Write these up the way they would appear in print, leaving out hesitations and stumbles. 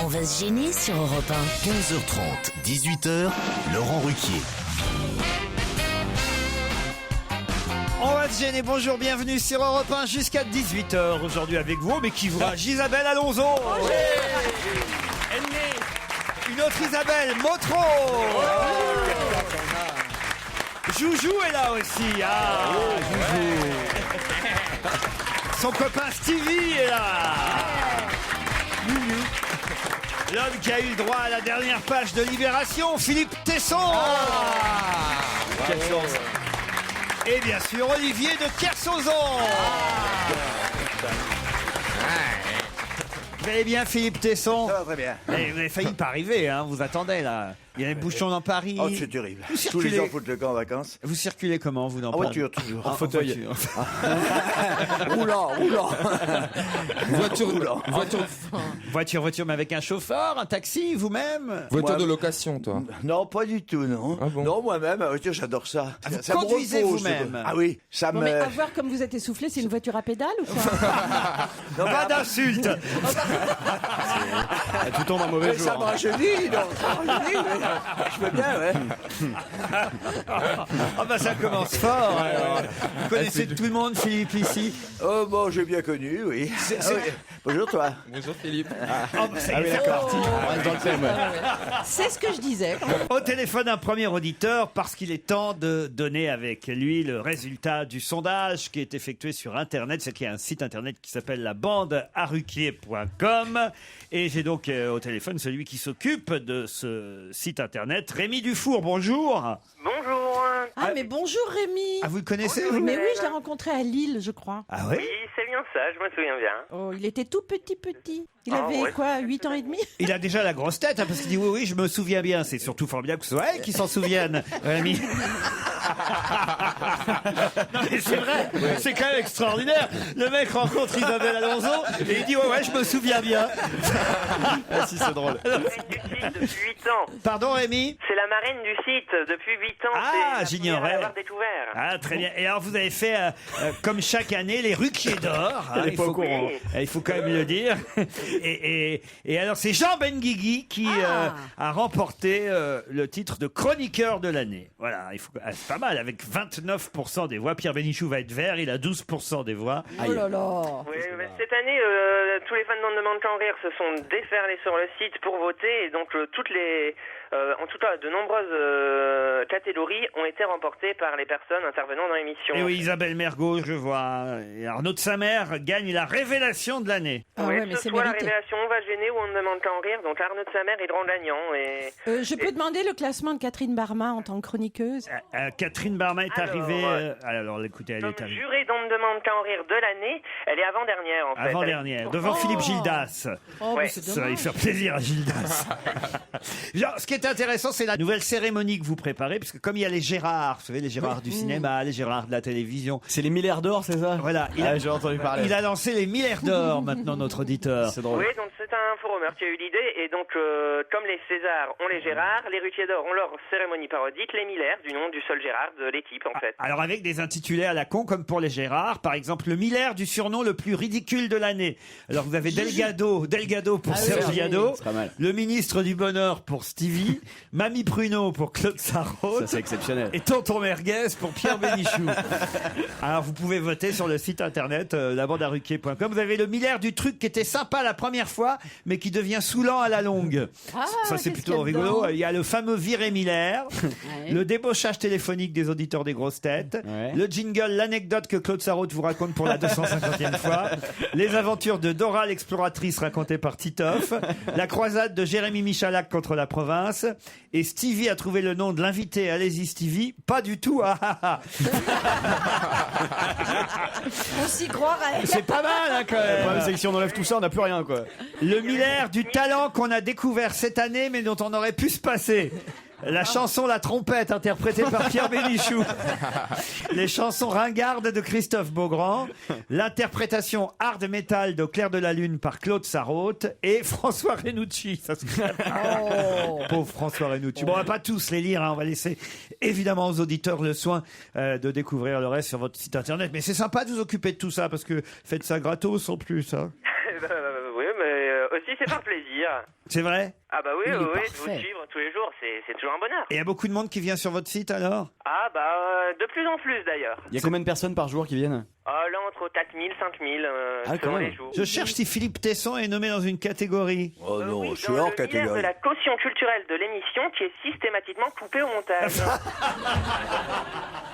On va se gêner sur Europe 1. 15h30, 18h, Laurent Ruquier. On va se gêner, bonjour, bienvenue sur Europe 1 jusqu'à 18h aujourd'hui avec vous, mais qui vous Isabelle Alonso. Une autre Isabelle, Motro. Joujou est là aussi. Joujou. Son copain Stevie est là. L'homme qui a eu le droit à la dernière page de Libération, Philippe Tesson. Quelle chance. Et bien sûr, Olivier de Kersauzon. Vous allez bien, Philippe Tesson? Ça va très bien. Et vous avez failli pas arriver, hein, vous attendez là. Il y a des bouchons dans Paris. Oh, c'est terrible. Vous Tous les circulez- gens foutent le camp en vacances. Vous circulez comment, vous, dans En Paris? voiture, toujours. En fauteuil. Roulant. Voiture, mais avec un chauffeur, un taxi, vous-même? Voiture Moi- de location, toi. Non, pas du tout, non. Ah bon? Non, moi-même, la voiture, j'adore ça. vous Ça me conduisez repose, vous-même? ça. Ah oui, ça Bon, me... mais à voir comme vous êtes essoufflé, c'est une voiture à pédale ou quoi? Non, Pas d'insulte. Tout tombe un mauvais mais ça me rajeunit, non. Ça me rajeunit, mais je veux bien, ouais. Ah bah ça commence fort. Alors. Vous connaissez tout le monde, Philippe, ici? Oh, bon, j'ai bien connu, oui. Ah oui. Bonjour, toi. Bonjour Philippe. Ah bah ça y est, c'est parti. On reste dans le thème. C'est ce que je disais. Au téléphone, un premier auditeur, parce qu'il est temps de donner avec lui le résultat du sondage qui est effectué sur Internet. C'est qu'il y a un site Internet qui s'appelle labandearuquier.com. Et j'ai donc au téléphone celui qui s'occupe de ce site Internet, Rémi Dufour. Bonjour. Bonjour. Ah, mais bonjour Rémi. Ah, vous le connaissez, Bonjour. vous? Mais oui, je l'ai rencontré à Lille, je crois. Ah oui? Oui, c'est bien ça, je me souviens bien. Oh, il était tout petit. Il Ah, avait ouais. quoi, 8 ans et demi? Il a déjà la grosse tête, hein, parce qu'il dit oui, je me souviens bien. C'est surtout formidable que ce soit elle qui s'en souvienne, Rémi. Non mais c'est vrai, c'est quand même extraordinaire. Le mec rencontre Isabelle Alonso et il dit ouais, je me souviens bien. Si, c'est drôle. Du site depuis 8 ans. Pardon, Rémi? C'est la marraine du site depuis 8 ans. Ah, c'est la première j'ignorais. à l'avoir découvert. Ah, très bien. Et alors, vous avez fait, comme chaque année, les Ruquiers d'or. Hein, Elle est pas au courant. Il faut quand même le dire. Et alors, c'est Jean Benguigui qui a remporté le titre de chroniqueur de l'année. Voilà, c'est pas mal. Avec 29% des voix. Pierre Bénichou va être vert. Il a 12% des voix. Oh là là. Oui, mais cette année, tous les fans d'On ne demande qu'à en rire se sont déferlés sur le site pour voter. Et donc, toutes les... en tout cas, de nombreuses catégories ont été remportées par les personnes intervenant dans l'émission. Et oui, Isabelle Mergo, je vois. Et Arnaud de Samer gagne la révélation de l'année. Ah Oui, ouais, mais que ce c'est soit la mérité. révélation, on va gêner ou on ne demande qu'à en rire. Donc Arnaud de Samer est grand gagnant. Et... Je peux demander le classement de Catherine Barma en tant que chroniqueuse? Catherine Barma est Alors, arrivée. Alors, écoutez, elle Comme est arrivée. jurée d'On ne demande qu'à en rire de l'année, elle est avant-dernière en fait. Avant-dernière, devant Philippe Gildas. Oh, Ouais. mais c'est Ça va lui dommage. faire plaisir à Gildas. Genre, ce qui est intéressant, c'est la nouvelle cérémonie que vous préparez, parce que comme il y a les Gérards, vous savez, les Gérards du cinéma, les Gérards de la télévision. C'est les milliards d'or, c'est ça? Voilà, J'ai entendu parler. il a lancé les milliards d'or maintenant, notre auditeur. C'est drôle. Oui, donc c'est un forumer qui a eu l'idée, et donc comme les Césars ont les Gérards, les Ruquiers d'Or ont leur cérémonie parodique, les Miller, du nom du seul Gérard de l'équipe en fait. Alors avec des intitulés à la con, comme pour les Gérards, par exemple, le Miller du surnom le plus ridicule de l'année. Alors vous avez Delgado pour Serge Diado, c'est pas mal. le ministre du Bonheur pour Stevie, Mamie Pruneau pour Claude Sarraute, Ça, c'est exceptionnel. et Tonton Merguez pour Pierre Bénichou. Alors vous pouvez voter sur le site internet labandearuquier.com. Vous avez le Miller du truc qui était sympa la première fois, mais qui devient saoulant à la longue. Ah, Ça c'est qu'est-ce plutôt qu'il y a rigolo. dedans? Il y a le fameux viré Miller, Ouais. le débauchage téléphonique des auditeurs des grosses têtes, Ouais. le jingle, l'anecdote que Claude Sarraute vous raconte pour la 250e fois, les aventures de Dora l'exploratrice racontées par Titoff, la croisade de Jérémy Michalak contre la province, et Stevie a trouvé le nom de l'invité. Allez-y Stevie, pas du tout. Ah, ah, ah. On s'y croirait. C'est pas mal hein, quand même. c'est que si on enlève tout ça, on n'a plus rien, quoi. Le Miller du talent qu'on a découvert cette année, mais dont on aurait pu se passer. La chanson La Trompette, interprétée par Pierre Bénichou. Les chansons ringardes de Christophe Beaugrand. L'interprétation hard metal de Clair de la Lune par Claude Sarraute. Et François Renucci. Ça se Pauvre François Renucci. Bon, on va pas tous les lire, hein. On va laisser évidemment aux auditeurs le soin de découvrir le reste sur votre site internet. Mais c'est sympa de vous occuper de tout ça, parce que faites ça gratos en plus. Hein. Oui, mais aussi aussi, c'est par plaisir. C'est vrai? Ah bah oui, Il est oui, de parfait. vous suivre tous les jours, c'est toujours un bonheur. Et il y a beaucoup de monde qui vient sur votre site alors? Ah bah de plus en plus d'ailleurs. Il y a combien de personnes par jour qui viennent? Là entre 4000, 5000 Ah, quand selon même. les jours. Je cherche si Philippe Tesson est nommé dans une catégorie. Oh non, Oui, je suis dans hors le milieu de catégorie. la caution culturelle de l'émission qui est systématiquement coupée au montage.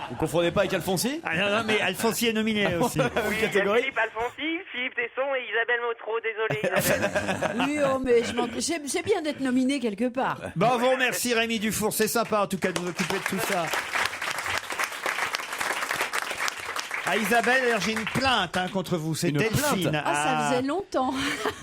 Vous confondez pas avec Alfonsi? Ah non, mais Alfonsi est nominé aussi. Oui, il y a catégorie. Philippe Alfonsi, Philippe Tesson et Isabelle Motro. Désolé Isabelle. Oui, oh, mais c'est bien d'être nominé quelque part. Bon, on vous remercie Rémi Dufour, c'est sympa en tout cas de vous occuper de tout ça. Ah Isabelle, alors, j'ai une plainte contre vous, c'est Une Delphine. plainte Ah, ça faisait longtemps.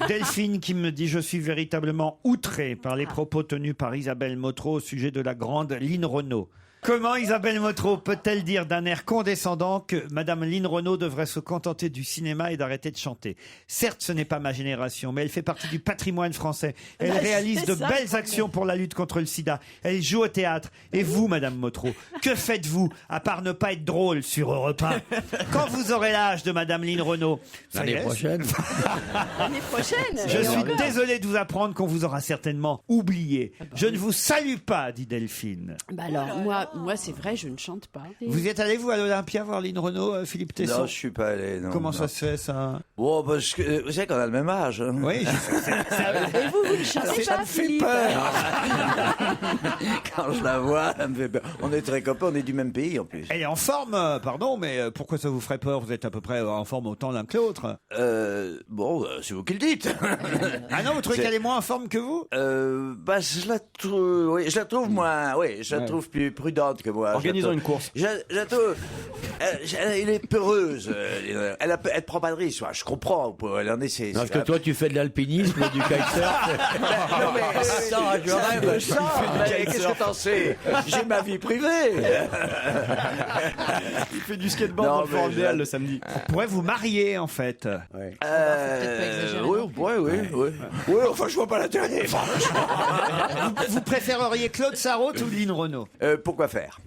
Delphine qui me dit « Je suis véritablement outré par les propos tenus par Isabelle Motro au sujet de la grande Lynn Renaud. » Comment Isabelle Motro peut-elle dire d'un air condescendant que Madame Lynn Renaud devrait se contenter du cinéma et d'arrêter de chanter? Certes, ce n'est pas ma génération, mais elle fait partie du patrimoine français. Elle réalise de belles actions pour la lutte contre le sida. Elle joue au théâtre. Et vous, Madame Motro, que faites-vous à part ne pas être drôle sur Europe 1? Quand vous aurez l'âge de Madame Lynn Renaud? L'année prochaine. L'année prochaine. Je Et suis encore. désolé de vous apprendre qu'on vous aura certainement oublié. Je ne vous salue pas, dit Delphine. Bah alors, moi c'est vrai, je ne chante pas. Vous y êtes allé, vous, à l'Olympia, voir Lynn Renaud, Philippe Tesson? Non, je suis pas allé. Non, Comment non. ça se fait, ça? Bon, parce que vous savez qu'on a le même âge. Hein. Oui, Et vous ne chantez Ça pas, me fait Philippe. peur. Quand je la vois, ça me fait peur. On est très copains, on est du même pays en plus. elle est en forme, pardon, mais pourquoi ça vous ferait peur? Vous êtes à peu près en forme autant l'un que l'autre. Bon, c'est vous qui le dites. Ah non, vous trouvez C'est- qu'elle est moins en forme que vous? Bah, je la trouve moins, je la trouve plus prudente que moi. Organisons une course. Je la trouve, elle est peureuse. Elle prend pas de risque. Je comprends. Elle en est, c'est. Parce que toi, tu fais de l'alpinisme, du kitesurf. Non, mais Ça, je rêve. Qu'est-ce que t'en sais? J'ai ma vie privée. Il fait du skateboard Non, dans le mais Fort je- Idéal le samedi. On pourrait vous marier, en fait. peut-être pas exagérer Oui, non plus. oui, enfin, je vois pas l'intérêt. Vous préféreriez Claude Sarraute ou Lynn Renaud? Pourquoi faire?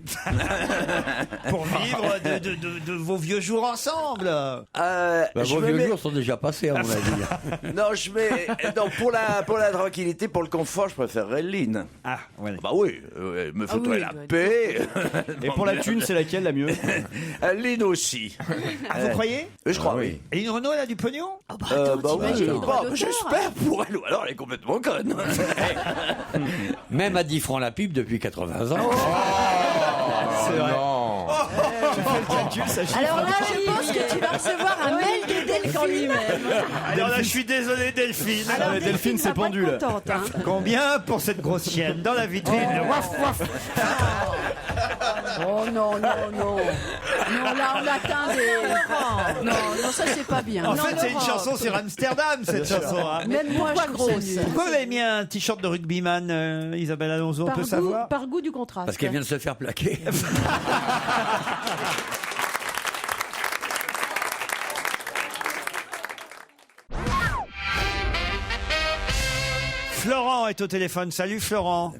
Pour vivre de vos vieux jours ensemble. Bah, Je vos me vieux mets- jours sont déjà passés, à mon avis. Non, je mets. Non, pour la tranquillité, pour le confort, je préférerais Lynn. Ah, voilà. Bah oui, me faudrait oui, la ouais. paix. Et pour la thune, c'est laquelle la mieux? Lynn aussi. Ah, vous croyez? Je crois, oui. Et Lynn Renaud, elle a du pognon? Ah bah attends, Bah oui, t'imagines, droit d'auteur. j'espère pour elle, ou alors elle est complètement conne. Même à 10 francs la pipe depuis 80 ans. C'est vrai. Non. Tu fais le calcul, ça chiffre. Alors là, je pense que tu vas recevoir un mail de Delphine. Alors là, je suis désolé, Delphine. Ah, mais Delphine, c'est va pas être pendu, là. contente, hein. Combien pour cette grosse chienne dans la vitrine? Waf, waf. Oh non, non, non. Non, là, on atteint des... Non, ça, c'est pas bien. En Non, fait, c'est une Laurent. chanson sur Amsterdam, cette chanson. Hein. Même moi, je trouve ça nul. Pourquoi vous avez mis un t-shirt de rugbyman, Isabelle Alonso, on peut savoir? Par goût du contraste. Parce qu'elle vient de se faire plaquer. Florent est au téléphone. Salut Florent.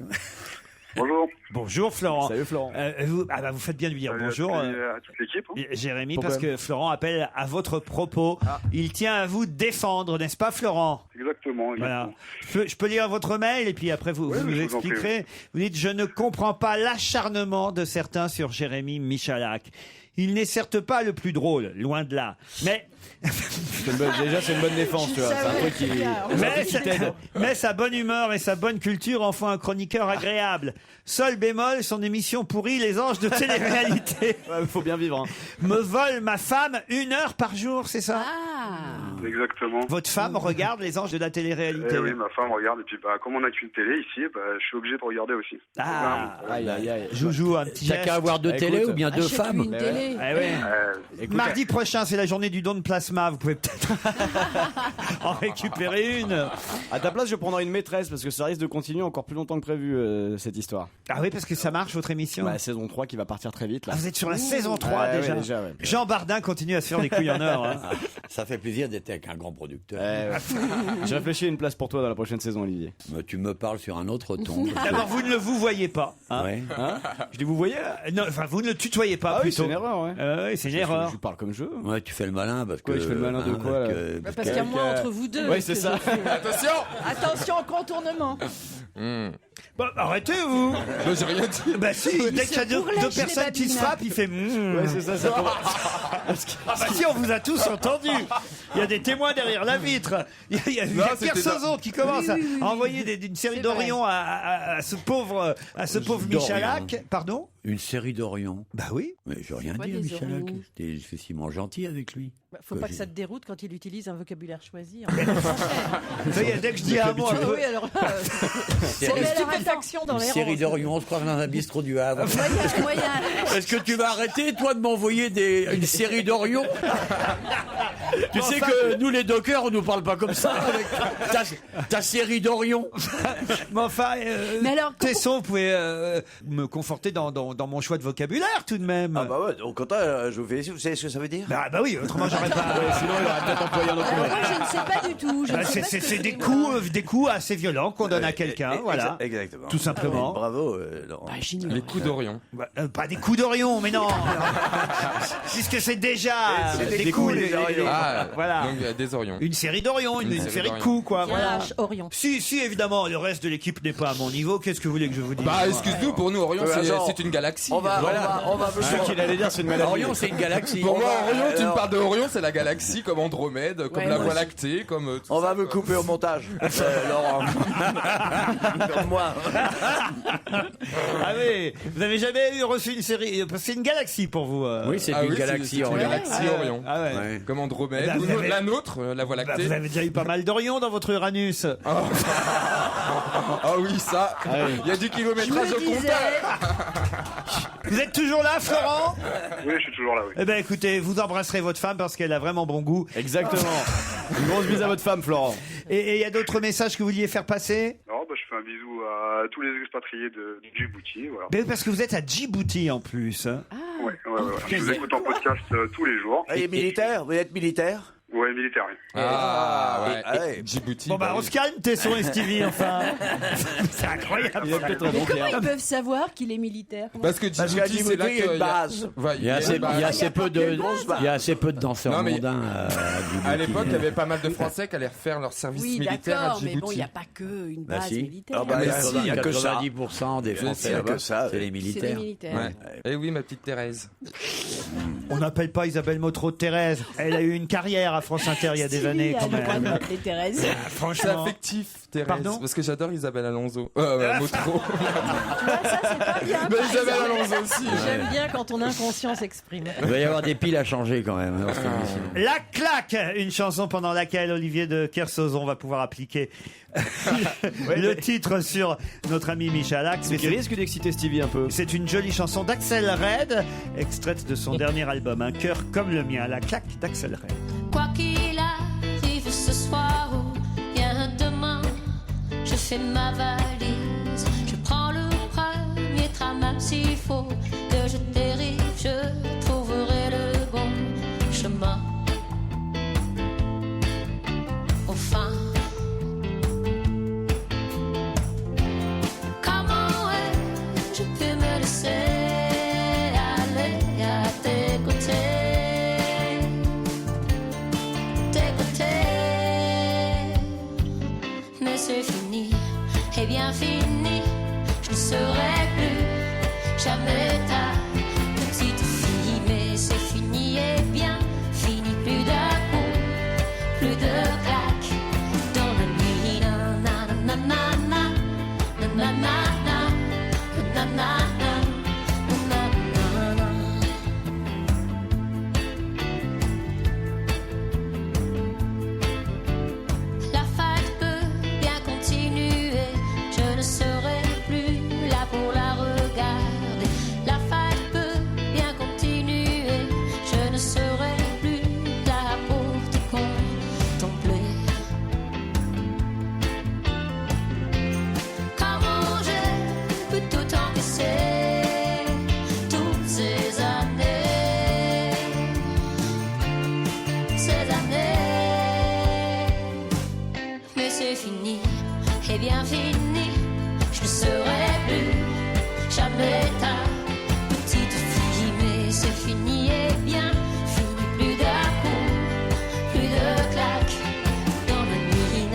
Bonjour. Bonjour Florent. Salut Florent. Vous faites bien de lui dire bonjour. À toute l'équipe. hein. Jérémy, Pourquoi parce que Florent appelle à votre propos. Il tient à vous défendre, n'est-ce pas Florent? Exactement. Voilà. Je peux lire votre mail et puis après vous, Oui, vous mais nous je vous en prie, expliquerez. Vous dites « Je ne comprends pas l'acharnement de certains sur Jérémy Michalak. Il n'est certes pas le plus drôle, loin de là. Mais... Déjà, c'est une bonne défense, tu vois. C'est un truc qui t'aide. Mais sa bonne humeur et sa bonne culture en font un chroniqueur agréable. Seul bémol, son émission pourrie Les Anges de télé-réalité Ouais, faut bien vivre. Hein. me vole ma femme 1 heure par jour, c'est ça? Ah. Exactement. Votre femme regarde Les Anges de la télé-réalité? Eh oui, ma femme regarde. Et puis, comme on n'a qu'une télé ici, je suis obligé de regarder aussi. Ah, Aïe, aïe, aïe. Joujou, un petit T'as geste. qu'à avoir 2 télés Écoute, ou bien 2 Achète-lui femmes. une télé. Eh oui. Écoute, Mardi prochain, c'est la journée du don de plasma. Vous pouvez peut-être en récupérer une. à ta place, je prendrai une maîtresse parce que ça risque de continuer encore plus longtemps que prévu, cette histoire. Ah oui, parce que ça marche, votre émission? Bah, saison 3 qui va partir très vite, là. Ah, vous êtes sur la saison 3 Ouais, déjà. ouais, déjà, ouais. Jean Bardin continue à se faire des couilles en or. Hein. Ça fait plaisir d'être avec un grand producteur. J'ai réfléchi à une place pour toi dans la prochaine saison, Olivier. Mais tu me parles sur un autre ton. D'abord, vous ne vous voyez pas. Hein. Ouais. Je dis, vous voyez Non, enfin, vous ne le tutoyez pas, Ah oui, plutôt. c'est une erreur, ouais. Oui, c'est une erreur. Je parle comme je veux. Ouais, tu fais le malin parce que. Ouais, je fais le malin de quoi, là Parce qu'il y a moins entre vous deux. Ouais, c'est ça. Attention. Attention au contournement. Bah, arrêtez-vous. Non, j'ai rien dit. Bah si, dès qu'il y a deux bourrelèche, personnes les qui se babines. frappent, il fait Ouais, c'est ça, ça commence. Ah bah si, on vous a tous entendu. Il y a des témoins derrière la vitre. Il y a Pierre c'était Sauzon qui commence à envoyer une série C'est d'Orion à ce pauvre Michalak. Pardon? Une série d'Orion. Bah oui. Mais j'ai rien Quoi, dit à des Michalak. Orions J'étais effectivement gentil avec lui. Faut pas que ça te déroute quand il utilise un vocabulaire choisi. Ça y est, dès que je dis un mot, Oui, alors c'est la stupéfaction dans Une les série rangs. d'Orion, on se croirait dans un bistrot du Havre. Moyen. Est-ce que tu vas arrêter, toi, de m'envoyer une série d'Orion? Tu sais que nous, les dockers, on nous parle pas comme ça avec ta série d'Orion. mais enfin, Mais alors, Tesson, vous pouvez me conforter dans mon choix de vocabulaire tout de même. Ah bah ouais, au contraire, je vous félicite. Vous savez ce que ça veut dire? Bah oui, autrement j'aurais pas. Sinon, il aurait peut-être employé un autre alors mot. moi, je ne sais pas du tout. Je ne Bah, sais pas ce c'est que des coups assez violents qu'on donne à quelqu'un, voilà. Exactement. Tout simplement. Bravo, Laurent. Les coups d'Orion. Bah, pas des coups d'Orion, mais non. Puisque c'est déjà des coups, les Orions. Ah, voilà. donc des Orions. Une série d'Orion, une série de coups, quoi. Voilà. Voilà. Orion. Si, évidemment, le reste de l'équipe n'est pas à mon niveau. Qu'est-ce que vous voulez que je vous dise? Bah, excuse-nous, pour nous, Orion, genre, c'est une galaxie. On va Je sais qu'il allait dire c'est une maladie. Orion, c'est une galaxie. Pour moi, Orion, tu me alors- parles de Orion, c'est la galaxie, comme Andromède, comme Ouais, la moi Voie aussi. lactée, comme. tout On ça, va me quoi. couper au montage, Laurent. Comme moi. Ah oui, vous avez jamais reçu une série? C'est une galaxie pour vous. Oui, c'est Ah une oui, galaxie c'est une Orion. galaxie Orion. Ah ouais. Ouais. Comme Andromède, Bah, vous ou avez- la nôtre, la Voie Bah, lactée. vous avez déjà eu pas mal d'Orion dans votre Uranus. Ah oui, ça. Il y a du kilométrage au compteur. Vous êtes toujours là, Florent? Oui, je suis toujours là, oui. Eh ben écoutez, vous embrasserez votre femme parce qu'elle a vraiment bon goût. Exactement. Une grosse bise à votre femme, Florent. Et il y a d'autres messages que vous vouliez faire passer? Non, bah, je fais un bisou à tous les expatriés de Djibouti, voilà. Ben, parce que vous êtes à Djibouti en plus. Ouais. Je vous écoute en podcast tous les jours. Et militaire? Vous êtes militaire? Ouais, militaire, oui. Ah ouais. Ah ouais. Et Djibouti. Bon bah on se calme, Tesson et Stevie, enfin. C'est incroyable. Il a peut-être un Mais bon comment Pierre. ils peuvent savoir qu'il est militaire? Parce que Parce qu'à Djibouti, c'est là Djibouti, il y a qu'il une base. Ouais, Il y a assez, bah, il y a assez peu de, base. il y a assez peu de danseurs Non, mais- mondains à Djibouti. À l'époque, il y avait pas mal de Français qui allaient refaire leur service Oui, militaire à d'accord, mais bon, il Djibouti. n'y a pas que une Bah base si. militaire. Ah bah, mais il y a- si, il y a que ça. 90% des Français il y a là-bas, que ça, c'est ouais. les C'est des militaires. militaires. Ouais. Eh oui, ma petite Thérèse. On n'appelle pas Isabelle Motro Thérèse. Elle a eu une carrière à France Inter il y a des Si, années quand elle a le droit de même. m'appeler Thérèse. C'est Franchement. affectif, Thérèse. Pardon Parce que j'adore Isabelle Alonso. Motro. Ça, c'est pas bien. Mais par Isabelle exemple. Alonso aussi. J'aime bien quand ton inconscient s'exprime. Il va y avoir des piles à changer quand même. hein, dans cette émission. La claque, une chanson pendant laquelle Olivier de Kersauzon va pouvoir appliquer le titre sur notre ami Michalak. Ce qui risque d'exciter Stevie un peu. C'est une jolie chanson d'Axel Red, extraite de son dernier album, Un cœur comme le mien, la claque d'Axel Red. Quoi qu'il arrive ce soir ou bien demain, je fais ma valise. Je prends le premier tram, même s'il faut que je dérive, je trouverai le bon chemin. Enfin, comment ai-je pu me laisser aller à tes côtés? Mais c'est fini, et bien fini. Je ne serai plus jamais ta petite fille. Mais c'est fini, et bien fini. Plus de coups, plus de claques dans la nuit. Na-na-na-na-na, na-na-na-na, na-na-na-na, na-na-na-na. La fête peut bien continuer, je ne serai plus là pour la regarder. La fête fini, et bien fini. Je ne serai plus jamais ta petite fille, mais c'est fini et bien fini. Plus d'à-coups, plus de claques dans la nuit.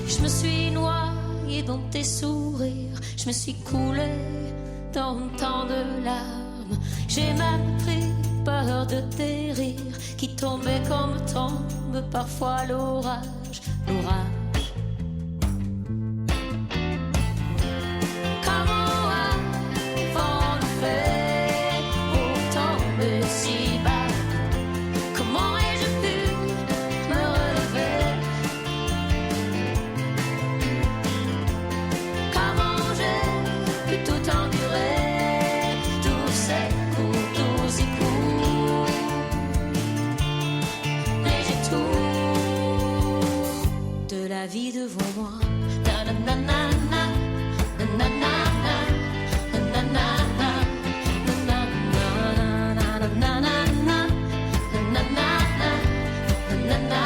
Je me suis noyée dans tes sourires, je me suis coulée dans tant de larmes. J'ai même pris peur de tes rires qui tombaient comme tombe parfois l'orage, l'orage. Comment a-t-on fait pour tomber si bas? Comment ai-je pu me relever? Comment j'ai pu tout endurer, tous ces coups, tous ces coups? Mais j'ai tout de la vie devant moi. Na na na na na, na na na na, na na na na, na na na na, na na na, na na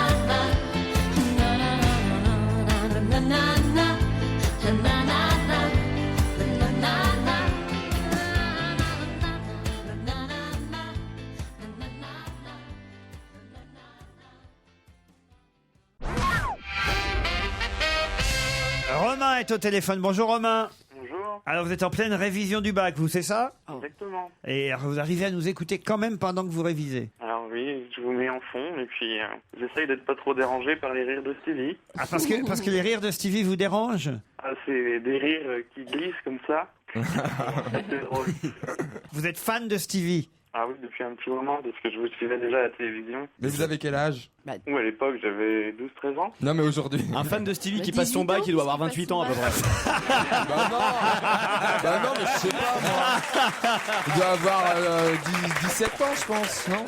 Romain est au téléphone. Bonjour Romain. Bonjour. Alors vous êtes en pleine révision du bac, vous, c'est ça? Exactement. Et vous arrivez à nous écouter quand même pendant que vous révisez? Alors oui, je vous mets en fond et puis j'essaye d'être pas trop dérangé par les rires de Stevie. Ah, parce que les rires de Stevie vous dérangent? Ah, c'est des rires qui glissent comme ça. C'est drôle. Vous êtes fan de Stevie? Ah oui, depuis un petit moment, parce que je vous suivais déjà à la télévision. Mais vous avez quel âge? Ou à l'époque, j'avais 12-13 ans. Non, mais aujourd'hui. Un fan de Stevie qui passe son bac, il doit avoir 28 ans à peu près. Bah non, mais je sais pas, moi. Il doit avoir 17 ans, je pense, non?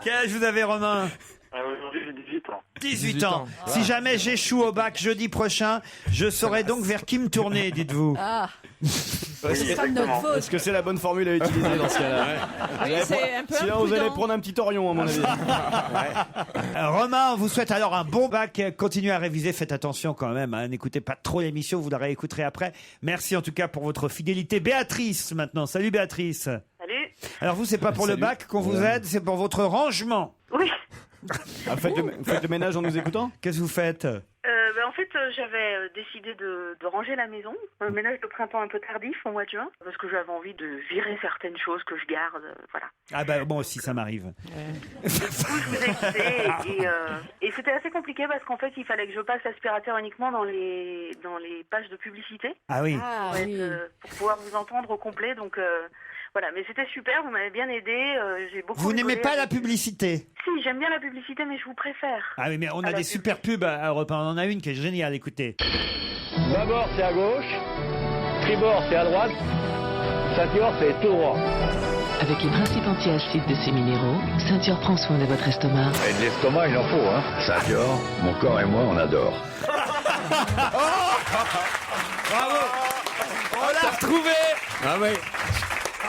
Quel âge vous avez, Romain? Aujourd'hui, j'ai 18 ans. 18 ans. Si jamais j'échoue au bac jeudi prochain, je saurai donc vers qui me tourner, dites-vous. Ah. C'est pas de notre faute. Est-ce que c'est la bonne formule à utiliser dans ce cas-là? Oui, c'est un peu Sinon, vous allez imprudent. prendre un petit orion, à mon avis. Romain, on vous souhaite alors un bon bac. Continuez à réviser, faites attention quand même. Hein. N'écoutez pas trop l'émission, vous la réécouterez après. Merci en tout cas pour votre fidélité. Béatrice maintenant. Salut Béatrice. Salut. Alors vous, c'est pas pour le bac qu'on vous aide, c'est pour votre rangement. Oui. Ah, faites le ménage en nous écoutant? Qu'est-ce que vous faites? En fait, j'avais décidé de ranger la maison. Un ménage de printemps un peu tardif au mois de juin, parce que j'avais envie de virer certaines choses que je garde, voilà. Ah bah moi aussi, ça m'arrive. Du coup, je vous ai quitté et c'était assez compliqué parce qu'en fait, il fallait que je passe l'aspirateur uniquement dans les pages de publicité. Ah oui. Pour pouvoir vous entendre au complet, donc... Voilà, mais c'était super, vous m'avez bien aidé, j'ai beaucoup Vous n'aimez rigolé pas la avec- publicité? Si, j'aime bien la publicité, mais je vous préfère. Ah oui, mais on a À la des super pubs à Europe 1. On en a une qui est géniale, écoutez. Bâbord, c'est à gauche. Tribord, c'est à droite. Ceinture, c'est tout droit. Avec les principes antiacides de ces minéraux, Ceinture prend soin de votre estomac. Et de l'estomac, il en faut, hein. Ceinture, mon corps et moi, on adore. Bravo. On l'a retrouvé. Ah oui.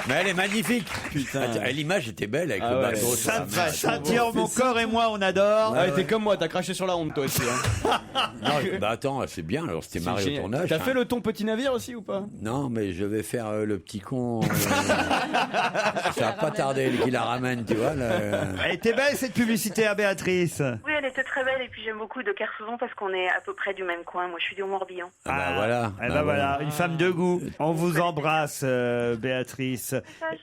Mais elle est magnifique. Putain. L'image était belle avec le bateau. sur la mer. Ceinture, mon corps et moi, on adore. Ah, t'es comme moi, t'as craché sur la honte, toi aussi. Hein. Non, bah attends, c'est bien. Alors c'était marré au génial. tournage. T'as hein. fait le ton petit navire aussi ou pas? Non, mais je vais faire le petit con. Ça va pas tarder qu'il la ramène, tu vois. Là. Elle était belle cette publicité à Béatrice. Oui, elle était très belle et puis j'aime beaucoup de Kersauzon parce qu'on est à peu près du même coin. Moi, je suis du Morbihan. Ah bah voilà. Eh ben voilà, une femme de goût. On vous embrasse, Béatrice.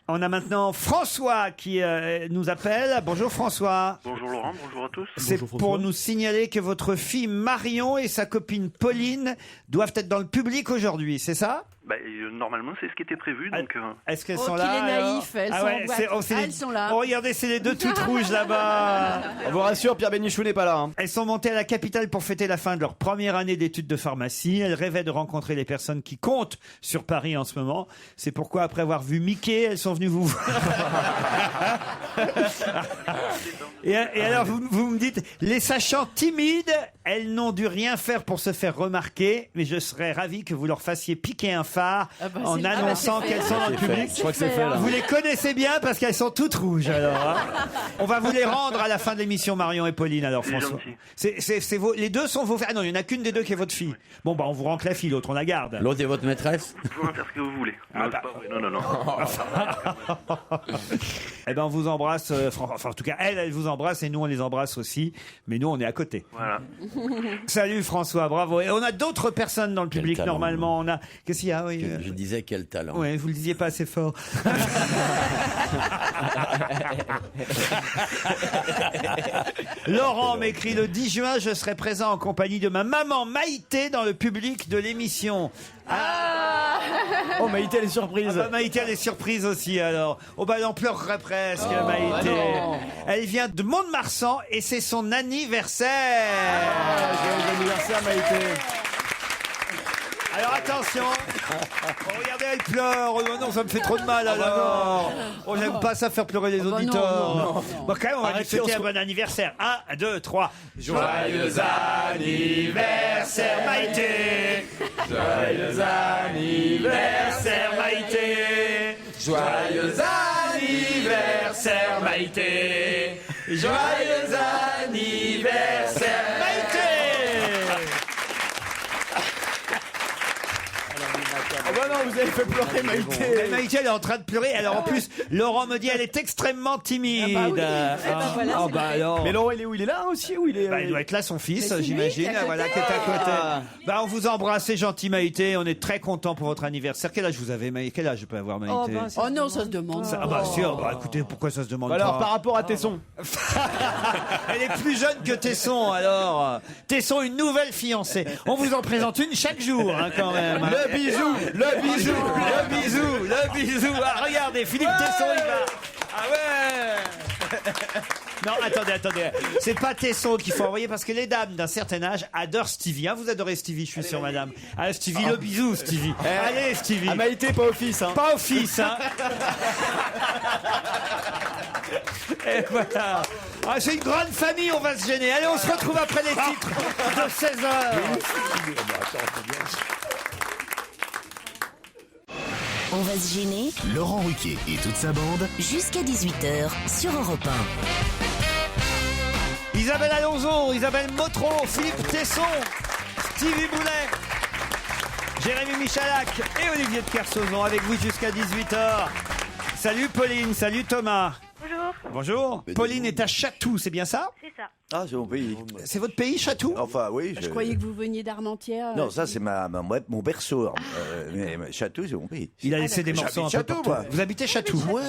On a maintenant François qui nous appelle. Bonjour François. Bonjour Laurent, bonjour à tous. C'est pour nous signaler que votre fille Marion et sa copine Pauline doivent être dans le public aujourd'hui, c'est ça? Normalement, c'est ce qui était prévu, donc... Est-ce qu'elles Oh, sont qu'il là est naïf, alors elles Ah sont ouais, en boîte. c'est Elles sont là. Oh, regardez, c'est les deux toutes rouges là-bas. On vous rassure, Pierre Bénichou n'est pas là. Hein. Elles sont montées à la capitale pour fêter la fin de leur première année d'études de pharmacie. Elles rêvaient de rencontrer les personnes qui comptent sur Paris en ce moment. C'est pourquoi, après avoir vu Mickey, elles sont venues vous voir. et alors, vous me dites, les sachant timides, elles n'ont dû rien faire pour se faire remarquer, mais je serais ravi que vous leur fassiez piquer un phare en c'est- annonçant c'est fait. qu'elles sont dans le C'est fait. public. Je crois que c'est fait, là. Vous les connaissez bien parce qu'elles sont toutes rouges alors. Hein. On va vous les rendre à la fin de l'émission, Marion et Pauline. Alors C'est François, gentil. c'est les deux sont vos. Ah non, il y en a qu'une des deux qui est votre fille. Bon bah on vous rend que la fille, l'autre on la garde. L'autre est votre maîtresse? Vous pouvez en faire ce que vous voulez. Non, c'est pas vrai. Non, non, non. Eh ben on vous embrasse. Enfin en tout cas elle vous embrasse et nous on les embrasse aussi. Mais nous on est à côté. Voilà. Salut François, bravo. Et on a d'autres personnes dans le public talent. normalement. On a. Qu'est-ce qu'il y a? Oui. Je disais quel talent. Ouais, vous le disiez pas assez fort. Laurent m'écrit le 10 juin, je serai présent en compagnie de ma maman Maïté dans le public de l'émission. Oh, Maïté, elle est surprise. Ah bah, Maïté, elle est surprise aussi alors. Oh bah elle en pleurerait presque, Maïté. bah non. Elle vient de Mont-de-Marsan et c'est son anniversaire. Joyeux anniversaire, Maïté. Alors attention. Oh, regardez, elle pleure. Oh non, ça me fait trop de mal alors. Oh, j'aime pas ça faire pleurer les auditeurs. Bon, quand même, on va lui Arrêtez, souhaiter on un se- bon anniversaire. 1, 2, 3. Joyeux anniversaire, Maïté. Joyeux anniversaire, Maïté. Joyeux anniversaire, Maïté. Joyeux anniversaire, Maïté. Oh bah non, vous avez fait pleurer Maïté. Et Maïté, elle est en train de pleurer. Alors en plus, Laurent me dit elle est extrêmement timide. Ah bah oui. Eh ben voilà, c'est bah alors. Mais Laurent, il est où? Il est là aussi ou il est. Bah, il doit être là, son fils, Mais c'est lui j'imagine. qui est à côté. Voilà, qui est à côté. Bah, on vous embrasse, c'est gentil, Maïté. On est très content pour votre anniversaire. Quel âge vous avez, Maïté? Quel âge je peux avoir, Maïté? Oh non, ça se demande. Ah bah sûr. Bah écoutez, pourquoi ça se demande Alors, pas par rapport à Tesson. Elle est plus jeune que Tesson, alors. Tesson, une nouvelle fiancée. On vous en présente une chaque jour, hein, quand même. Le bisou, le bisou. Le bisou, le bisou. Ah, regardez, Philippe Tesson, il va. Ah ouais. Non, attendez. C'est pas Tesson qu'il faut envoyer parce que les dames d'un certain âge adorent Stevie. Hein, vous adorez Stevie, je suis sûr, madame. Ah, Stevie, le bisou, Stevie. Allez, Stevie. À Maïté, pas au fils. Hein. Pas au fils, hein. Et voilà. Ah, c'est une grande famille, on va se gêner. Allez, on se retrouve après les titres de 16h. On va se gêner. Laurent Ruquier et toute sa bande. Jusqu'à 18h sur Europe 1. Isabelle Alonso, Isabelle Motro, Philippe Tesson, Stevie Boulet, Jérémy Michalak et Olivier de Kersauzon avec vous jusqu'à 18h. Salut Pauline, salut Thomas. Bonjour. Bonjour. Pauline est à Chatou, c'est bien ça? C'est ça. Ah, c'est mon pays. C'est votre pays, Chatou? Enfin, oui. Je croyais que vous veniez d'Armentières. Non, ça, c'est mon berceau. Mais Château, c'est mon pays. Il a laissé des morceaux un peu Château, partout. moi. Vous habitez Chatou? Ouais.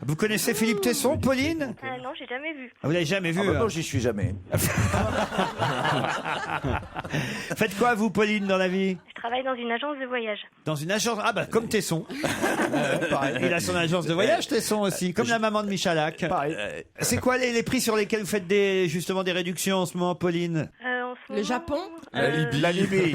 Vous connaissez Philippe Tesson, Pauline? Non, j'ai jamais vu. Vous l'avez jamais vu? Ah bah non, j'y suis jamais. Faites quoi, vous, Pauline, dans la vie? Je travaille dans une agence de voyage. Dans une agence... Ah bah, comme Tesson. Il a son agence de voyage, Tesson aussi, comme la maman de Michalak. Pareil. C'est quoi les prix sur lesquels vous faites justement des réductions en ce moment, Pauline? En ce Le moment, Japon? La Libye.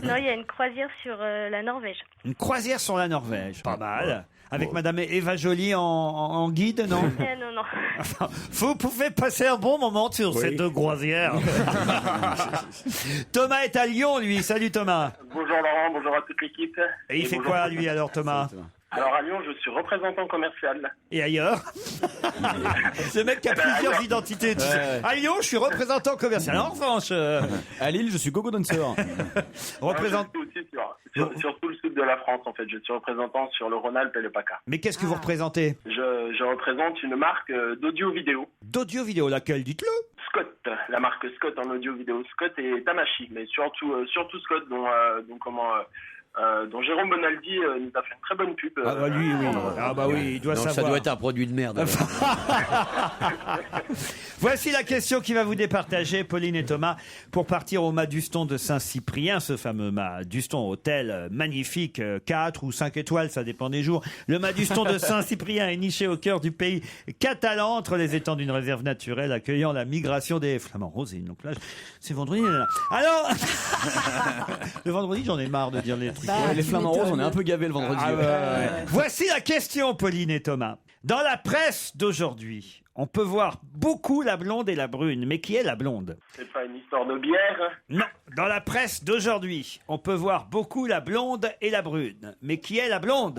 Non, il y a une croisière sur la Norvège. Une croisière sur la Norvège, pas mal. Avec Madame Eva Joly en guide, non? Non, non. Enfin, vous pouvez passer un bon moment sur ces deux croisières. Thomas est à Lyon, lui. Salut Thomas. Bonjour Laurent, bonjour à toute l'équipe. Et il fait bonjour. quoi, lui, alors, Thomas? Alors à Lyon, je suis représentant commercial. Et ailleurs? Ce mec qui a plusieurs ailleurs. identités. Tu sais. À Lyon, je suis représentant commercial. En revanche, À Lille, je suis gogo dancer. représente... Je suis aussi sur tout le sud de la France, en fait. Je suis représentant sur le Rhône-Alpes et le PACA. Mais qu'est-ce que vous représentez? Je représente une marque d'audio-vidéo. D'audio-vidéo, laquelle? Dites-le. Scott, la marque Scott en audio-vidéo. Scott et Tamashi, mais surtout Scott, dont Jérôme Bonaldi nous a fait une très bonne pub. Ah bah lui, oui. Ah bah oui, il doit Donc savoir. ça doit être un produit de merde. alors. Voici la question qui va vous départager, Pauline et Thomas, pour partir au Maduston de Saint-Cyprien, ce fameux Maduston, hôtel magnifique, 4 ou 5 étoiles, ça dépend des jours. Le Maduston de Saint-Cyprien est niché au cœur du pays catalan, entre les étangs d'une réserve naturelle accueillant la migration des flamants rosés. Donc là, c'est vendredi. Là. Alors, le vendredi, j'en ai marre de dire les trucs. Ouais, les flamants roses, on est un peu gavés le vendredi. Ah ouais. Voici la question, Pauline et Thomas. Dans la presse d'aujourd'hui, on peut voir beaucoup la blonde et la brune. Mais qui est la blonde? C'est pas une histoire de bière. Non, dans la presse d'aujourd'hui, on peut voir beaucoup la blonde et la brune. Mais qui est la blonde?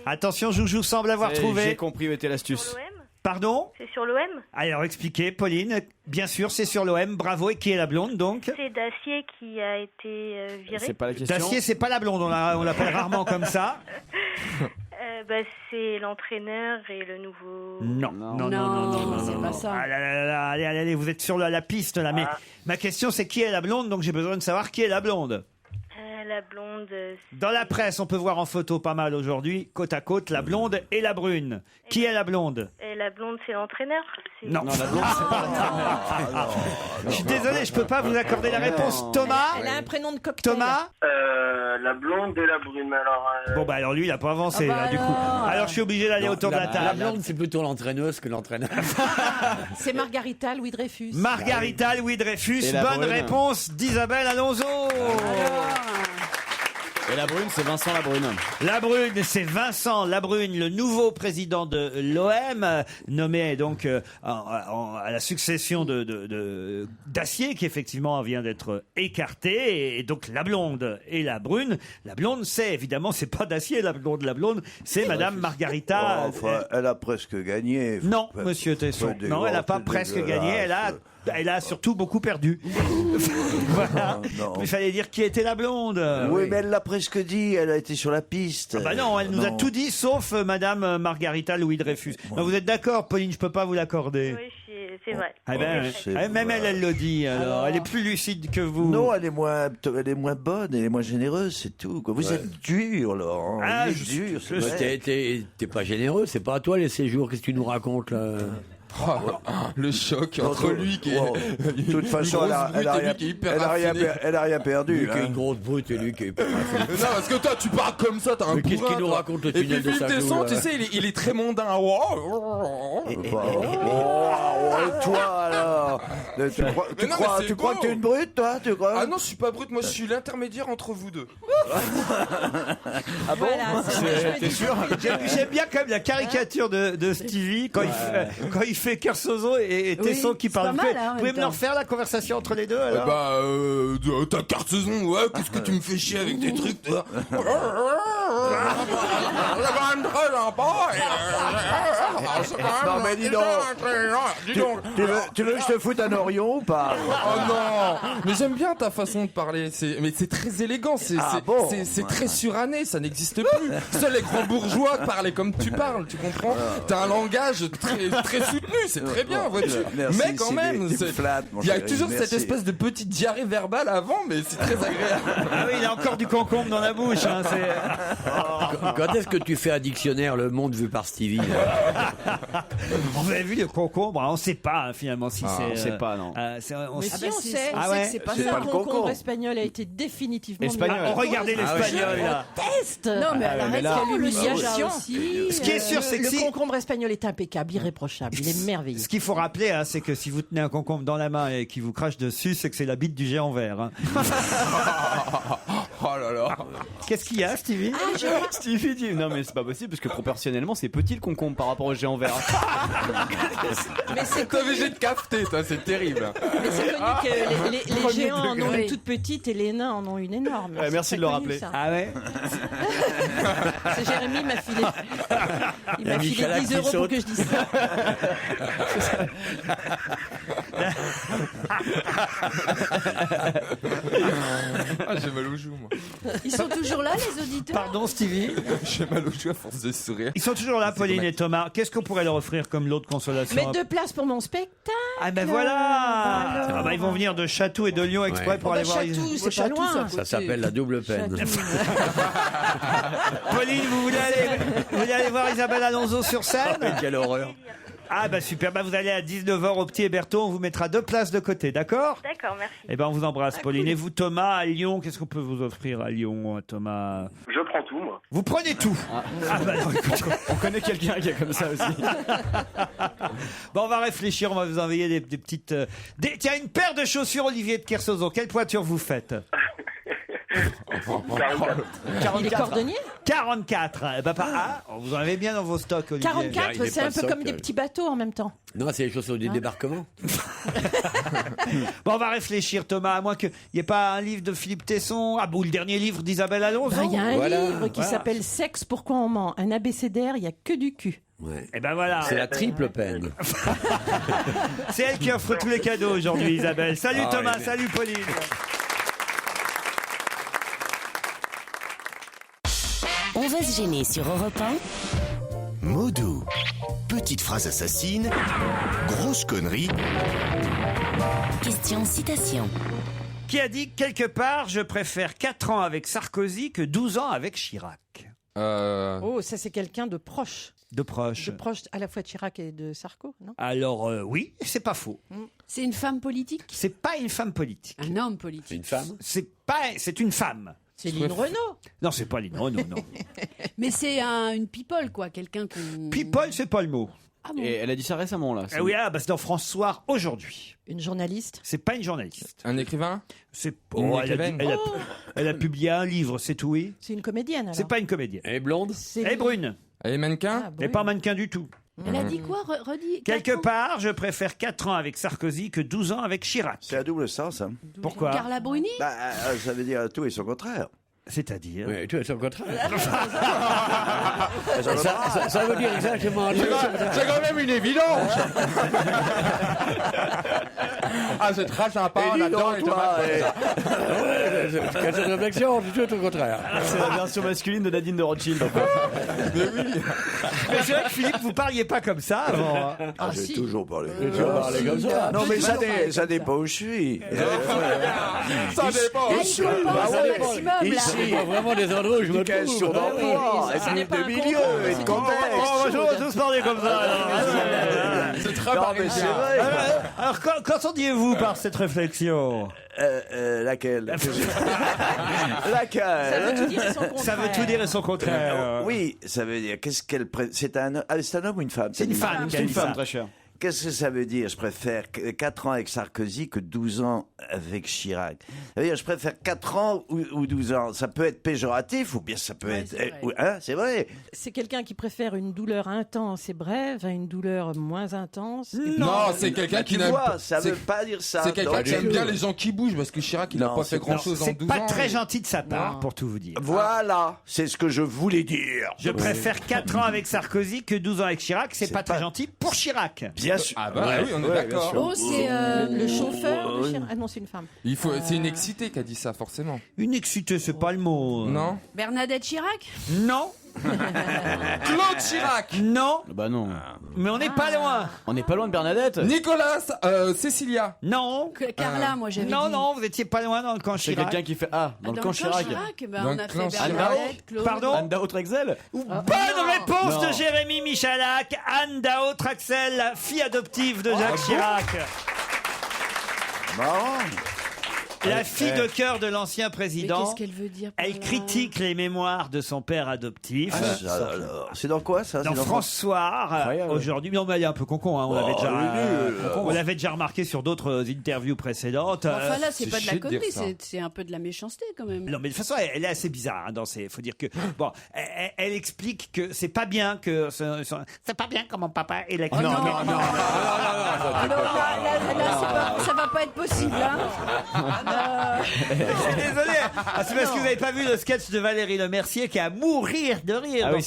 Attention, Joujou semble avoir trouvé. J'ai compris où était l'astuce. Pardon? C'est sur l'OM. Alors expliquez, Pauline. Bien sûr, c'est sur l'OM. Bravo. Et qui est la blonde donc? C'est Dacier qui a été viré. C'est pas la question. Dacier, c'est pas la blonde. On l'appelle rarement comme ça. C'est l'entraîneur et le nouveau. Non, c'est pas ça. Ah là là là, allez, vous êtes sur la piste là. Mais ma question, c'est qui est la blonde? Donc j'ai besoin de savoir qui est la blonde. La blonde. Dans la presse, on peut voir en photo pas mal aujourd'hui, côte à côte, la blonde et la brune. Qui est la blonde? Et la blonde, c'est l'entraîneur. Non, la blonde, c'est pas l'entraîneur. Je suis désolé, je peux pas vous accorder la réponse. Thomas? Elle a un prénom de cocktail. Thomas? La blonde et la brune. Alors. Bon, bah alors lui, il a pas avancé, là, du coup. Alors je suis obligé d'aller autour de la table. La blonde, c'est plutôt l'entraîneuse que l'entraîneur. C'est Margarita Louis Dreyfus. Margarita Louis Dreyfus. Et la Bonne brune. réponse d'Isabelle Alonso. Et la brune, c'est Vincent Labrune. La brune, c'est Vincent Labrune, le nouveau président de l'OM, nommé donc à la succession de Dacier, qui effectivement vient d'être écarté. Et donc la blonde et la brune. La blonde, c'est évidemment, c'est pas Dacier, la blonde, c'est Madame Margarita. Elle a presque gagné. Non, Monsieur Tesson. Non, elle n'a pas presque gagné. Elle a surtout beaucoup perdu. Voilà. Non. Il fallait dire qui était la blonde. Oui, mais elle l'a presque dit, elle a été sur la piste. Ah bah non, elle nous a tout dit, sauf Madame Margarita Louis Dreyfus. Non, vous êtes d'accord, Pauline, je peux pas vous l'accorder. Oui, c'est vrai. Ah ben, même elle le dit, alors. Elle est plus lucide que vous. Non, elle est moins bonne, elle est moins généreuse, c'est tout. Quoi. Vous êtes dur, Laurent. Ah, vous êtes dur, c'est vrai. T'es pas généreux, c'est pas à toi les séjours. Qu'est-ce que tu nous racontes là? Le choc entre lui qui est. De toute façon, elle a rien perdu. Lui qui est une grosse brute et lui qui est. Non, parce que toi, tu parles comme ça, t'as un bourrin. Qu'est-ce qu'il nous raconte le Et puis tunnel de Philippe Saint-Cloud, Tesson, là tu sais, il est très mondain. Et toi, alors tu crois que tu es une brute, toi? Tu crois? Ah non, je suis pas brute, moi je suis l'intermédiaire entre vous deux. Ah bon? T'es sûr? J'aime bien quand même la caricature de Stevie quand il fait Kersozon et Tesson qui parlent. Vous pouvez me leur faire la conversation entre les deux alors? Ta carte saison, ouais, qu'est-ce que tu me fais chier avec tes trucs, toi? Non mais dis donc. Tu veux que je te foute un Orion ou pas? Oh non! Mais j'aime bien ta façon de parler. Mais c'est très élégant. C'est très suranné. Ça n'existe plus. Seuls les grands bourgeois parlaient comme tu parles. Tu comprends? T'as un langage très soutenu. C'est très bien, vois-tu. Mais quand même, il y a toujours cette espèce de petite diarrhée verbale avant, mais c'est très agréable. Ah oui, il a encore du concombre dans la bouche. Hein, Quand est-ce que tu fais un dictionnaire Le Monde vu par Stevie là? Vous avez vu le concombre? On ne sait pas hein, finalement si c'est. On sait pas, non. Mais si on sait, Ah on sait ouais. que c'est pas C'est ça. pas Le le concombre concombre. espagnol a été définitivement. Espagnol. mis en cause. Regardez l'espagnol là. Test. Non mais arrête l'humiliation. Ce qui est sûr, c'est que le concombre espagnol est impeccable, irréprochable, il est merveilleux. Ce qu'il faut rappeler, hein, c'est que si vous tenez un concombre dans la main et qu'il vous crache dessus, c'est que c'est la bite du géant vert. Hein. Oh là là. Qu'est-ce qu'il y a, Stevie? Stevie dit non mais c'est pas possible parce que proportionnellement c'est petit le concombre par rapport au géant vert. Mais c'est T'es obligé de capter, toi, c'est terrible. Mais c'est connu que les géants en ont une toute petite et les nains en ont une énorme. Ouais, merci C'est de le connu, rappeler. ça. Ah ouais. C'est Jérémy m'a filé. Il m'a filé Michala 10 qui € pour saute. que je dise ça. Ah, j'ai mal aux joues, moi. Ils sont toujours là, les auditeurs? Pardon, Stevie. J'ai mal aux joues à force de sourire. Ils sont toujours là, Pauline et Thomas. Qu'est-ce qu'on pourrait leur offrir comme lot de consolation? Mais 2 places pour mon spectacle. Ah ben voilà. Ah bah, ils vont venir de Château et de Lyon exprès pour aller voir. Château, c'est pas loin. Ça s'appelle la double peine. Pauline, vous voulez aller voir Isabelle Alonso sur scène? Quelle horreur. Ah bah super, bah vous allez à 19h au Petit Héberton, on vous mettra 2 places de côté, d'accord? D'accord, merci. Eh ben on vous embrasse, Pauline. Et vous, Thomas, à Lyon, qu'est-ce qu'on peut vous offrir à Lyon, Thomas? Je prends tout, moi. Vous prenez tout? Ah bah non, écoute, On connaît quelqu'un qui est comme ça aussi. bon, on va réfléchir, on va vous envoyer des petites... Tiens, une paire de chaussures Olivier de Kersauzon. Quelle pointure vous faites? Il est cordonnier 44. Vous en avez bien dans vos stocks, Olivier. 44, c'est un peu comme des petits bateaux en même temps. Non, c'est les chaussures du débarquement. Bon, on va réfléchir, Thomas, à moins qu'il n'y ait pas un livre de Philippe Tesson. Ah bon, le dernier livre d'Isabelle Alonso. Il y a un livre qui s'appelle Sexe, pourquoi on ment. Un abécédaire, il n'y a que du cul. Ouais. Et ben voilà. C'est la triple peine. C'est elle qui offre tous les cadeaux aujourd'hui, Isabelle. Salut Thomas, salut Pauline. On va se gêner sur Europe 1. Mots doux. Petite phrase assassine. Grosse connerie. Question citation. Qui a dit quelque part je préfère 4 ans avec Sarkozy que 12 ans avec Chirac? Oh, ça c'est quelqu'un de proche. De proche. De proche à la fois de Chirac et de Sarko, non? Alors oui, c'est pas faux. C'est une femme politique? C'est pas une femme politique. Un homme politique? C'est une femme? C'est une femme. C'est Lynn Renaud? Non, c'est pas Lynn Renaud, non. Mais c'est une people, quoi, quelqu'un qu'on... People, c'est pas le mot. Ah bon? Et elle a dit ça récemment, là. Ah oui, c'est dans France Soir aujourd'hui. Une journaliste? C'est pas une journaliste. Un écrivain? C'est Une elle, écrivaine? elle a publié un livre, c'est tout, oui. C'est une comédienne, alors? C'est pas une comédienne. Elle est blonde? Elle est brune. Elle est mannequin? Elle n'est pas mannequin du tout. Elle a dit quoi? Redis. Quelque part, je préfère 4 ans avec Sarkozy que 12 ans avec Chirac. C'est à double sens. Hein. Pourquoi? Carla Bruni? Ça veut dire tout et son contraire. C'est-à-dire? Oui, tout et son contraire. ça veut dire exactement. C'est quand même une évidence. C'est très sympa, on adore les tomates. C'est une réflexion, c'est tout au contraire. C'est la version masculine de Nadine de Rothschild. Mais c'est vrai que Philippe, vous parliez pas comme ça avant. J'ai toujours parlé. Comme ça. Non, mais ça dépend où je suis. Ça dépend. Ici, on pense au maximum, là. Ici, Il y a vraiment des endroits où je me question trouve. d'emploi, Ce n'est pas de un milieu concours, et c'est de une contexte. Bonjour, on va tous parler comme ça. C'est très Non, mais c'est vrai. Alors, qu'entendiez-vous par cette réflexion? Laquelle? Ça Laquelle? veut tout dire et son contraire. Ça veut tout dire et son contraire. Oui, ça veut dire, qu'est-ce qu'elle c'est un homme ou une femme? C'est une femme. C'est une femme, très chère. Qu'est-ce que ça veut dire? Je préfère 4 ans avec Sarkozy que 12 ans avec Chirac. Ça veut dire, je préfère 4 ans ou 12 ans. Ça peut être péjoratif ou bien ça peut être... c'est vrai. C'est quelqu'un qui préfère une douleur intense et brève à une douleur moins intense. Non, c'est quelqu'un qui Tu n'aime vois, ça veut pas dire ça. C'est quelqu'un Donc, qui aime bien les gens qui bougent parce que Chirac, il n'a Non, pas fait c'est- grand-chose en C'est 12 pas ans. très gentil de sa part, pour tout vous dire. Voilà, c'est ce que je voulais dire. Je préfère 4 ans avec Sarkozy que 12 ans avec Chirac. C'est pas très gentil pour Chirac. Bien sûr. Ah bah oui, on est d'accord. Oh, c'est le chauffeur de Chirac. Ah non, c'est une femme. C'est une excitée qui a dit ça, forcément. Une excitée, c'est pas le mot. Non? Bernadette Chirac? Non. Claude Chirac! Non. Bah non. Mais on n'est pas loin. On n'est pas loin de Bernadette. Nicolas, Cécilia. Non. Carla, moi j'avais dit. Non, vous étiez pas loin dans le camp C'est Chirac. quelqu'un qui fait dans le camp Chirac. Bah, Dans on le a clan fait Chirac. Bernadette, Claude. Pardon. Anne Daotrexel. Bonne réponse Non. de Jérémy Michalak. Anne Dao Traxel, la fille adoptive de Jacques Chirac. Marrant. La fille de cœur de l'ancien Mais président. qu'est-ce qu'elle veut dire par Elle là critique les mémoires de son père adoptif. C'est dans quoi ça? Dans C'est France Soir, Incroyable. aujourd'hui. Non, mais elle est un peu con, hein. On oui, l'avait déjà remarqué sur d'autres interviews précédentes. Enfin là, c'est c'est pas de la chier de dire connerie, ça. c'est un peu de la méchanceté quand même. Non, mais de toute façon, elle est assez bizarre. Hein, faut dire que bon, elle explique que c'est pas bien que c'est pas bien comme mon papa et la. Ah non, là, ça va pas être possible. Hein. Je suis désolé. C'est parce que vous n'avez pas vu le sketch de Valérie Lemercier qui est à mourir de rire Ah dans oui,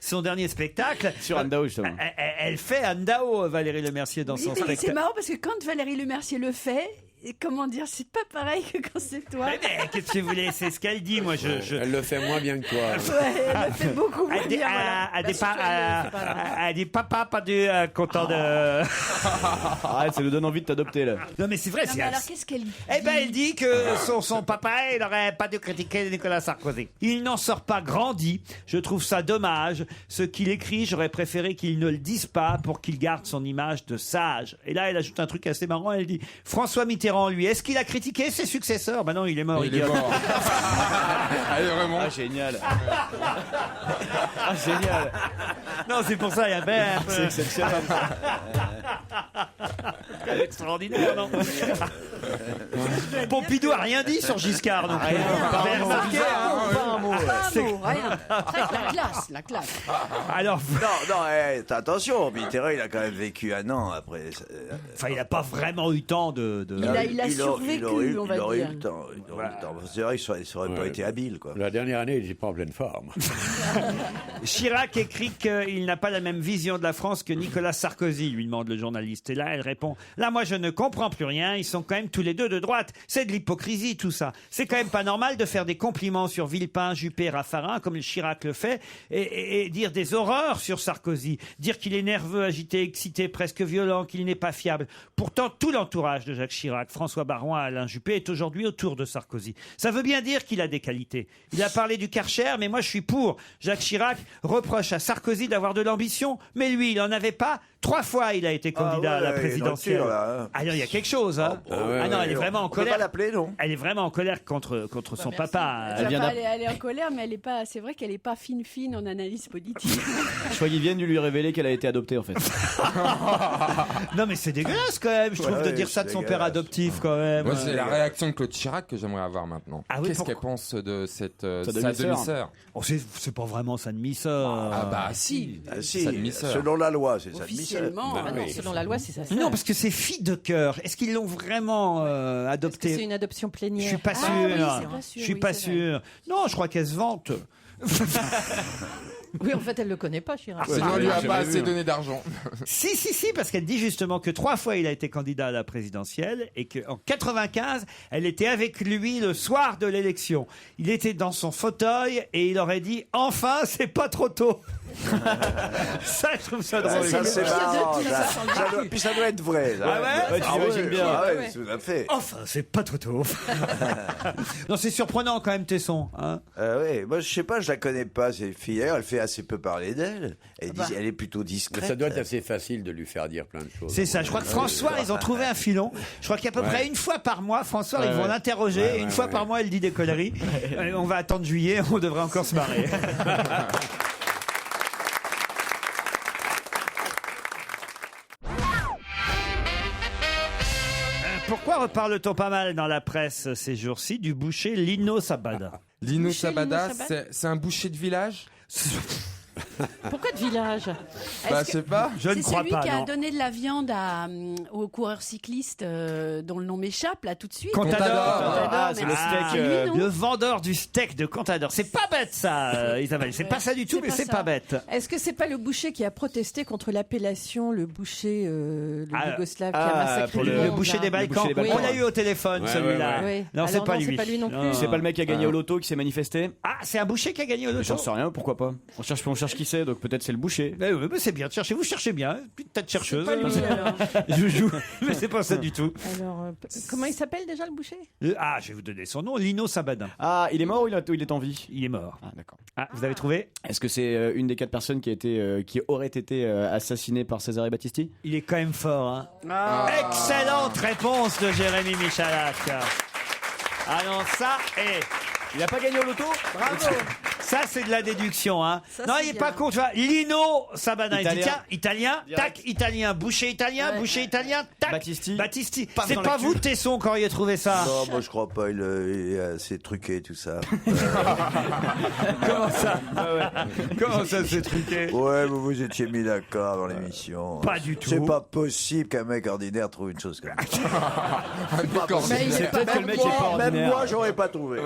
son dernier spectacle. Sur Anne Dao, justement. Elle fait Anne Dao, Valérie Lemercier, dans Oui, son mais c'est spectacle. marrant parce que quand Valérie Lemercier le fait, et comment dire, c'est pas pareil que quand c'est toi. Mais qu'est-ce que vous voulez? C'est ce qu'elle dit. Moi, Elle le fait moins bien que toi. Ouais, elle le fait beaucoup moins à des, bien. voilà. à des Bah, surtout, elle le fait pas, là. à des papas pas du content de. Arrête, ça nous donne envie de t'adopter là. Non, mais c'est vrai. Non, c'est mais alors qu'est-ce qu'elle dit? Eh ben, elle dit que son papa, il n'aurait pas dû critiquer Nicolas Sarkozy. Il n'en sort pas grandi. Je trouve ça dommage. Ce qu'il écrit, j'aurais préféré qu'il ne le dise pas pour qu'il garde son image de sage. Et là, elle ajoute un truc assez marrant. Elle dit, François Mitterrand, lui, est-ce qu'il a critiqué ses successeurs? Ben non, il est mort. Il est idiote. mort. Allez, vraiment. Ah, génial. Ah, génial. Non, c'est pour ça, il y a bien un peu. C'est exceptionnel. Extraordinaire, non? Pompidou a rien dit sur Giscard, donc rien. Vous avez remarqué, hein. Pas un mot, rien. La classe. Alors, Non, attention, Mitterrand, il a quand même vécu un an après. enfin, il n'a pas vraiment eu le temps de... Il a survécu, on va Il aurait eu dire. le temps. C'est vrai que ça aurait pas été habile, quoi. La dernière année, il n'est pas en pleine forme. Chirac écrit qu'il n'a pas la même vision de la France que Nicolas Sarkozy, lui demande le journaliste. Et là, elle répond, là, moi, je ne comprends plus rien. Ils sont quand même tous les deux de droite. C'est de l'hypocrisie, tout ça. C'est quand même pas normal de faire des compliments sur Villepin, Juppé, Raffarin, comme le Chirac le fait, et dire des horreurs sur Sarkozy. Dire qu'il est nerveux, agité, excité, presque violent, qu'il n'est pas fiable. Pourtant, tout l'entourage de Jacques Chirac, François Baroin, Alain Juppé, est aujourd'hui autour de Sarkozy. Ça veut bien dire qu'il a des qualités. Il a parlé du Karcher, mais moi, je suis pour. Jacques Chirac reproche à Sarkozy d'avoir de l'ambition, mais lui, il en avait pas. 3 fois, il a été candidat à la présidentielle. Alors, il y a quelque chose, hein. Non, elle est vraiment en colère. On peut pas l'appeler, non? Elle est vraiment en colère contre son papa. Elle est en colère, mais elle est pas. C'est vrai qu'elle est pas fine en analyse politique. Je crois qu'ils viennent de lui révéler qu'elle a été adoptée, en fait. Non, mais c'est dégueulasse quand même, je trouve, de dire ça de son père adoptif quand même. Moi, c'est la réaction de Claude Chirac que j'aimerais avoir maintenant. Ah oui, Qu'est-ce qu'elle pense de cette sa demi-sœur. demi-sœur? Oh, c'est pas vraiment sa demi-sœur. Ah bah si, Sa demi-sœur. Selon la loi, c'est sa demi-sœur. Selon la loi, c'est ça. Non, parce que c'est fille de cœur. Est-ce qu'ils l'ont vraiment adoptée? C'est une adoption plénière. Je suis pas sûr. Je suis pas sûr. Non, je crois qu'elle se vante. Oui, en fait, elle le connaît pas, Chirac. Sinon, on lui a pas assez donné d'argent. Si, parce qu'elle dit justement que 3 fois il a été candidat à la présidentielle et qu'en 95, elle était avec lui le soir de l'élection. Il était dans son fauteuil et il aurait dit « Enfin, c'est pas trop tôt !» Ça, je trouve ça drôle. Ça, c'est marrant. Puis ça doit être vrai. Ça. Ah ouais? J'imagine bien. Ah ouais, tout à fait. Enfin, c'est pas trop tôt. Non, c'est surprenant quand même, Tesson. Hein. Oui, moi, je sais pas, je la connais pas, cette fille. Elle fait assez peu parler d'elle. Elle est plutôt discrète. Ça doit être assez facile de lui faire dire plein de choses. C'est ça. Je crois que François, ils ont trouvé un filon. Je crois qu'à peu près une fois par mois, François, ils vont l'interroger. Et une fois par mois, elle dit des conneries. On va attendre juillet, on devrait encore se marrer. Pourquoi reparle-t-on pas mal dans la presse ces jours-ci du boucher Lino Sabada? Lino Sabada, c'est un boucher de village? Pourquoi de village? Bah, je sais pas. Je ne crois pas. C'est celui qui a non. donné de la viande aux coureurs cyclistes dont le nom m'échappe là tout de suite. Contador. Ah, c'est le steak. lui, non Le vendeur du steak de Contador. C'est pas bête ça, Isabelle. C'est pas ça du tout, mais c'est pas bête. Est-ce que c'est pas le boucher qui a protesté contre l'appellation, le boucher yougoslave qui a massacré pour le Le monde, boucher là. des Balkans. boucher des Balkans. On l'a eu au téléphone, celui-là. Oui. Non, c'est Alors pas non, lui. c'est pas lui non plus. Non. C'est pas le mec qui a gagné au loto qui s'est manifesté? Ah, c'est un boucher qui a gagné au loto. J'en sais rien, pourquoi pas? On cherche qui c'est, donc peut-être c'est le boucher. Mais oui, mais c'est bien de chercher. Vous cherchez bien. Petite tête chercheuse. Pas lui, alors. Je joue, mais c'est pas ça du tout. Alors, comment il s'appelle déjà le boucher? Ah, je vais vous donner son nom. Lino Sabadin. Ah, il est mort ou il est en vie? Il est mort. Ah, d'accord. Ah, vous avez trouvé? Est-ce que c'est une des 4 personnes qui aurait été assassinée par Cesare Battisti? Il est quand même fort. Hein. Excellente réponse de Jérémy Michalak. Ah non, ça est... Il a pas gagné au loto? Bravo. Ça, c'est de la déduction, hein. Ça, Non, c'est il est bien. pas con, tu vois. Lino Sabadin, il dit, Italien. tiens, italien, Direct. tac, italien, boucher italien, Ouais. boucher italien, tac. Battisti. Paf C'est dans pas l'actu. vous, Tesson, qui auriez trouvé ça. Non, moi je crois pas, il est assez truqué tout ça. Comment ça? Comment ça, c'est truqué? Ouais, vous vous étiez mis d'accord dans l'émission. Pas du tout. C'est pas possible qu'un mec ordinaire trouve une chose comme ça. Mais il est pas peut-être que le mec est pas Même ordinaire. moi, j'aurais pas trouvé.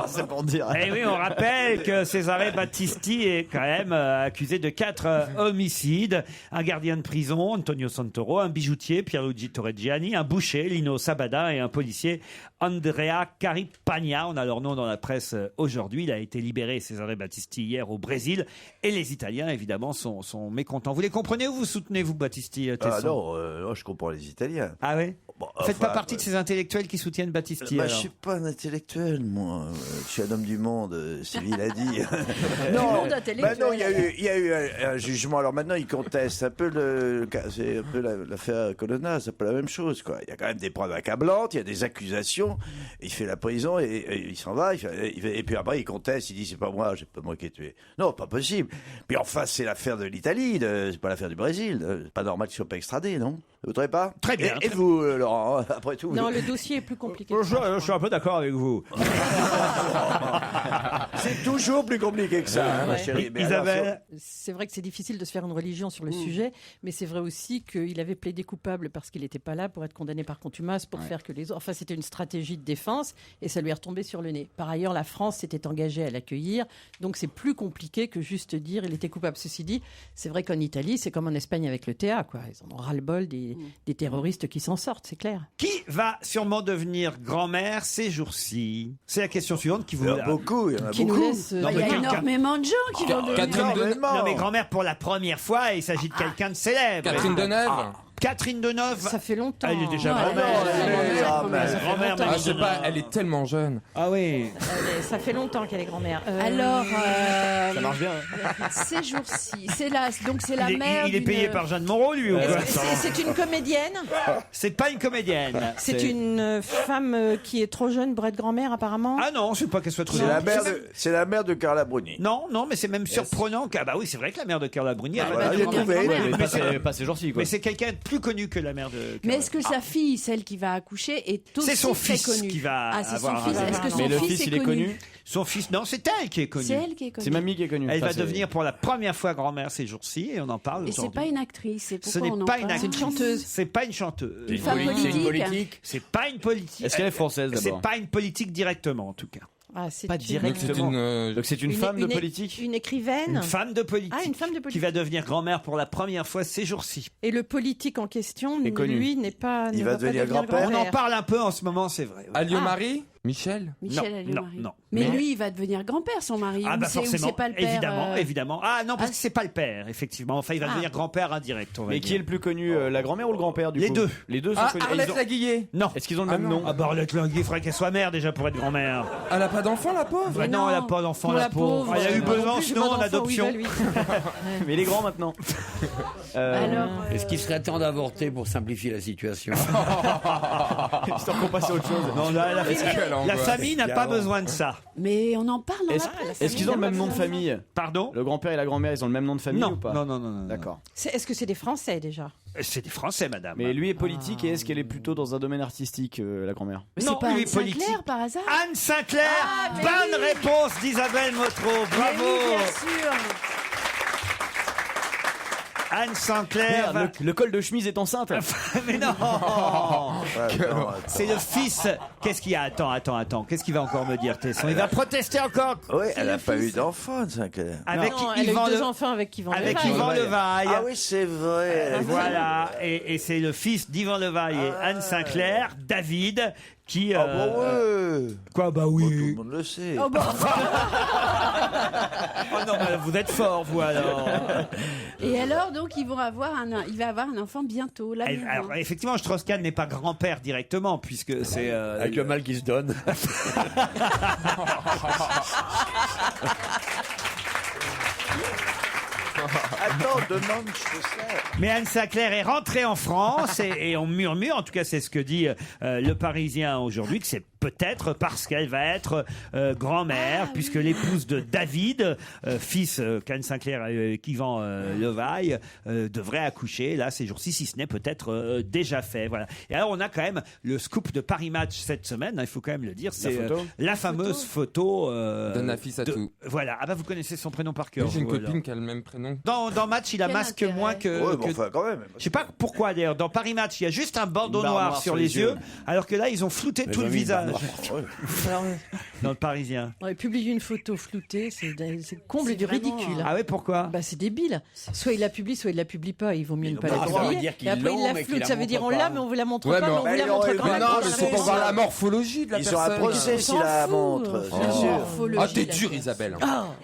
C'est pour dire. Eh oui, on rappelle que Cesare Battisti est quand même accusé de 4 homicides. Un gardien de prison, Antonio Santoro, un bijoutier, Pierluigi Torreggiani, un boucher, Lino Sabada, et un policier, Andrea Caripagna. On a leur nom dans la presse aujourd'hui. Il a été libéré, Cesare Battisti, hier au Brésil. Et les Italiens, évidemment, sont mécontents. Vous les comprenez ou vous soutenez, vous, Battisti, Tesson? Ah non, je comprends les Italiens. Ah ouais? Bon, Vous faites pas enfin, partie de ces intellectuels qui soutiennent Battisti, Bah, alors? je suis pas un intellectuel, moi. Je suis un homme du monde, Sylvie l'a dit. monde intellectuel. Bah non, il y a eu un jugement. Alors maintenant, il conteste un peu c'est un peu l'affaire Colonna, c'est pas la même chose, quoi. Il y a quand même des preuves accablantes, il y a des accusations. Il fait la prison et il s'en va. Et puis après, il conteste, il dit c'est pas moi qui ai tué. Non, pas possible. Puis enfin, c'est l'affaire de l'Italie, c'est pas l'affaire du Brésil. C'est pas normal qu'il soit pas extradé, non? Vous trouvez pas? Très bien. Et vous, Laurent, après tout? Non, le dossier est plus compliqué. Je suis un peu d'accord avec vous. C'est toujours plus compliqué que ça, hein, ma chérie. Mais Isabelle? C'est vrai que c'est difficile de se faire une religion sur le sujet, mais c'est vrai aussi qu'il avait plaidé coupable parce qu'il n'était pas là pour être condamné par contumace, pour faire que les autres... Enfin, c'était une stratégie de défense et ça lui est retombé sur le nez. Par ailleurs, la France s'était engagée à l'accueillir, donc c'est plus compliqué que juste dire il était coupable. Ceci dit, c'est vrai qu'en Italie, c'est comme en Espagne avec le TA, quoi. Ils en ont ras-le-bol des terroristes qui s'en sortent, c'est clair. Qui va sûrement devenir grand-mère ces jours-ci? C'est la question suivante qui vous... Il y en a beaucoup, il y en a Qui nous beaucoup. laisse... Non, il y mais a quelqu'un- énormément de gens qui vont devenir... Catherine Deneuve. Non, mais grand-mère pour la première fois, il s'agit de quelqu'un de célèbre. Catherine Deneuve. Catherine Deneuve. Ça fait longtemps. Elle est déjà Non, grand-mère. grand-mère. Ah, je sais pas, elle est tellement jeune. Ah oui. Ça fait longtemps qu'elle est grand-mère. Ça marche bien. Ces jours-ci, c'est la mère. Il est payé par Jeanne Moreau, lui, ou quoi? C'est une comédienne. C'est pas une comédienne. C'est une femme qui est trop jeune pour être grand-mère, apparemment. Ah non, je sais pas qu'elle soit trop C'est jeune. la mère de Carla Bruni. Non, mais c'est même surprenant. Ah bah oui, c'est vrai que la mère de Carla Bruni. Voilà, j'ai trouvé. Pas ces jours-ci, quoi. Mais c'est quelqu'un de plus connu que la mère de. Mais est-ce que sa fille, celle qui va accoucher, est aussi C'est son très fils connue? qui va Ah, c'est son avoir fils. un- Est-ce que son Mais le fils fils, il est connu. Son fils, non, c'est elle qui est connue. C'est elle qui est connue. C'est mamie qui est connue. Elle Enfin, va c'est- devenir pour la première fois grand-mère ces jours-ci et on en parle Et c'est aujourd'hui. pas une actrice. C'est Ce pourquoi n'est on en pas parle. une actrice. C'est une chanteuse. C'est pas une chanteuse. Une femme politique. C'est pas une politique. Est-ce qu'elle est française C'est d'abord? pas une politique directement en tout cas. Ah, c'est Pas une- directement. Donc c'est une femme de politique. Une écrivaine. Une femme de politique. Ah, une femme de Qui politique. va devenir grand-mère pour la première fois ces jours-ci. Et le politique en question, Est connu. lui, n'est pas. Il ne va pas devenir grand-père. On en parle un peu en ce moment, c'est vrai. Alliot-Marie. Michel. Michel non, Alliot-Marie. non. Mais lui, il va devenir grand-père, son mari. Ah ou bah c'est- ou forcément, c'est pas le père. évidemment, évidemment. Ah non, parce Ah, que c'est pas le père, effectivement. Enfin, il va Ah. devenir grand-père indirect, on va Mais dire. qui est le plus connu, la grand-mère ou le grand-père du Les coup deux. Les deux sont Ah, connus. Et Arlette ils ont- Laguillet. Non. Est-ce qu'ils ont le même nom? Ah bah Arlette Laguillet, il faudrait qu'elle soit mère déjà pour être grand-mère. Elle a pas d'enfant, la pauvre. Bah non, elle a pas d'enfant, la pauvre. Elle a eu Moi non Besançon plus, j'ai pas en d'enfant, adoption. où il va, lui Mais il est grand maintenant. Alors, Est-ce qu'il serait temps d'avorter pour simplifier la situation? Histoire qu'on passe à autre chose. Non, la Quelle la angoisse. famille n'a pas besoin de ça. mais on en parle dans la presse. Est-ce qu'ils ont le même nom de famille? Pardon? Le grand-père et la grand-mère, ils ont le même nom de famille Non, ou pas? non. D'accord. Est-ce que c'est des Français déjà? C'est des Français, madame. Mais lui est politique et est-ce qu'elle est plutôt dans un domaine artistique, la grand-mère? Non, C'est pas lui Anne est politique. Sinclair par hasard? Anne Sinclair, Ah, mais bonne oui. réponse d'Isabelle Motro, bravo. Mais oui, bien sûr. Anne Sinclair. Merde, le col de chemise est enceinte. Mais non. Ouais, non, attends. C'est le fils. Qu'est-ce qu'il y a? Attends. Qu'est-ce qu'il va encore me dire, Tesson? Il va protester encore. Oui, elle le n'a pas fils. eu d'enfant, Sinclair. Avec Non, elle a Yvan eu deux Le- enfants avec Yvan Avec Levaille. Yvan Levaille. Ah oui, c'est vrai. Voilà, et c'est le fils d'Yvan Levaille et Anne Sinclair, David, qui... Ah bah ouais. Quoi, bah Tout oui. le monde le sait. Oh, bah. Oh non, mais vous êtes fort, vous, alors. Et alors, donc, il va avoir un enfant bientôt. Là, Alors, effectivement, Strauss-Kahn n'est pas grand-père directement, puisque c'est... Avec le mal qui se donne. Attends, demande, je fais ça. Mais Anne Sinclair est rentrée en France et on murmure, en tout cas c'est ce que dit le Parisien aujourd'hui, que c'est peut-être parce qu'elle va être grand-mère, puisque l'épouse de David, fils qu'Anne Sinclair qu'Yvan Levaille, devrait accoucher là ces jours-ci, si ce n'est peut-être déjà fait. Voilà. Et alors on a quand même le scoop de Paris Match cette semaine, hein, il faut quand même le dire, c'est photo la fameuse photo De Nafissatou. Voilà, ah bah vous connaissez son prénom par cœur. Oui, j'ai une vous, alors. copine qui a le même prénom. Dans Match, il a Quel masque intérêt. moins que... Ouais, bon, que- enfin, quand même. Je sais pas pourquoi d'ailleurs. Dans Paris Match, il y a juste un bandeau Une barre noir noire sur les yeux, alors que là, ils ont flouté tout le ils ont mis une barre visage. noire. Alors, Dans le Parisien. on a publié une photo floutée, c'est comble C'est du vraiment- ridicule. Ah ouais, pourquoi? Bah c'est débile. Soit il la publie, soit il la publie pas. Il vaut mieux Ils ne n'ont pas pas la le droit de publier. dire qu'ils Et après il l'ont, la mais qu'ils floute. la Ça veut dire on montrent l'a, pas. mais on vous la montre Ouais, pas, mais mais on vous la on- montre mais quand Mais même. non, Pour mais la c'est pour mettre. voir la morphologie de la Ils ont un personne. procès On si s'en la fout. montre, Oh. c'est sûr. Morphologie, Ah, t'es la- dur, Isabelle.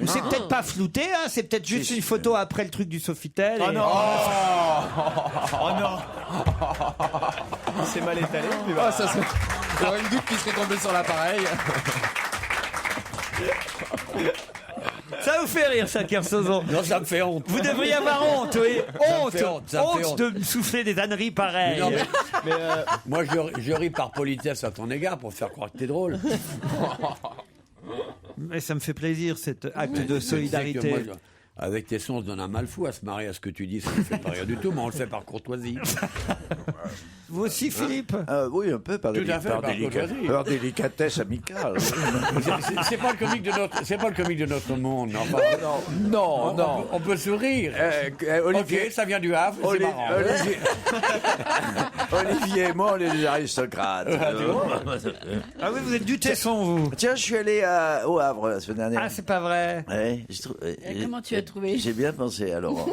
Ou c'est peut-être pas flouté, hein, c'est peut-être juste une photo après le truc du Sofitel. Oh et- non. Oh non. C'est mal étalé. mais Ah, bah. ça serait... Il y aurait une goutte qui serait tombée sur l'appareil. Ça vous fait rire, ça, Kersozon? Non, ça me fait honte. Vous devriez avoir honte, oui. me fait honte, ça me fait Honte de me souffler des âneries Mais pareilles. non, mais- Moi, je ris par politesse à ton égard pour te faire croire que t'es drôle. Mais ça me fait plaisir, cet acte de Tu sais que solidarité. moi, Avec Tesson, on se donne un mal fou à se marier à ce que tu dis, ça ne fait pas rire du tout, mais on le fait par courtoisie. Vous aussi, Philippe? Oui, un peu par délicatesse amicale. C'est pas le comique de notre monde. Enfin, Non. on peut sourire. Olivier, ok, ça vient du Havre, c'est marrant. Olivier et moi, on est des aristocrates. Ah oui, vous êtes du Tesson, vous. Tiens, je suis allé au Havre la semaine dernière. Ah, c'est pas vrai. Ouais, Comment tu as trouvé? J'ai bien pensé à Laurent.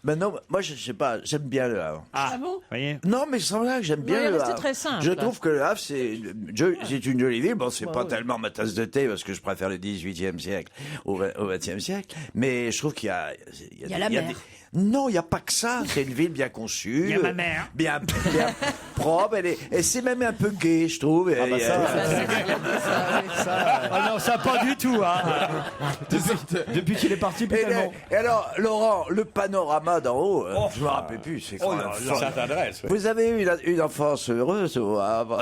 Maintenant, moi, je sais pas, j'aime bien le Havre. Ah bon? Voyez. Non, mais sans blague, j'aime bien il le restait Havre. très simple. Je trouve que le Havre, c'est une jolie ville. Bon, c'est pas oui. tellement ma tasse de thé, parce que je préfère le 18e siècle au 20e siècle. Mais je trouve qu'il y a... Il y a la mer. Non, il n'y a pas que ça. C'est une ville bien conçue. Il y a ma mère. Bien propre. Et c'est même un peu gay, je trouve. Ah non, ça pas du tout. Hein. Depuis qu'il est parti, plus tellement. Et alors, Laurent, le panorama d'en haut, je me rappelle plus. C'est quand même fort. Ça t'adresse. Ouais. Vous avez eu une enfance heureuse au Havre.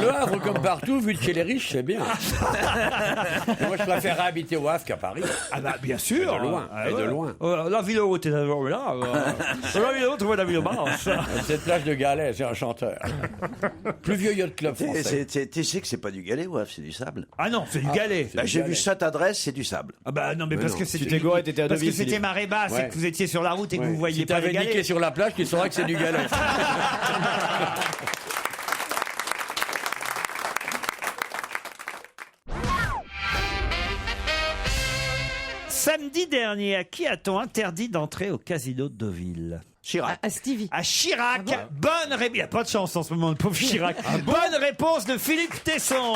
Le Havre, comme partout, vu qu'il est riche, c'est bien. Moi, je préférerais habiter au Havre qu'à Paris. Ah bah bien sûr. Et de loin. Ah, et de ouais. loin. La ville haute est d'abord là. La ville haute, on voit la ville basse. Cette plage de galets, c'est un chanteur. Plus vieux yacht club français. Tu sais que c'est pas du galet, ouais, c'est du sable. Ah non, c'est du galet. J'ai vu cette adresse, c'est du sable. Ah bah non, mais parce que c'était parce que c'était marée basse et que vous étiez sur la route et que vous voyiez Si pas les t'avais niqué galets. sur la plage, tu saurais que c'est du galet. Samedi dernier, à qui a-t-on interdit d'entrer au casino de Deauville? Chirac. À Stevie. À Chirac. Bonne réponse. Il n'y a pas de chance en ce moment, le pauvre Chirac. Bonne réponse de Philippe Tesson.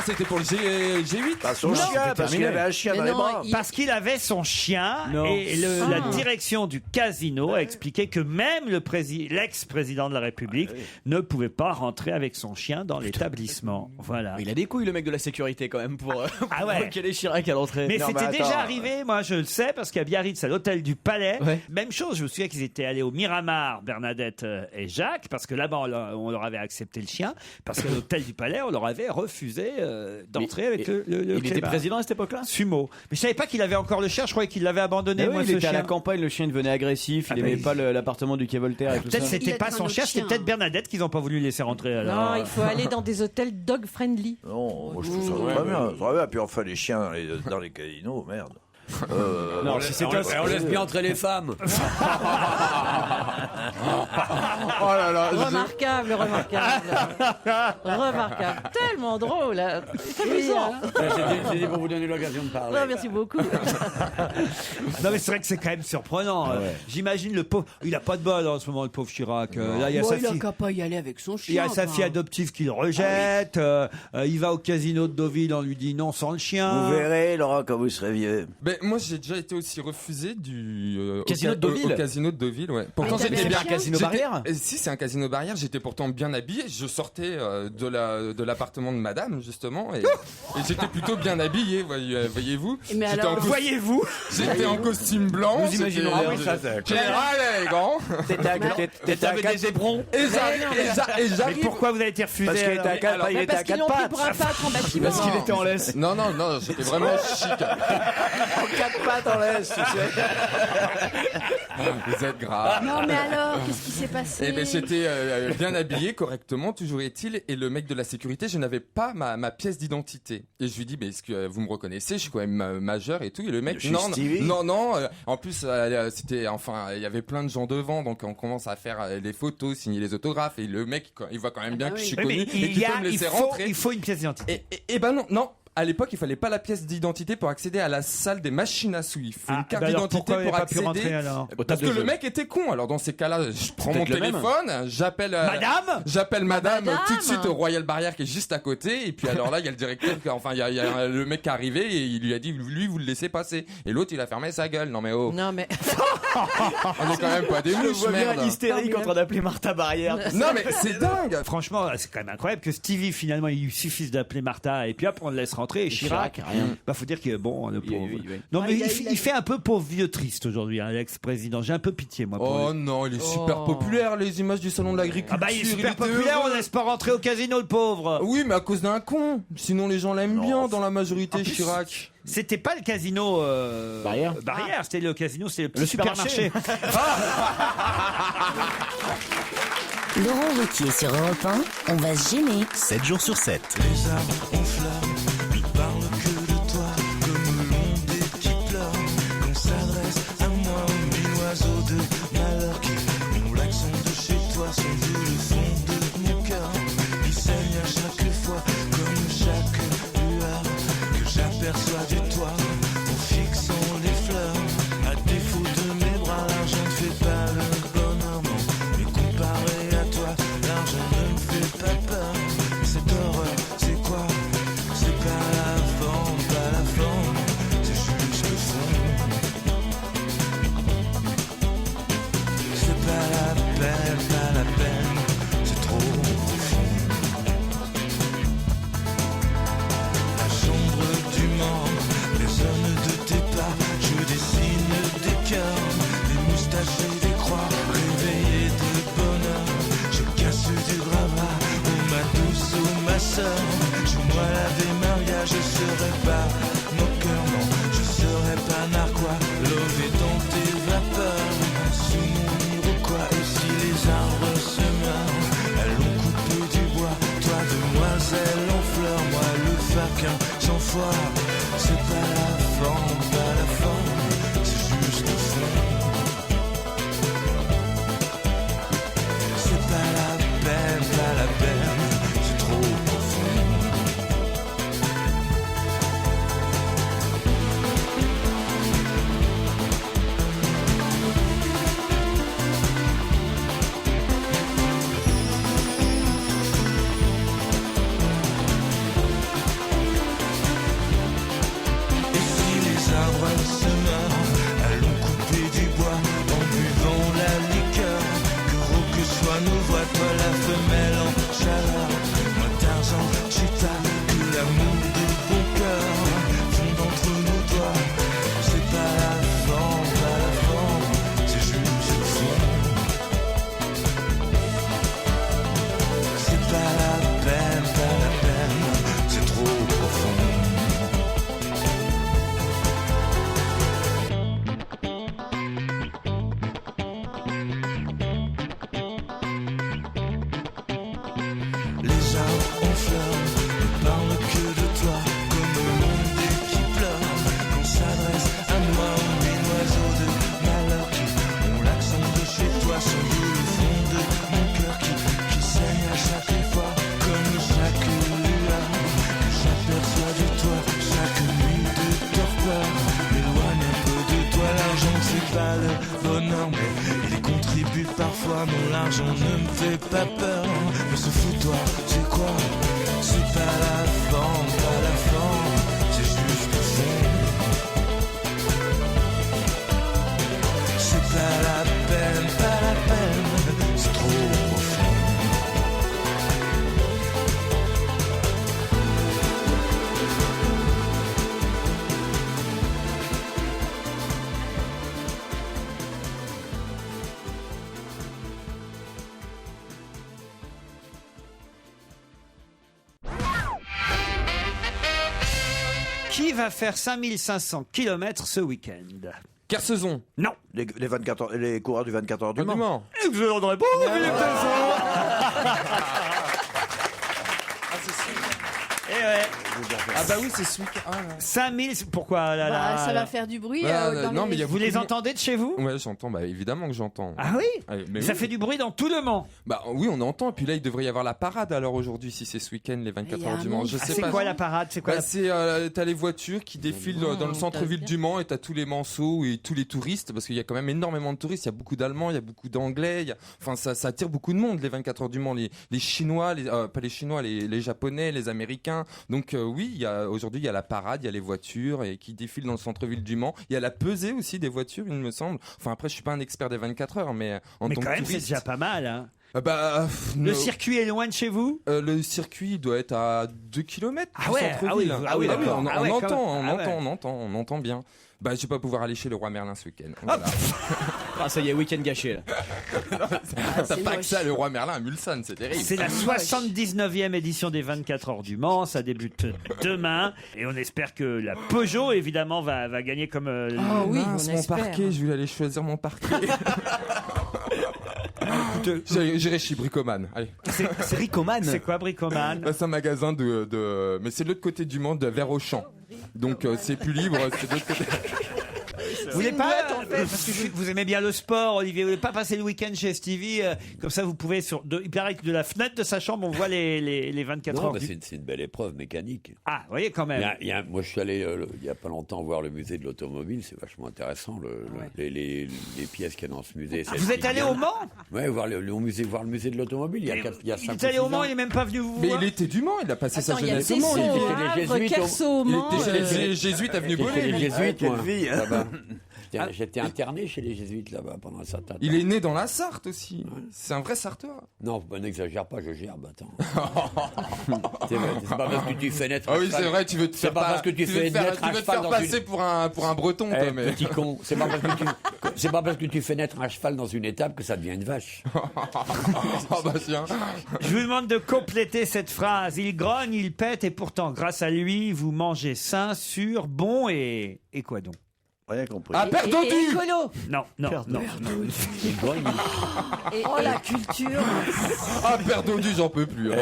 C'était pour le G8. Pas son chien, parce qu'il avait un chien dans les bras. Parce qu'il avait son chien. Non. Et la direction du casino a expliqué que même l'ex-président de la République ne pouvait pas rentrer avec son chien dans l'établissement. Voilà. Il a des couilles, le mec de la sécurité, quand même, pour Ah ouais. bloquer Chirac à l'entrée. Mais Non, c'était mais attends. déjà arrivé, moi je le sais, parce qu'à Biarritz, à l'hôtel du Palais, Ouais. même chose, je me souviens qu'ils étaient allés au Miramar, Bernadette et Jacques, parce que là-bas on leur avait accepté le chien, parce qu'à l'hôtel du Palais, on leur avait refusé d'entrer avec le Il était clébard. président à cette époque-là? Sumo. Mais je savais pas qu'il avait encore le chien, je croyais qu'il l'avait abandonné, Mais moi, oui, ce il était à la chien. campagne, le chien devenait agressif, Ah il bah, aimait pas l'appartement du quai Voltaire et tout ça. Peut-être c'était Il pas était son un chien, autre c'était chien. peut-être Bernadette qu'ils n'ont pas voulu laisser rentrer. Alors. Non, il faut aller dans des hôtels dog friendly. Non, moi je trouve ça très bien. Très bien. Puis enfin, les chiens dans les casinos, merde. Non, si c'était On laisse bien entrer les femmes. Oh là là. Remarquable. Remarquable. Tellement drôle. C'est amusant. C'était pour vous donner l'occasion de parler. Non, merci beaucoup. Non mais c'est vrai que c'est quand même surprenant. J'imagine le pauvre, il a pas de bol en ce moment, le pauvre Chirac. Là il y a sa Il a fille. qu'à pas y aller avec son chien. Il y a sa enfin. fille adoptive qui le rejette. Il va au casino de Deauville, on lui dit non sans le chien. Vous verrez, Laurent, quand vous serez vieux. Ben, moi, j'ai déjà été aussi refusé au Casino de Deauville. Au casino de Deauville, ouais. Pourtant, t'avais j'étais un bien chien Casino barrière. Si, c'est un casino barrière. J'étais pourtant bien habillé. Je sortais de l'appartement de madame, justement. Et j'étais plutôt bien habillé, voyez-vous. Mais J'étais alors, en Voyez-vous, J'étais en costume blanc. Nous imaginons c'était- l'air de- Ça, c'est- Général élégant. T'avais des éperons. Et mais j'arrive. pourquoi vous avez été refusé Parce qu'il alors était à quatre, il Mais était à parce qu'ils quatre l'ont pris pattes. pour un pâtre en bâtiment. Parce qu'il était en laisse. Non, j'étais vraiment chic. Quatre pattes en laisse, tu sais. Vous êtes grave. Non, mais alors, qu'est-ce qui s'est passé? Eh ben, j'étais bien habillé correctement, toujours est-il, et le mec de la sécurité, je n'avais pas ma pièce d'identité. Et je lui dis, mais est-ce que vous me reconnaissez? Je suis quand même majeur et tout. Et le mec, Je suis Stevie. non. En plus, c'était, enfin, il y avait plein de gens devant, donc on commence à faire les photos, signer les autographes, et le mec, il voit quand même bien Ah que oui. je suis Oui, connu mais et qu'il peut me laisser rentrer. il faut une pièce d'identité. Et ben non. À l'époque, il fallait pas la pièce d'identité pour accéder à la salle des machines à sous. Il faut une carte bah alors d'identité pourquoi vous pour n'avez pas pu accéder. rentrer alors Parce que le mec était con. Alors dans ces cas-là, je prends mon peut-être le même. téléphone, j'appelle madame tout de suite au Royal Barrière qui est juste à côté. Et puis alors là, il y a le directeur, enfin il y a le mec qui est arrivé et il lui a dit, lui, vous le laissez passer. Et l'autre, il a fermé sa gueule. Non mais oh, Non, mais on est quand même pas des Je mouches, vois bien merde. hystérique en train d'appeler Martha Barrière. Non mais c'est dingue. Franchement, c'est quand même incroyable que Stevie, finalement, il suffise d'appeler Martha et puis hop, on le laisse rentré. Et Chirac, rien. faut dire que bon, le pauvre. Non, Ah, mais il a- il fait un peu pauvre vieux triste aujourd'hui, hein, l'ex-président. J'ai un peu pitié, moi. Pour Oh lui. non, il est super populaire, les images du salon de l'agriculture. Ah bah, il est super était populaire, on heureux. ne laisse pas rentrer au casino, le pauvre. Oui, mais à cause d'un con. Sinon, les gens l'aiment bien dans la majorité, En plus, Chirac. C'était pas le casino Barrière. C'était le casino, c'est le petit Le supermarché. Laurent Ruquier sur Europe 1, on va se gêner. 7 jours sur 7. Les arbres en fleurs ne parlent que de toi, comme l'onde qui pleure. Qu'on s'adresse à moi, mille oiseaux de malheur qui ont l'accent de chez toi, sont vus le fond de mon cœur. Qui saigne à chaque fois, comme chaque lueur que j'aperçois du toit, en fixant les fleurs. À défaut de mes bras, l'argent ne fait pas le bonheur, non. Mais comparé à toi, l'argent ne me fait pas peur. Cette horreur, c'est quoi? C'est pas la forme, c'est juste le fond. C'est pas la peine, c'est trop profond. La chambre du mort résonne de tes pas, je dessine des cœurs, des moustaches et des croix, réveillés de bonheur. Je casse du gravat, oh ma douce, oh ma sœur. Joue-moi l'Ave Maria, je serai pas moqueur, non, je serai pas narquois, lové dans tes vapeurs. Sous mon iroquois, et si les arbres se meurent, allons couper du bois, toi demoiselle en fleurs, moi le faquin sans foi. C'est pas la forme, c'est juste le fond. C'est pas la peine, c'est trop profond. Et si les arbres se meurent, allons couper du bois en buvant la liqueur. Que gros que soient nos voix, toi la femelle en chaleur, moi Tarzan, Cheetah, que l'amour de bon cœur fond entre nos doigts. C'est pas la forme, c'est juste le fond. C'est pas la peine, c'est trop profond. Les arbres en fleurs ne parlent que de toi, comme l'onde qui pleure. Qu'on s'adresse à moi, les oiseaux de malheur qui ont l'accent de chez toi, sont vus le fond de mon cœur qui saigne à chaque fois, comme chaque lueur que j'aperçois de toi, chaque nuit de torpeur. M'éloigne un peu de toi, l'argent c'est pas le bonheur, mais il y contribue parfois. Mon argent ne me fait pas peur, mais se fout-toi, c'est quoi? C'est pas la forme, c'est juste le fond. C'est pas la peine, c'est trop profond. Qui va faire 5500 km ce week-end? Kersezon. Non. Les coureurs du 24 heures du Du Mans. Mans. Excellente réponse, Philippe Eh ouais. Ah bah oui, c'est ce week-end. Ah, là. 5000, pourquoi là, Bah, ça là va faire du bruit. Bah, dans non, mais il y a Vous beaucoup les de- entendez de chez vous? Ouais, j'entends, bah évidemment que j'entends. Ah oui? Mais Ça oui. fait du bruit dans tout le Mans. Bah oui, on entend. Et puis là, il devrait y avoir la parade alors aujourd'hui, si c'est ce week-end, les 24 Il y a heures un du Mans. monde. Je Ah, sais c'est pas. quoi la parade? C'est quoi Bah, la- c'est t'as les voitures qui défilent dans le centre-ville du Mans et t'as tous les Manceaux et tous les touristes parce qu'il y a quand même énormément de touristes. Il y a beaucoup d'Allemands, il y a beaucoup d'Anglais. Enfin, ça attire beaucoup de monde les 24 heures du Mans. Les Chinois, pas les Chinois, les Japonais, les Américains. Donc oui, aujourd'hui il y a la parade, il y a les voitures et qui défilent dans le centre-ville du Mans. Il y a la pesée aussi des voitures, il me semble. Enfin après, je suis pas un expert des 24 heures, mais en Mais tant quand que même, c'est touriste. déjà pas mal. Hein. Le circuit est loin de chez vous? Le circuit doit être à 2 km. Ah ouais, d'accord. On entend bien. Bah, je vais pas pouvoir aller chez le roi Merlin ce week-end. Voilà. Ça y est, week-end gâché là. T'as pas que ça, le roi Merlin à Mulsanne, c'est terrible. C'est la 79e édition des 24 heures du Mans. Ça débute demain. Et on espère que la Peugeot, évidemment, va gagner comme... oui, mon parquet, je vais aller choisir mon parquet. J'irai chez Bricoman. Allez. C'est Bricoman. C'est quoi Bricoman? C'est un magasin mais c'est de l'autre côté du monde, vers Auchan. Donc c'est plus libre, c'est de l'autre côté. Vous voulez pas, parce que vous aimez bien le sport, Olivier, vous voulez pas passer le week-end chez Stevie, comme ça vous pouvez il paraît que de la fenêtre de sa chambre on voit les 24 heures. C'est une belle épreuve mécanique. Ah, vous voyez quand même. Moi je suis allé il y a pas longtemps voir le musée de l'automobile, c'est vachement intéressant les pièces qu'il y a dans ce musée. Vous êtes allé au Mans? Oui, voir le musée de l'automobile. Il y a 5 Il est allé au Mans, il est même pas venu vous voir. Mais il était du Mans, il a passé sa jeunesse au Mans. Il était chez les Jésuites avenue Bollé. Les Jésuites, moi. vie, hein. Là-bas. J'étais interné chez les Jésuites là-bas pendant un certain temps. Il est né dans la Sarthe aussi. C'est un vrai Sartois. Non, n'exagère pas, je gerbe, attends. C'est pas parce que tu fais naître. Ah oui, c'est vrai, tu veux te faire passer pour un breton, toi, mais. Petit con, c'est pas parce que tu fais naître un cheval dans une étape que ça devient une vache. Tiens. Je vous demande de compléter cette phrase. Il grogne, il pète, et pourtant, grâce à lui, vous mangez sain, sûr, bon et quoi donc? Rien compris. Ah, père Dodu! Écolo. Non. La culture. Ah, père Dodu, j'en peux plus.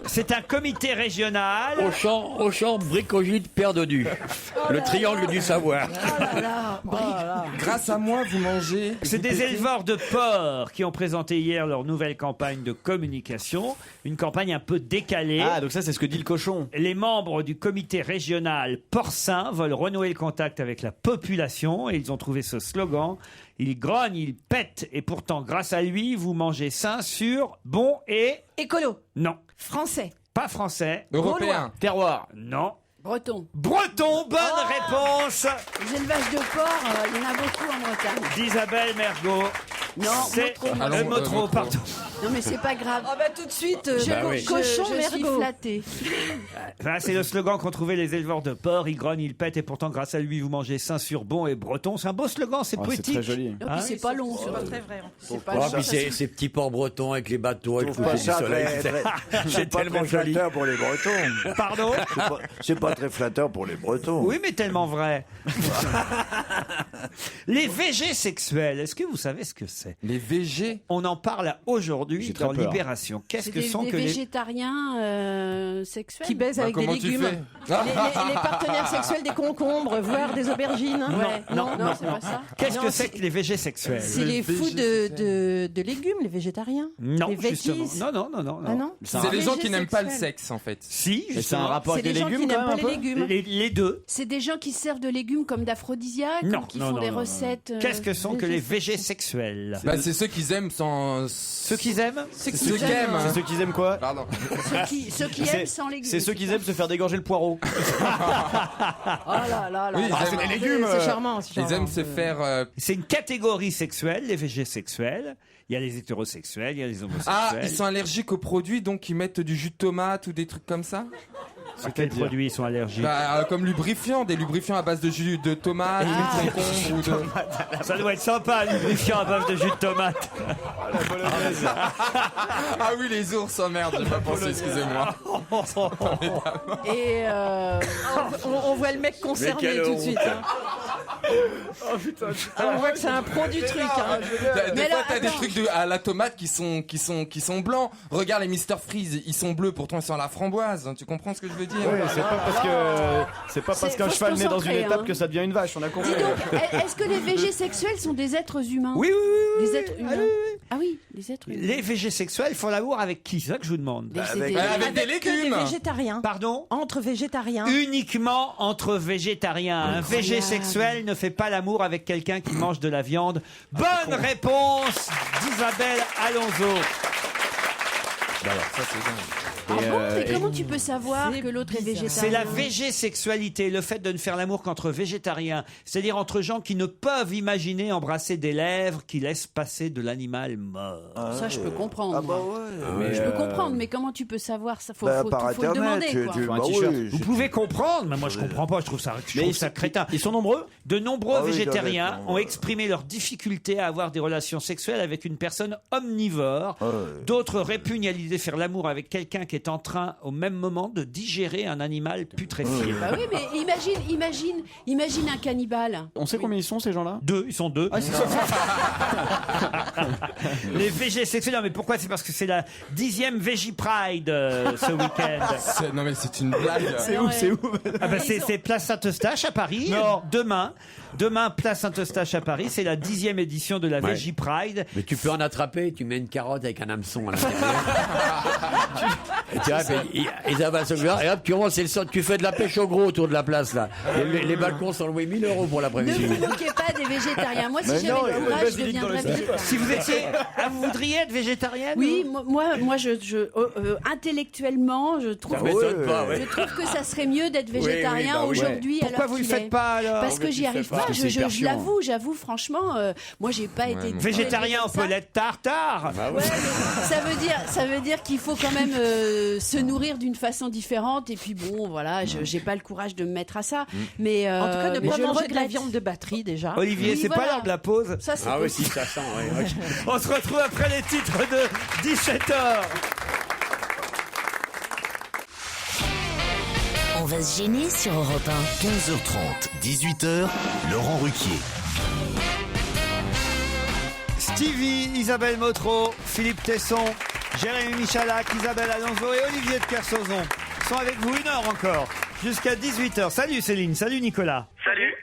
C'est un comité régional. Auchan, Bricogite, Père Dodu. Le triangle du savoir. Grâce à moi, vous mangez. C'est des éleveurs de porcs qui ont présenté hier leur nouvelle campagne de communication. Une campagne un peu décalée. Ah, donc ça, c'est ce que dit le cochon. Les membres du comité régional porcin veulent renouer le contact avec la population et ils ont trouvé ce slogan. Il grogne, il pète et pourtant, grâce à lui, vous mangez sain, sûr, bon et... Écolo. Non. Français. Pas français. Européen. Terroir. Non. Breton. Breton, bonne réponse Les élevages de porc, il y en a beaucoup en Bretagne. d'Isabelle Mergo. Non, c'est Motro. Motro, pardon. Non mais c'est pas grave. Tout de suite, Cochon je suis mergot. Flatté. Voilà, c'est le slogan qu'ont trouvé les éleveurs de porc. Il grogne, il pète et pourtant grâce à lui vous mangez sain, sûr, bon et breton. C'est un beau slogan, c'est poétique. C'est très joli. Et puis c'est pas long. C'est pas très vrai. C'est pas long. Puis ces petits ports bretons avec les bateaux, avec le coucher du ça soleil. c'est pas tellement très joli. flatteur pour les Bretons. Pardon? C'est pas très flatteur pour les Bretons. Oui, mais tellement vrai. Les VG sexuels, est-ce que vous savez ce que c'est? Les VG? On en parle aujourd'hui J'ai dans très peur. Libération. Qu'est-ce C'est que sont des que les... végétariens sexuels Qui baisent avec des comment tu légumes. fais Les partenaires sexuels des concombres, voire des aubergines. Ouais. Non, c'est pas ça. Qu'est-ce Non, que c'est que les VG sexuels? C'est les fous de légumes, les végétariens. Non, les justement. vétis. Non. Ah non. C'est les gens qui n'aiment pas le sexe, en fait. Si, Mais c'est un justement. rapport C'est avec les les gens qui légumes, n'aiment quand pas même, un les peu légumes. Les deux. C'est des gens qui servent de légumes comme d'aphrodisiaques, Non, qui non, font non, des non, recettes. Qu'est-ce que sont que les VG sexuels? C'est ceux qui aiment sans. Ceux qu'ils aiment? Ceux qui aiment. C'est ceux qui aiment quoi? Pardon. Ceux qui aiment sans légumes. C'est ceux qui aiment se faire dégorger le poireau. Oh là là là. Oui, c'est des C'est légumes. c'est charmant. c'est Ils charmant. aiment se faire. C'est une catégorie sexuelle, les VG sexuels. Il y a les hétérosexuels, il y a les homosexuels. Ah, ils sont allergiques aux produits, donc ils mettent du jus de tomate ou des trucs comme ça? À quels produits ils sont allergiques? Comme lubrifiant, des lubrifiants à base de jus de tomate, de concombre ou de. Ça doit être sympa, un lubrifiant à base de jus de tomate. Ah oui, les ours, oh merde, j'ai pas pensé, excusez-moi. Et On voit le mec concerné quelle tout de honte. suite. On voit que c'est un pro du truc. Des Mais fois, alors, t'as des attends. trucs à la tomate qui sont blancs. Regarde les Mr Freeze, ils sont bleus, pourtant ils sont à la framboise. Tu comprends ce que je veux dire? Oui, c'est pas parce qu'un faut cheval se naît dans une concentrer, étape hein. que ça devient une vache, on a compris. dis donc, est-ce que les végés sexuels sont des êtres humains? Oui. Des êtres humains. Ah oui, des êtres humains. Les VG sexuels font l'amour avec qui? C'est ça que je vous demande. Avec des légumes. Des végétariens. Pardon? Entre végétariens. Uniquement entre végétariens. Un VG sexuel ne fait pas l'amour avec quelqu'un qui mange de la viande. Bonne réponse d'Isabelle Alonso. Bah alors, ça, c'est dingue. Ah bon, mais comment tu peux savoir que l'autre est végétarien? C'est la végésexualité, le fait de ne faire l'amour qu'entre végétariens, c'est-à-dire entre gens qui ne peuvent imaginer embrasser des lèvres qui laissent passer de l'animal mort. Ça, je peux comprendre. bah moi. Je peux comprendre, mais comment tu peux savoir ça? Faut Par le Internet, demander, quoi. Vous pouvez comprendre, mais moi je comprends pas, je trouve ça crétin. Ils sont nombreux? De nombreux Ah oui, végétariens doivent être, ont exprimé leur difficulté à avoir des relations sexuelles avec une personne omnivore. D'autres répugnent à l'idée de faire l'amour avec quelqu'un qui est en train au même moment de digérer un animal putréfié. Bah oui, mais imagine un cannibale. On sait combien ils sont, ces gens-là? Ils sont deux. Les végésexuels, non mais pourquoi? C'est parce que c'est la 10e Veggie Pride ce week-end. Non mais c'est une blague. C'est où? Ah bah c'est Place Saint-Eustache à Paris. Non. Demain, Place Saint-Eustache à Paris, c'est la 10e édition de la Veggie Pride. Mais tu peux en attraper, tu mets une carotte avec un hameçon à l'intérieur. Et tu vois, ils avancent au gars, et hop, tu commences, tu fais de la pêche au gros autour de la place, là. Et les balcons sont loués 1000 € pour Ne l'après-midi. vous moquez pas des végétariens. Moi, si j'avais le courage, je deviendrais végétarien. Si vous étiez, vous voudriez être végétarienne? Oui, moi, intellectuellement, je trouve, je trouve que ça serait mieux d'être végétarien aujourd'hui. Pourquoi vous le faites pas alors? Parce que j'y arrive pas. J'avoue, franchement, moi, j'ai pas été végétarien en pelette tartare. Ouais, ça veut dire qu'il faut quand même se nourrir d'une façon différente. Et puis bon, voilà, j'ai pas le courage de me mettre à ça. Mais En tout cas, ne mais pas je le manger de la regrette. viande de batterie déjà. Olivier, Oui, c'est voilà. pas l'heure de la pause? Ça, c'est Ah oui, possible. si, ça sent, ouais. On se retrouve après les titres de 17h. On va se gêner sur Europe 1. 15h30, 18h, Laurent Ruquier. Stevie, Isabelle Motro, Philippe Tesson, Jérémy Michalak, Isabelle Alonso et Olivier de Kersauzon sont avec vous 1 heure encore, jusqu'à 18h. Salut Céline, salut Nicolas. Salut.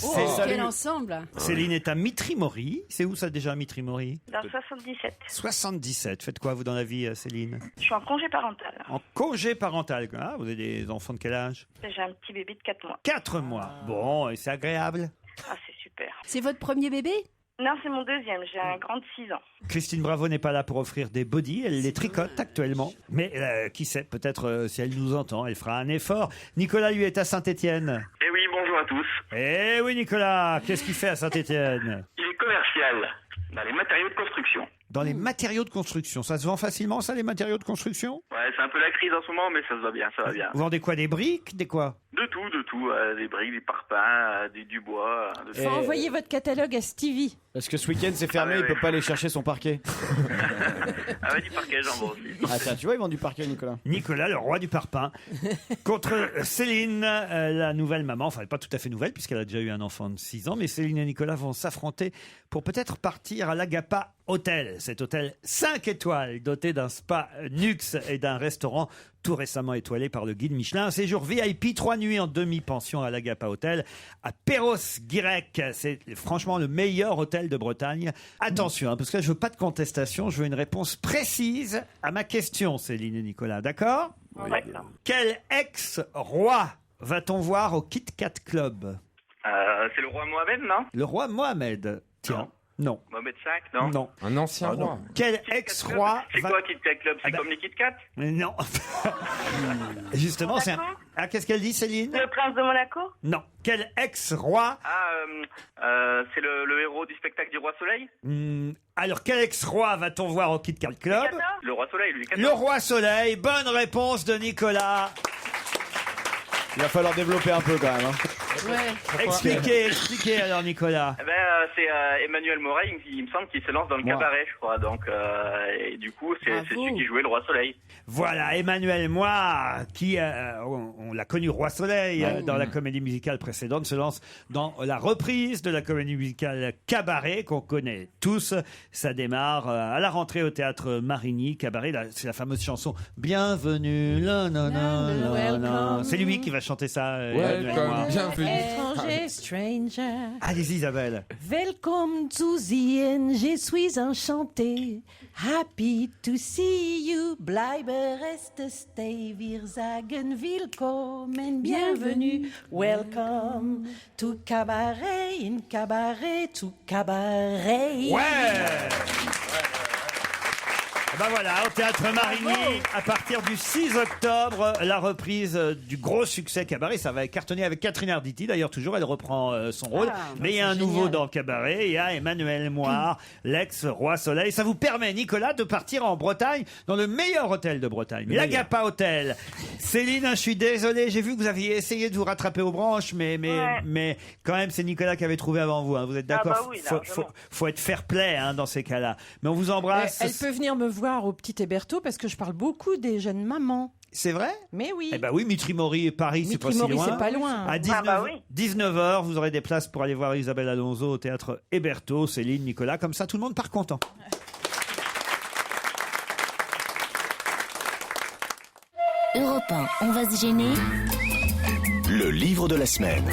Oh, quel ensemble. Céline est à Mitry-Mory. C'est où ça déjà, Mitry-Mory? Dans 77. 77. Faites quoi vous dans la vie, Céline? Je suis en congé parental. En congé parental. Ah, vous avez des enfants de quel âge? J'ai un petit bébé de 4 mois. 4 mois. Bon, et c'est agréable. Ah, c'est super. C'est votre premier bébé? Non, c'est mon deuxième. J'ai un grand de 6 ans. Christine Bravo n'est pas là pour offrir des bodys, elle les tricote actuellement. Mais qui sait, peut-être si elle nous entend, elle fera un effort. Nicolas, lui, est à Saint-Étienne. Eh oui, bonjour à tous. Eh oui, Nicolas, qu'est-ce qu'il fait à Saint-Étienne? Il est commercial dans les matériaux de construction. Dans les matériaux de construction. Ça se vend facilement, ça, les matériaux de construction? Ouais, c'est un peu la crise en ce moment, mais ça se va bien, ça va bien. Vous vendez quoi? Des briques? Des quoi? De tout. Des briques, des parpaings, du bois. Faut envoyer votre catalogue à Stevie. Parce que ce week-end, c'est fermé, il peut pas aller chercher son parquet. Ah ouais, du parquet, j'en vends aussi. Ah tiens, tu vois, ils vendent du parquet, Nicolas. Nicolas, le roi du parpaing, contre Céline, la nouvelle maman. Enfin, pas tout à fait nouvelle, puisqu'elle a déjà eu un enfant de 6 ans. Mais Céline et Nicolas vont s'affronter pour peut-être partir à l'Agapa Hotel. Cet hôtel 5 étoiles, doté d'un spa luxe et d'un restaurant tout récemment étoilé par le guide Michelin. Un séjour VIP, 3 nuits en demi-pension à l'Agapa Hotel, à Perros-Guirec. C'est franchement le meilleur hôtel de Bretagne. Attention, parce que là, je veux pas de contestation, je veux une réponse précise à ma question, Céline et Nicolas. D'accord? Ouais. Quel ex-roi va-t-on voir au Kit Kat Club? C'est le roi Mohamed, non? Le roi Mohamed. Tiens, non. Mohamed V, non? Non. Un ancien Ah, non. roi. Quel ex-roi C'est quoi Kit Kat Club? C'est comme les Kit Kat? Non. Justement, c'est un... Ah, qu'est-ce qu'elle dit, Céline? Le prince de Monaco? Non. Quel ex-roi? C'est le héros du spectacle du Roi Soleil? Alors, quel ex-roi va-t-on voir au Kit Kat Club? Le Roi Soleil, Louis XIV. Le Roi Soleil. Bonne réponse de Nicolas. Il va falloir développer un peu quand même. Expliquez alors, Nicolas. Eh ben, c'est Emmanuel Moret, il me semble qu'il se lance dans le cabaret, je crois. Donc, et du coup, c'est celui qui jouait le Roi Soleil. Voilà, Emmanuel Moire, qui, on l'a connu Roi Soleil dans la comédie musicale précédente, se lance dans la reprise de la comédie musicale Cabaret, qu'on connaît tous. Ça démarre à la rentrée au théâtre Marigny. Cabaret, c'est la fameuse chanson Bienvenue, la na na la na. C'est lui qui va chanter ça. Emmanuel Moire. Étranger, stranger. Allez-y, Isabelle. Welcome to the end, je suis enchantée. Happy to see you, bleibe reste stay, wir sagen willkommen, bienvenue, welcome to cabaret, in cabaret, to cabaret. Ouais. Ben voilà, au Théâtre Marigny, à partir du 6 octobre, la reprise du gros succès Cabaret. Ça va cartonner avec Catherine Arditi, d'ailleurs toujours, elle reprend son rôle. Mais il y a un nouveau dans Cabaret, il y a Emmanuel Moire, l'ex-roi Soleil. Ça vous permet, Nicolas, de partir en Bretagne, dans le meilleur hôtel de Bretagne, l'Agapa Hotel. Céline, je suis désolé, j'ai vu que vous aviez essayé de vous rattraper aux branches, mais quand même, c'est Nicolas qui avait trouvé avant vous. Hein. Vous êtes d'accord? oui, faut être fair-play dans ces cas-là. Mais on vous embrasse. Elle peut venir me voir au Petit Héberto parce que je parle beaucoup des jeunes mamans. C'est vrai? Mais oui. Eh ben oui, Mitry-Mory et Paris, c'est pas si Mitry-Mory, loin. c'est pas loin. À 19h, vous aurez des places pour aller voir Isabelle Alonso au Théâtre Héberto, Céline, Nicolas. Comme ça, tout le monde part content. Europe 1, on va se gêner. Le livre de la semaine.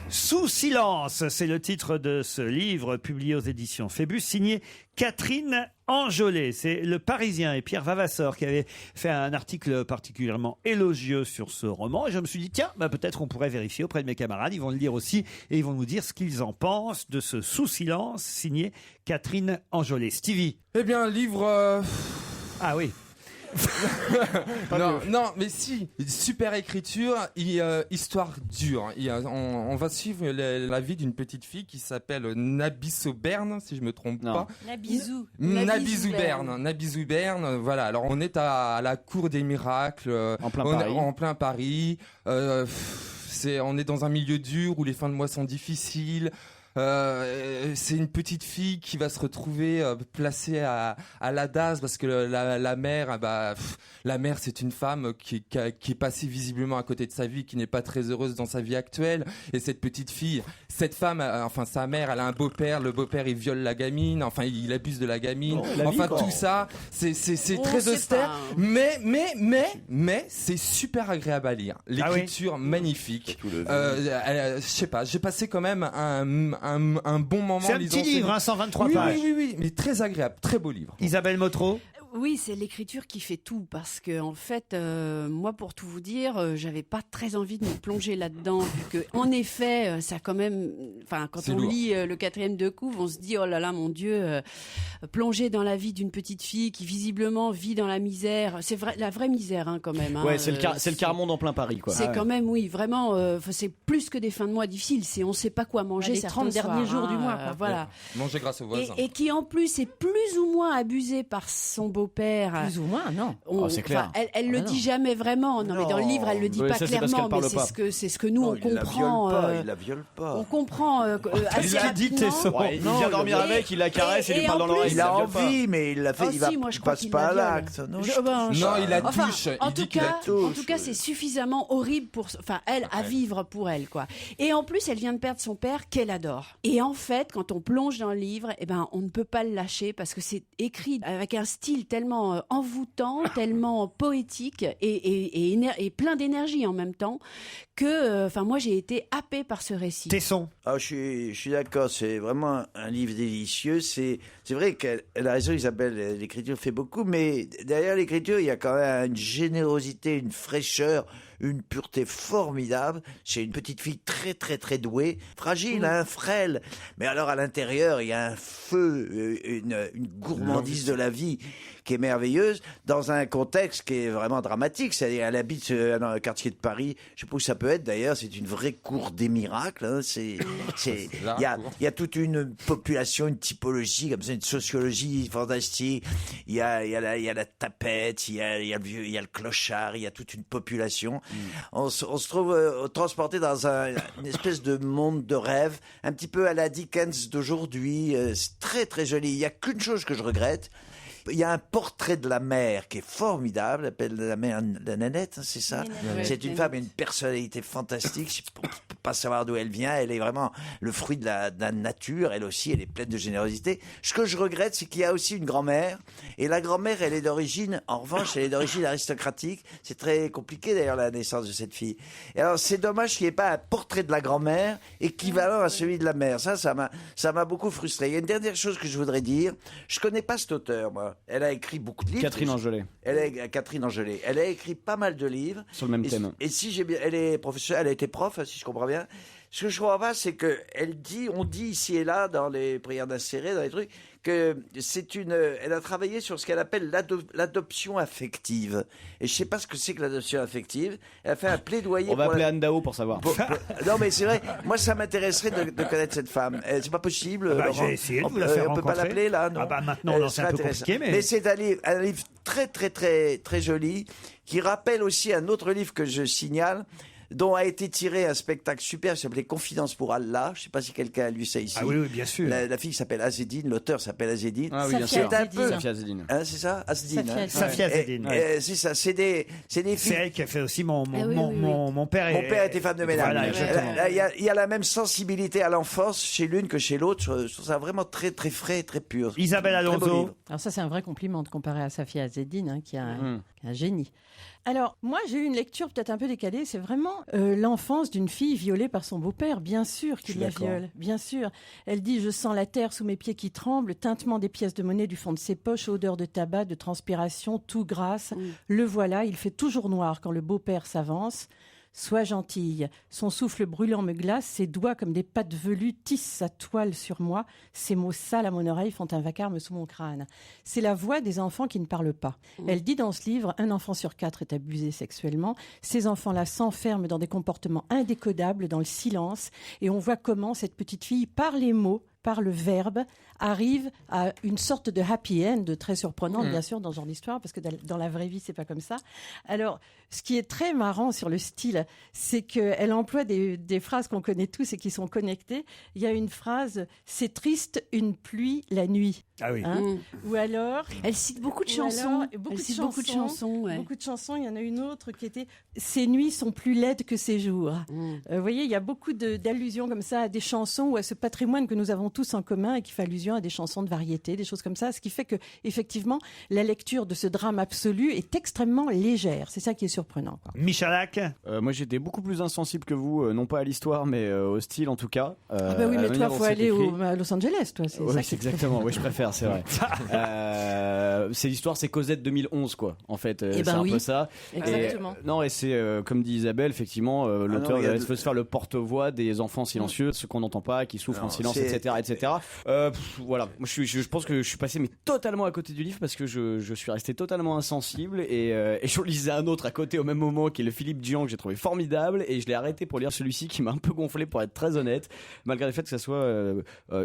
Sous silence, c'est le titre de ce livre publié aux éditions Phébus, signé Catherine Enjolé. C'est Le Parisien et Pierre Vavasseur qui avaient fait un article particulièrement élogieux sur ce roman. Et je me suis dit, tiens, peut-être on pourrait vérifier auprès de mes camarades. Ils vont le lire aussi et ils vont nous dire ce qu'ils en pensent de ce Sous silence signé Catherine Enjolé. Stevie. Eh bien, un livre... Ah oui. non, mais si, super écriture, histoire dure. On va suivre la vie d'une petite fille qui s'appelle Nabissou Bern, si je me trompe pas. Nabissou Bern. Voilà. Alors on est à la cour des miracles, en plein Paris. On est dans un milieu dur où les fins de mois sont difficiles. C'est une petite fille qui va se retrouver placée à la DAS parce que la mère, la mère c'est une femme qui est passée visiblement à côté de sa vie, qui n'est pas très heureuse dans sa vie actuelle. Et cette petite fille, cette femme, sa mère, elle a un beau-père. Le beau-père il viole la gamine, il abuse de la gamine. Tout ça, c'est très austère. Mais c'est super agréable à lire. L'écriture magnifique. Je sais pas, j'ai passé quand même un bon moment. C'est un petit livre, 123 pages. Oui, mais très agréable, très beau livre. Isabelle Motro. Oui, c'est l'écriture qui fait tout parce que en fait, moi, pour tout vous dire, j'avais pas très envie de me plonger là-dedans vu que, en effet, ça quand même, quand on lit le 4e de couve, on se dit oh là là, mon Dieu, plonger dans la vie d'une petite fille qui visiblement vit dans la misère, c'est vrai, la vraie misère quand même. Ouais, c'est le Carmonde en plein Paris, quoi. C'est quand même, oui, vraiment, c'est plus que des fins de mois difficiles. C'est on sait pas quoi manger les 30 derniers jours du mois. Voilà. Manger grâce aux voisins. Et qui en plus est plus ou moins abusé par son beau-père. Plus ou moins, non. C'est clair. Elle le dit jamais vraiment. Non, mais dans le livre, elle le dit pas clairement. Mais c'est ce que nous on comprend. Il la viole pas. On comprend assez rapidement. Il vient dormir avec, il la caresse et lui parle dans l'oreille. Il a envie, mais il l'a fait. Il passe pas à l'acte. Non, il la touche. En tout cas, c'est suffisamment horrible pour, elle à vivre pour elle, quoi. Et en plus, elle vient de perdre son père qu'elle adore. Et en fait, quand on plonge dans le livre, on ne peut pas le lâcher parce que c'est écrit avec un style tellement envoûtant, tellement poétique et plein d'énergie en même temps que, moi, j'ai été happée par ce récit. Tesson. Je suis d'accord, c'est vraiment un livre délicieux. C'est vrai qu'elle a raison, Isabelle, l'écriture fait beaucoup, mais derrière l'écriture, il y a quand même une générosité, une fraîcheur, une pureté formidable. C'est une petite fille très très très douée, fragile, frêle. Mais alors à l'intérieur, il y a un feu, une gourmandise de la vie qui est merveilleuse, dans un contexte qui est vraiment dramatique. C'est-à-dire, elle habite dans le quartier de Paris. Je sais pas où ça peut être d'ailleurs. C'est une vraie cour des miracles. Il y a toute une population, une typologie comme ça, une sociologie fantastique. Il y a la tapette, il y a le clochard, il y a toute une population. On se trouve transporté dans une espèce de monde de rêve, un petit peu à la Dickens d'aujourd'hui. C'est très très joli. Il y a qu'une chose que je regrette. Il y a un portrait de la mère qui est formidable, elle appelle la mère la Nanette, c'est ça. C'est une femme, une personnalité fantastique. On ne peut pas savoir d'où elle vient. Elle est vraiment le fruit de la nature. Elle aussi, elle est pleine de générosité. Ce que je regrette, c'est qu'il y a aussi une grand-mère. Et la grand-mère, elle est d'origine, en revanche, elle est d'origine aristocratique. C'est très compliqué d'ailleurs la naissance de cette fille. Et alors, c'est dommage qu'il n'y ait pas un portrait de la grand-mère équivalent à celui de la mère. Ça m'a beaucoup frustré. Il y a une dernière chose que je voudrais dire. Je connais pas cet auteur, moi. Elle a écrit beaucoup de livres. Catherine Enjolé. Catherine Enjolé. Elle a écrit pas mal de livres. Sur le même thème. Et si j'ai bien, elle est professeure, elle a été prof, si je comprends bien. Ce que je comprends pas, c'est que on dit ici et là dans les prières d'insérer, dans les trucs, que elle a travaillé sur ce qu'elle appelle l'adoption affective. Et je sais pas ce que c'est que l'adoption affective. Elle a fait un plaidoyer. On va appeler Anne Dao pour savoir. Non, mais c'est vrai. Moi, ça m'intéresserait de connaître cette femme. C'est pas possible. Bah, Laurent. j'ai essayé de vous la faire On peut pas rencontrer. l'appeler là, non? Ah bah maintenant, non, c'est un peu intéressant. compliqué, mais c'est un livre très très très très joli qui rappelle aussi un autre livre que je signale, dont a été tiré un spectacle super qui s'appelait Confidence pour Allah. Je ne sais pas si quelqu'un a lu ça ici. Ah oui, bien sûr. La fille s'appelle Azedine, l'auteur s'appelle Azedine. Ah oui, bien sûr. C'est un peu... Safia Azedine. Hein, c'est ça, Azedine. Safia Azedine. C'est ça, c'est des filles. c'est elle qui a fait aussi mon père. Mon père était femme de ménage. Voilà, exactement. Il y a la même sensibilité à l'enfance chez l'une que chez l'autre. Je trouve ça vraiment très très frais et très pur. Isabelle Très beau Alonso. livre. Alors ça, c'est un vrai compliment de comparer à Safia Azedine, hein, qui est un génie. Alors, moi, j'ai eu une lecture peut-être un peu décalée. C'est vraiment l'enfance d'une fille violée par son beau-père. Bien sûr qu'il la viole, bien sûr. Elle dit « Je sens la terre sous mes pieds qui tremble, tintement des pièces de monnaie du fond de ses poches, odeur de tabac, de transpiration, tout grasse. Le voilà, il fait toujours noir quand le beau-père s'avance. Sois gentille. Son souffle brûlant me glace, ses doigts comme des pattes velues tissent sa toile sur moi. Ces mots sales à mon oreille font un vacarme sous mon crâne. » C'est la voix des enfants qui ne parlent pas. Elle dit dans ce livre, 1 enfant sur 4 est abusé sexuellement. Ces enfants-là s'enferment dans des comportements indécodables, dans le silence. Et on voit comment cette petite fille, par les mots, par le verbe, arrive à une sorte de happy end, très surprenante bien sûr dans ce genre d'histoire, parce que dans la vraie vie c'est pas comme ça. Alors, ce qui est très marrant sur le style, c'est qu'elle emploie des phrases qu'on connaît tous et qui sont connectées. Il y a une phrase « C'est triste, une pluie la nuit ». Ah oui. Ou alors... Elle cite beaucoup de chansons. Beaucoup de chansons. Ouais. Beaucoup de chansons. Il y en a une autre qui était « Ces nuits sont plus laides que ces jours ». Vous voyez, il y a beaucoup d'allusions comme ça à des chansons ou à ce patrimoine que nous avons tous en commun et qui fait allusion à des chansons de variété, des choses comme ça, ce qui fait que effectivement la lecture de ce drame absolu est extrêmement légère. C'est ça qui est surprenant, quoi. Michalak. Moi, j'étais beaucoup plus insensible que vous, non pas à l'histoire, mais au style en tout cas. Ah bah oui, mais toi, faut aller à Los Angeles, toi. C'est oui, ça c'est exactement. Oui, je préfère, c'est vrai. C'est l'histoire, c'est Cosette 2011, quoi. En fait, c'est un peu ça. Exactement. Et c'est comme dit Isabelle, effectivement, l'auteur veut se faire le porte-voix des enfants silencieux, ceux qu'on n'entend pas, qui souffrent en silence, etc., etc. Voilà, moi je pense que je suis passé mais totalement à côté du livre parce que je suis resté totalement insensible et je lisais un autre à côté au même moment qui est le Philippe Dian que j'ai trouvé formidable et je l'ai arrêté pour lire celui-ci qui m'a un peu gonflé pour être très honnête, malgré le fait que ça soit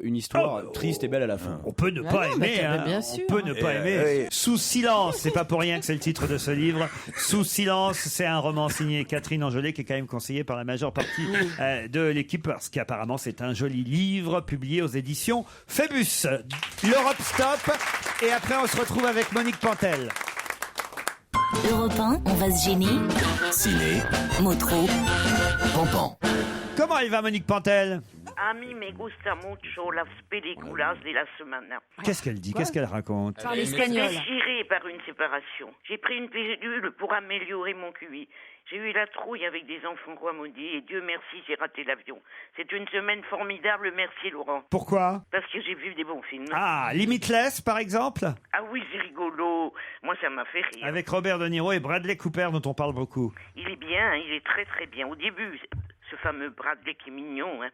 une histoire triste et belle à la fin. On peut ne pas aimer, hein. Bien sûr. On peut ne pas aimer. Sous silence, c'est pas pour rien que c'est le titre de ce livre. Sous silence, c'est un roman signé Catherine Angelet qui est quand même conseillé par la majeure partie de l'équipe parce qu'apparemment c'est un joli livre publié aux éditions Phébus. L'Europe Stop et après on se retrouve avec Monique Pantel. Europe 1, on va se gêner. Ciné, Motro. Pampan. Comment il va Monique Pantel? A mí me gusta mucho las películas de la semana. Qu'est-ce qu'elle dit? Qu'est-ce qu'elle raconte? Parle espagnol. Déchirée par une séparation. J'ai pris une pilule pour améliorer mon QI. J'ai eu la trouille avec des enfants rois maudits et Dieu merci, j'ai raté l'avion. C'est une semaine formidable, merci Laurent. Pourquoi? Parce que j'ai vu des bons films. Ah, Limitless par exemple? Ah oui, c'est rigolo. Moi, ça m'a fait rire. Avec Robert De Niro et Bradley Cooper dont on parle beaucoup. Il est bien, il est très très bien. Au début, ce fameux Bradley qui est mignon, hein,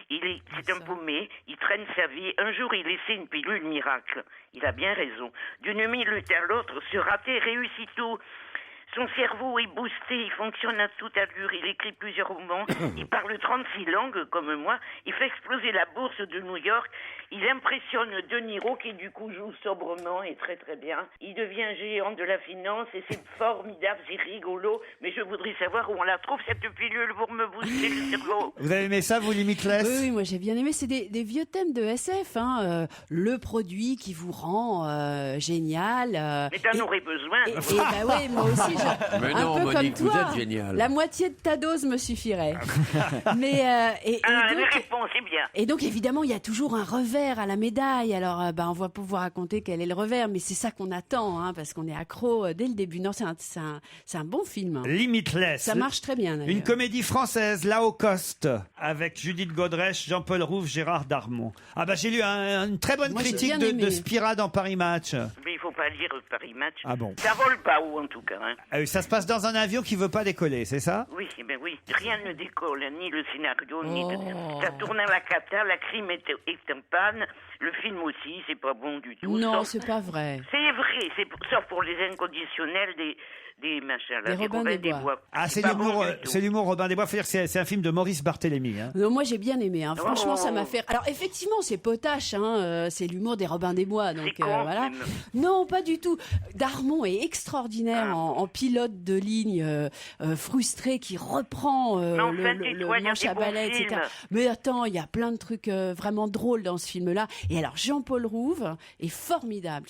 c'est un paumé, il traîne sa vie. Un jour, il essaie une pilule miracle. Il a bien raison. D'une minute à l'autre, se rater réussit tout. Son cerveau est boosté, il fonctionne à toute allure, il écrit plusieurs romans, il parle 36 langues comme moi, il fait exploser la bourse de New York, il impressionne De Niro qui du coup joue sobrement et très très bien. Il devient géant de la finance et c'est formidable, c'est rigolo, mais je voudrais savoir où on la trouve cette pilule pour me booster le cerveau. Vous avez aimé ça, vous, Limitless? Oui, moi j'ai bien aimé. C'est des vieux thèmes de SF. Hein. Le produit qui vous rend génial. Mais t'en aurais besoin. Bah oui, moi aussi. Mais un non, peu Monique, comme toi, vous êtes génial. La moitié de ta dose me suffirait. Mais la réponse est bien. Et donc évidemment, il y a toujours un revers à la médaille. Alors, on va pouvoir raconter quel est le revers, mais c'est ça qu'on attend, hein, parce qu'on est accro dès le début. Non, c'est un bon film. Limitless. Ça marche très bien. D'ailleurs. Une comédie française, là au coste, avec Judith Godrèche, Jean-Paul Rouve, Gérard Darmon. Ah bah j'ai lu une très bonne critique de Spira dans Paris Match. Mais il faut pas lire Paris Match. Ah bon. Ça vole pas haut, en tout cas. Hein. Ah oui, ça se passe dans un avion qui veut pas décoller, c'est ça? Oui, oui. Rien ne décolle, ni le scénario, ni... Ça tourne à la cata, la crime est en panne, le film aussi, c'est pas bon du tout. Non, c'est pas vrai. C'est vrai, sauf pour les inconditionnels des machins là, Les Robin des Bois. Ah, c'est pas l'humour, bon du tout. c'est l'humour Robin des Bois. Faut dire que c'est un film de Maurice Barthélémy. Hein. Non, moi j'ai bien aimé. Hein. Franchement, ça m'a Oh. fait. Alors effectivement, c'est potache. Hein. C'est l'humour des Robin des Bois. Donc con, voilà. même. Non, pas du tout. Darmon est extraordinaire en pilote de ligne frustré qui reprend enfin, le tais-toi, il y a manche des à bons balai, etc. films. Mais attends, il y a plein de trucs vraiment drôles dans ce film-là. Et alors Jean-Paul Rouve est formidable.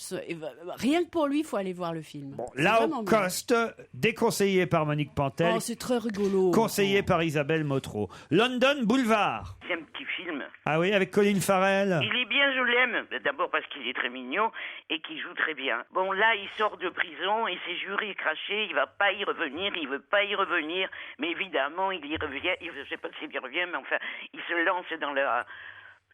Rien que pour lui, il faut aller voir le film. C'est Là vraiment au bien. Coste, déconseillé par Monique Pantel, Oh, c'est très rigolo. conseillé par Isabelle Motro. London Boulevard. C'est un petit film. Ah oui, avec Colin Farrell. Il est bien, je l'aime. D'abord parce qu'il est très mignon et qu'il joue très bien. Bon, là, il sort de prison et s'est juré craché. Il va pas y revenir. Il veut pas y revenir. Mais évidemment, il y revient. Je sais pas s'il y revient, mais enfin, il se lance dans la...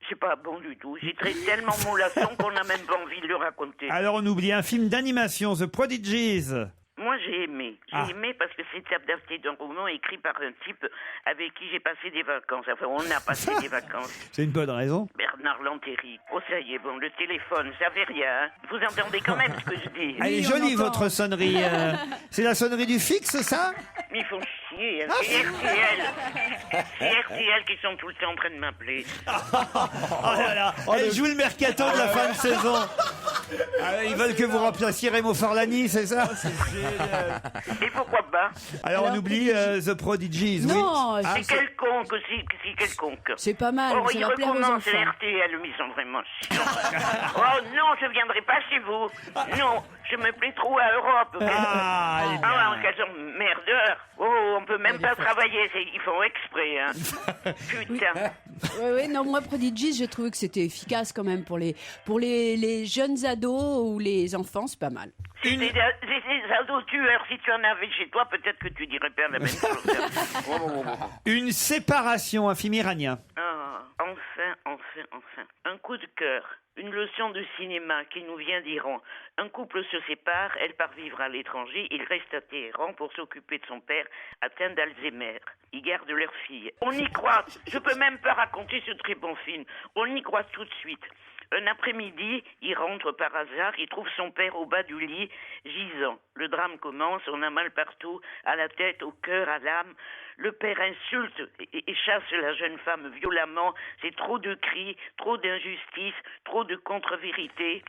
C'est pas bon du tout. C'est tellement mollasson qu'on n'a même pas envie de le raconter. Alors on oublie un film d'animation, The Prodigies. Moi, j'ai aimé. J'ai aimé parce que c'est adapté d'un roman écrit par un type avec qui j'ai passé des vacances. Enfin, on a passé des vacances. C'est une bonne raison. Bernard Lantéry. Oh, ça y est, bon, le téléphone, ça fait rien. Hein. Vous entendez quand même ce que je dis. Elle est jolie votre sonnerie. C'est la sonnerie du fixe, ça? Mais ils font chier. Hein. C'est RTL. C'est RTL qui sont tout le temps en train de m'appeler. Oh là là, elle joue le mercato de la fin de saison. Ah, ils veulent que vous remplaciez Remo Forlani, c'est ça? Et pourquoi pas? Alors on oublie The Prodigies. Non, oui. c'est quelconque aussi, c'est quelconque. C'est pas mal, Oh, ça ils va plaire aux recommencent enfants. RTL, mais ils sont vraiment chiants. Oh non, je viendrai pas chez vous. Non, je me plais trop à Europe. Ah, quels merdeurs. Oh, on peut même pas travailler, ils font exprès. Hein. Putain. Oui, non, moi, Prodigies, j'ai trouvé que c'était efficace quand même pour les jeunes ados ou les enfants, c'est pas mal. C'est des ados tueurs. Si tu en avais chez toi, peut-être que tu dirais pas la même chose. Une séparation, un film iranien. Ah, enfin. Un coup de cœur. Une leçon de cinéma qui nous vient d'Iran. Un couple se sépare, elle part vivre à l'étranger, il reste à Téhéran pour s'occuper de son père atteint d'Alzheimer. Ils gardent leur fille. On y croit. Je peux même pas raconter ce très bon film. On y croit tout de suite. Un après-midi, il rentre par hasard, il trouve son père au bas du lit, gisant. Le drame commence, on a mal partout, à la tête, au cœur, à l'âme. Le père insulte et chasse la jeune femme violemment. C'est trop de cris, trop d'injustice, trop de contre-vérité.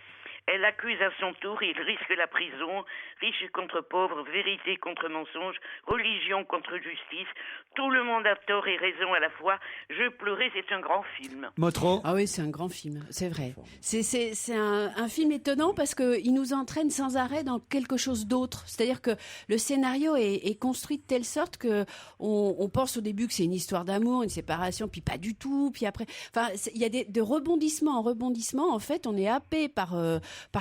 Elle accuse à son tour, il risque la prison, riche contre pauvre, vérité contre mensonge, religion contre justice. Tout le monde a tort et raison à la fois. Je pleurais, c'est un grand film. Motro. Ah oui, c'est un grand film, c'est vrai. C'est un film étonnant parce qu'il nous entraîne sans arrêt dans quelque chose d'autre. C'est-à-dire que le scénario est construit de telle sorte que on pense au début que c'est une histoire d'amour, une séparation, puis pas du tout, puis après... Enfin, il y a de rebondissement en rebondissement. En fait, on est happé par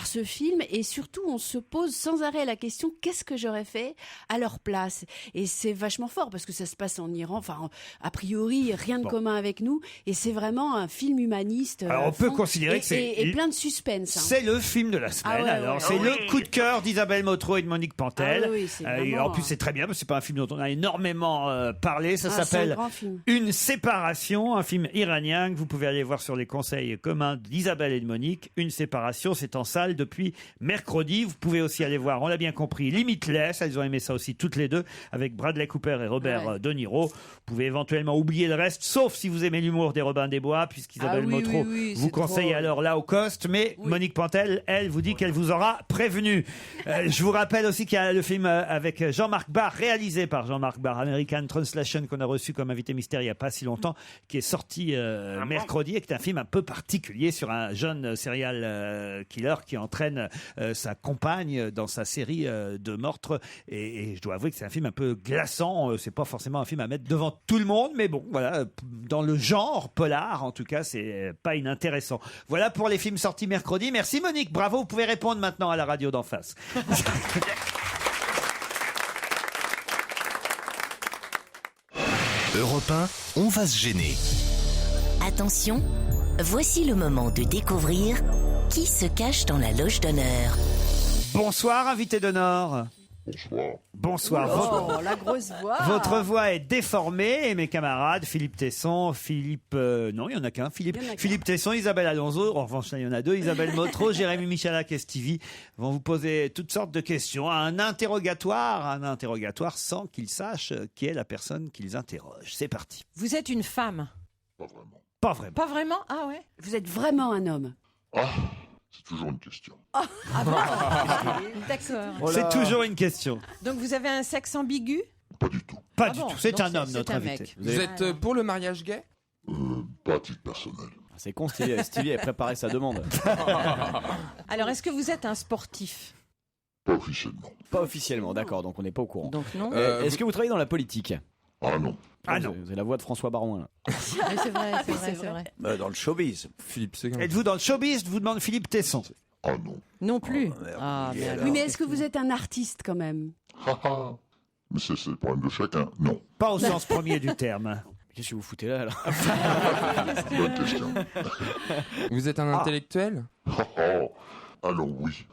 ce film et surtout, on se pose sans arrêt la question « Qu'est-ce que j'aurais fait à leur place ?» Et c'est vachement fort parce que ça se passe en Iran. Enfin, a priori, rien de commun avec nous. Et c'est vraiment un film humaniste. Alors on peut considérer que c'est... Et plein de suspense. Hein. C'est le film de la semaine. Ah ouais, alors ouais. c'est Ah le oui. coup de cœur d'Isabelle Motro et de Monique Pantel. Ah oui, c'est Et vraiment en plus c'est très bien parce que c'est pas un film dont on a énormément parlé. Ça Ah, c'est un s'appelle grand film. Une séparation, un film iranien que vous pouvez aller voir sur les conseils communs d'Isabelle et de Monique. Une séparation, c'est en salle depuis mercredi. Vous pouvez aussi aller voir, on l'a bien compris, Limitless. Elles ont aimé ça aussi toutes les deux avec Bradley Cooper et Robert De Niro. Vous pouvez éventuellement oublier le reste, sauf si vous aimez l'humour des Robins des Bois, puisqu'Isabelle Motro vous conseille drôle. alors là au Coste. Mais Monique Pantel, elle, vous dit qu'elle vous aura prévenu. Je vous rappelle aussi qu'il y a le film avec Jean-Marc Barr, réalisé par Jean-Marc Barr, American Translation, qu'on a reçu comme invité mystère il n'y a pas si longtemps, qui est sorti mercredi et qui est un film un peu particulier sur un jeune serial killer qui entraîne sa compagne dans sa série de meurtres. Et je dois avouer que c'est un film un peu glaçant. C'est pas forcément un film à mettre devant tout le monde, mais bon, voilà, dans le genre polar, en tout cas, c'est pas inintéressant. Voilà pour les films sortis mercredi. Merci Monique, bravo. Vous pouvez répondre maintenant à la radio d'en face. Europe 1, on va se gêner. Attention, voici le moment de découvrir qui se cache dans la loge d'honneur. Bonsoir, invité d'honneur. Bonsoir. Bonsoir. Oh, la grosse voix. Votre voix est déformée et mes camarades, Philippe Tesson, non, il y en a qu'un, Philippe Tesson, Isabelle Alonso, en revanche, là, il y en a deux, Isabelle Motro, Jérémy Michalak et Stevie vont vous poser toutes sortes de questions. Un interrogatoire sans qu'ils sachent qui est la personne qu'ils interrogent. C'est parti. Vous êtes une femme? Pas vraiment. Pas vraiment? Ah ouais? Vous êtes vraiment un homme? C'est toujours une question. Ah bon? D'accord. C'est toujours une question. Donc vous avez un sexe ambigu? Pas du tout. C'est donc un homme, c'est notre un invité. mec. Vous êtes pour le mariage gay? Pas à titre personnel. C'est con, Stevie a préparé sa demande. Alors est-ce que vous êtes un sportif? Pas officiellement. Pas officiellement, d'accord, donc on n'est pas au courant. Donc non. Est-ce que vous travaillez dans la politique? Ah non. Vous avez la voix de François Baron, là. C'est vrai. Dans le showbiz. Philippe Seguin. Êtes-vous dans le showbiz? Vous demande Philippe Tesson. Ah non. Non plus. Oui, mais est-ce que vous êtes un artiste quand même? Mais c'est le problème de chacun. Non. Pas au sens premier du terme. Qu'est-ce que vous foutez là, alors? Bonne question. Vous êtes un intellectuel? Alors oui.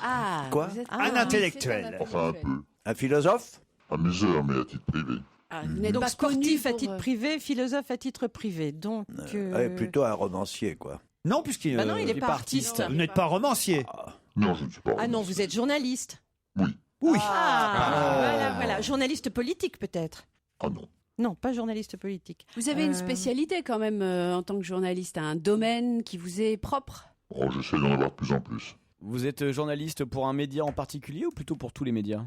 Ah. Quoi? Un intellectuel. Enfin un peu. Un philosophe? À mes heures, mais à titre privé. Vous n'êtes Donc pas sportif connu à titre privé, philosophe à titre privé. Donc Plutôt un romancier, quoi. Non, puisqu'il Bah non, il est pas artiste. Vous n'êtes pas romancier. Non, je ne suis pas. Ah non, vous êtes journaliste. Oui. Voilà. Journaliste politique peut-être. Ah non. Non, pas journaliste politique. Vous avez une spécialité quand même en tant que journaliste, un domaine qui vous est propre? Oh, j'essaie d'en avoir de plus en plus. Vous êtes journaliste pour un média en particulier ou plutôt pour tous les médias?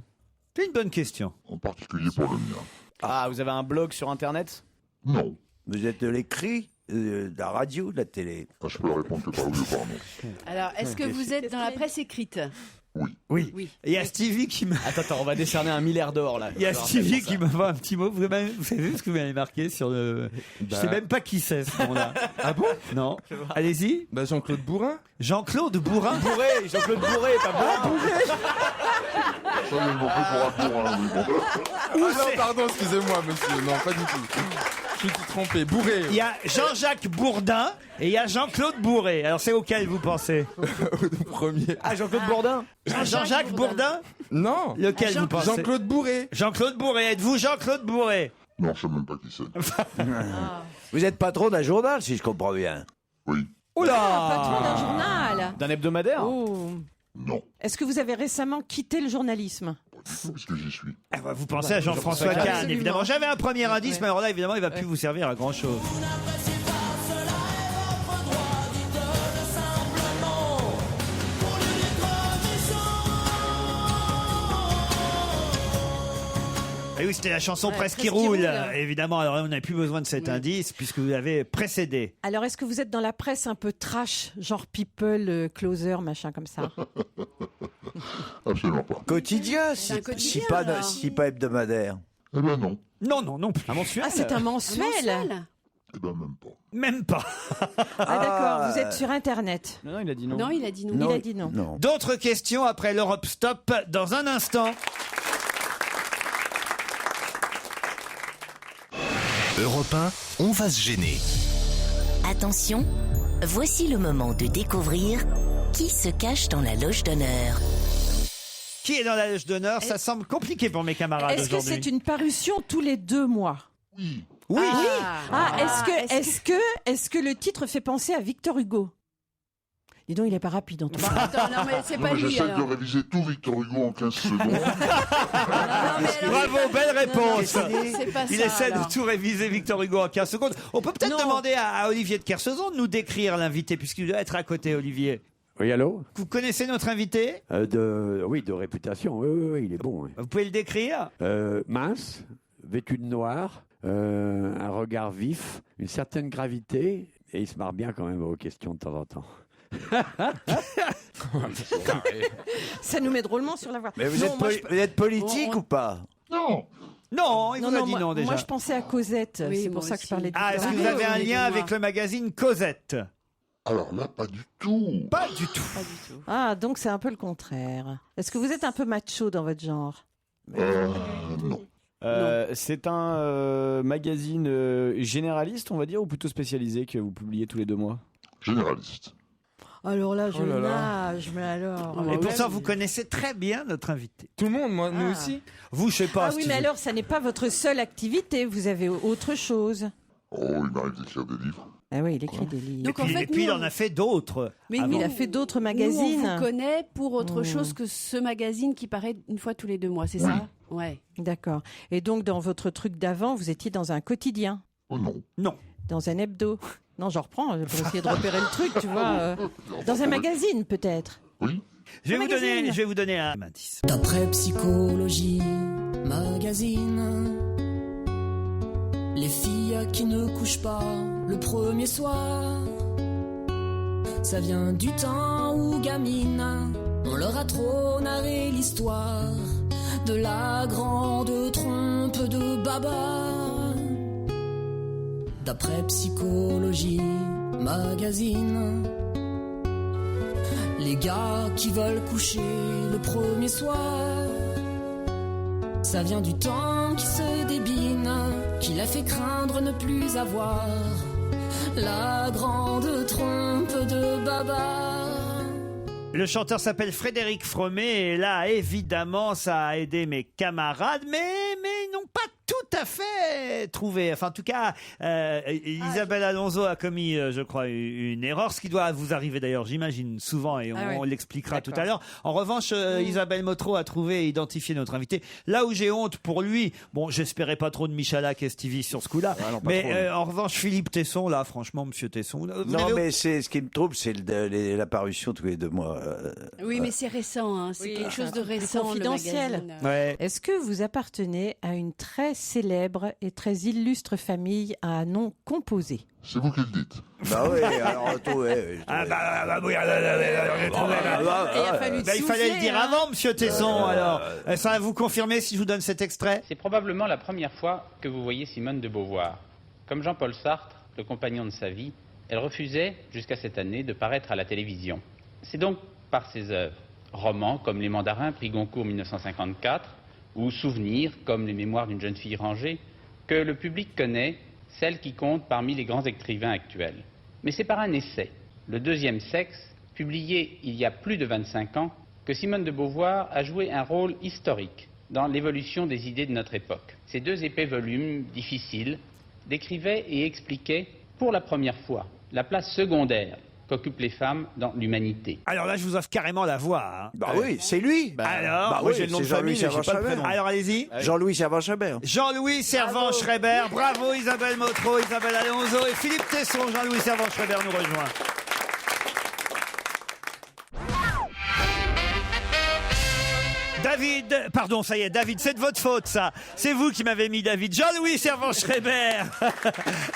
C'est une bonne question. En particulier pour le mien. Ah, vous avez un blog sur Internet? Non. Vous êtes de l'écrit, de la radio, de la télé? Je peux répondre que par oui ou par non. Alors, est-ce que vous êtes dans la presse écrite? Oui. Et il y a Stevie qui me... Attends, on va décerner un 1000 d'or là. Il y a Stevie qui m'envoie un petit mot. Vous savez ce que vous m'avez marqué sur le... Je sais même pas qui c'est ce nom-là. Ah bon? Non. Allez-y. Jean-Claude Bourrin. Jean-Claude Bourrin. Jean-Claude Bourré, pas Bourrin. Ça, il y a beaucoup pour un bourrin, oui. Non, pardon, excusez-moi, monsieur. Non, pas du tout. Je suis trompé. Bourré. Il y a Jean-Jacques Bourdin et il y a Jean-Claude Bourré. Alors c'est auquel vous pensez? Au premier. Ah, Jean-Claude Bourdin. Jean-Jacques Bourdin? Non. Lequel vous pensez? Jean-Claude Bourré. Jean-Claude Bourré. Êtes-vous Jean-Claude Bourré? Non, je sais même pas qui c'est. Vous êtes patron d'un journal, si je comprends bien. Oui. Oula! Patron d'un journal. D'un hebdomadaire? Oh. Non. Est-ce que vous avez récemment quitté le journalisme? Parce que j'y suis. Vous pensez à Jean-François Kahn, évidemment. J'avais un premier indice, mais alors là, évidemment, il va plus vous servir à grand-chose. Et oui, c'était la chanson Presse qui roule, évidemment. Alors on n'a plus besoin de cet indice puisque vous l'avez précédé. Alors, est-ce que vous êtes dans la presse un peu trash, genre People, Closer, machin comme ça? Absolument pas. Quotidien, C'est un quotidien, si pas hebdomadaire. Eh ben non. Non plus. Un mensuel. Ah, c'est un mensuel. Eh ben même pas. Même pas. Ah, d'accord, vous êtes sur Internet. Non, il a dit non. Non, il a dit non. Il a dit non. D'autres questions après l'Europe Stop dans un instant. Europe 1, on va se gêner. Attention, voici le moment de découvrir qui se cache dans la loge d'honneur. Qui est dans la loge d'honneur? Ça semble compliqué pour mes camarades Est-ce que aujourd'hui. c'est une parution tous les 2 mois? Oui. Oui. Est-ce que le titre fait penser à Victor Hugo? Dis donc, il est pas rapide en tout cas. Attends, non, mais c'est Non, pas mais lui j'essaie de alors. réviser tout Victor Hugo en 15 secondes. Bravo, belle réponse. C'est pas Il ça, essaie alors. de tout réviser Victor Hugo en 15 secondes. On peut peut-être demander à Olivier de Kersauzon de nous décrire l'invité, puisqu'il doit être à côté, Olivier. Oui, allô? Vous connaissez notre invité? Oui, de réputation. Oui, il est bon. Oui. Vous pouvez le décrire? Mince, vêtu de noir, un regard vif, une certaine gravité, et il se marre bien quand même aux questions de temps en temps. Ça nous met drôlement sur la voie. Mais vous êtes politique ou pas? Non. Non, il vous a dit non déjà. Moi, je pensais à Cosette. Oui, c'est moi pour ça que je aussi. parlais de Ah, est-ce que vous avez un lien avec le magazine Cosette? Alors là, pas du tout. Pas du tout. Ah, donc c'est un peu le contraire. Est-ce que vous êtes un peu macho dans votre genre? Non. C'est un magazine généraliste, on va dire, ou plutôt spécialisé que vous publiez tous les 2 mois? Généraliste. Alors là, je Oh là là. nage, mais alors. Et pourtant, vous connaissez très bien notre invité. Tout le monde, moi, nous aussi. Vous, je sais pas. Ah oui, mais alors, ça n'est pas votre seule activité. Vous avez autre chose. Oh, il m'arrive d'écrire des livres. Ah oui, il écrit des livres. Donc, en fait, Et puis, il nous, en a fait d'autres. Mais avant. nous, Il a fait d'autres Nous, magazines. on vous connaît pour autre Mmh. chose que ce magazine qui paraît une fois tous les 2 mois, c'est ça? Ouais. D'accord. Et donc, dans votre truc d'avant, vous étiez dans un quotidien? Oh non. Non. Dans un hebdo? Non, j'en reprends pour essayer de repérer le truc, tu vois. Dans un magazine, peut-être? Je vais magazine. vous donner un indice. D'après Psychologie Magazine, les filles qui ne couchent pas le premier soir, ça vient du temps où gamine, on leur a trop narré l'histoire de la grande trompe de Baba. D'après Psychologie Magazine, les gars qui veulent coucher le premier soir, ça vient du temps qui se débine, qui l'a fait craindre ne plus avoir la grande trompe de Baba. Le chanteur s'appelle Frédéric Fromet et là, évidemment, ça a aidé mes camarades, mais ils n'ont pas tout à fait trouvé. Enfin, en tout cas, Isabelle Alonso a commis, je crois, une erreur, ce qui doit vous arriver d'ailleurs, j'imagine, souvent, et on l'expliquera tout à l'heure. En revanche, Isabelle Motro a trouvé et identifié notre invité. Là où j'ai honte pour lui, bon, j'espérais pas trop de Michalak et Stevie sur ce coup-là, mais en revanche, Philippe Tesson, là, franchement, monsieur Tesson... Non, mais ce qui me trouble, c'est l'apparition tous les 2 mois. Oui, mais c'est récent, hein. C'est quelque chose de récent, confidentiel. le magazine. Ouais. Est-ce que vous appartenez à une très célèbre et très illustre famille à un nom composé? C'est vous qui le dites. Bah oui, alors tout, ouais. Il fallait le dire avant, monsieur Tesson, alors. Ça va vous confirmer si je vous donne cet extrait? C'est probablement la première fois que vous voyez Simone de Beauvoir. Comme Jean-Paul Sartre, le compagnon de sa vie, elle refusait, jusqu'à cette année, de paraître à la télévision. C'est donc par ses œuvres, romans comme Les Mandarins, prix Goncourt 1954, ou Souvenirs comme Les Mémoires d'une jeune fille rangée, que le public connaît, celle qui compte parmi les grands écrivains actuels. Mais c'est par un essai, Le Deuxième Sexe, publié il y a plus de 25 ans, que Simone de Beauvoir a joué un rôle historique dans l'évolution des idées de notre époque. Ces 2 épais volumes, difficiles, décrivaient et expliquaient, pour la première fois, la place secondaire qu'occupent les femmes dans l'humanité. Alors là, je vous offre carrément la voix. Hein. Bah oui, c'est lui. Alors, bah oui, j'ai le nom de famille, j'ai pas le prénom. Alors allez-y. Jean-Louis Servan-Schreiber. Jean-Louis Servan-Schreiber. Bravo Isabelle Motro, Isabelle Alonso et Philippe Tesson. Jean-Louis Servan-Schreiber nous rejoint. David, pardon, ça y est, David, c'est de votre faute, ça. C'est vous qui m'avez mis David. Jean-Louis Servan-Schreiber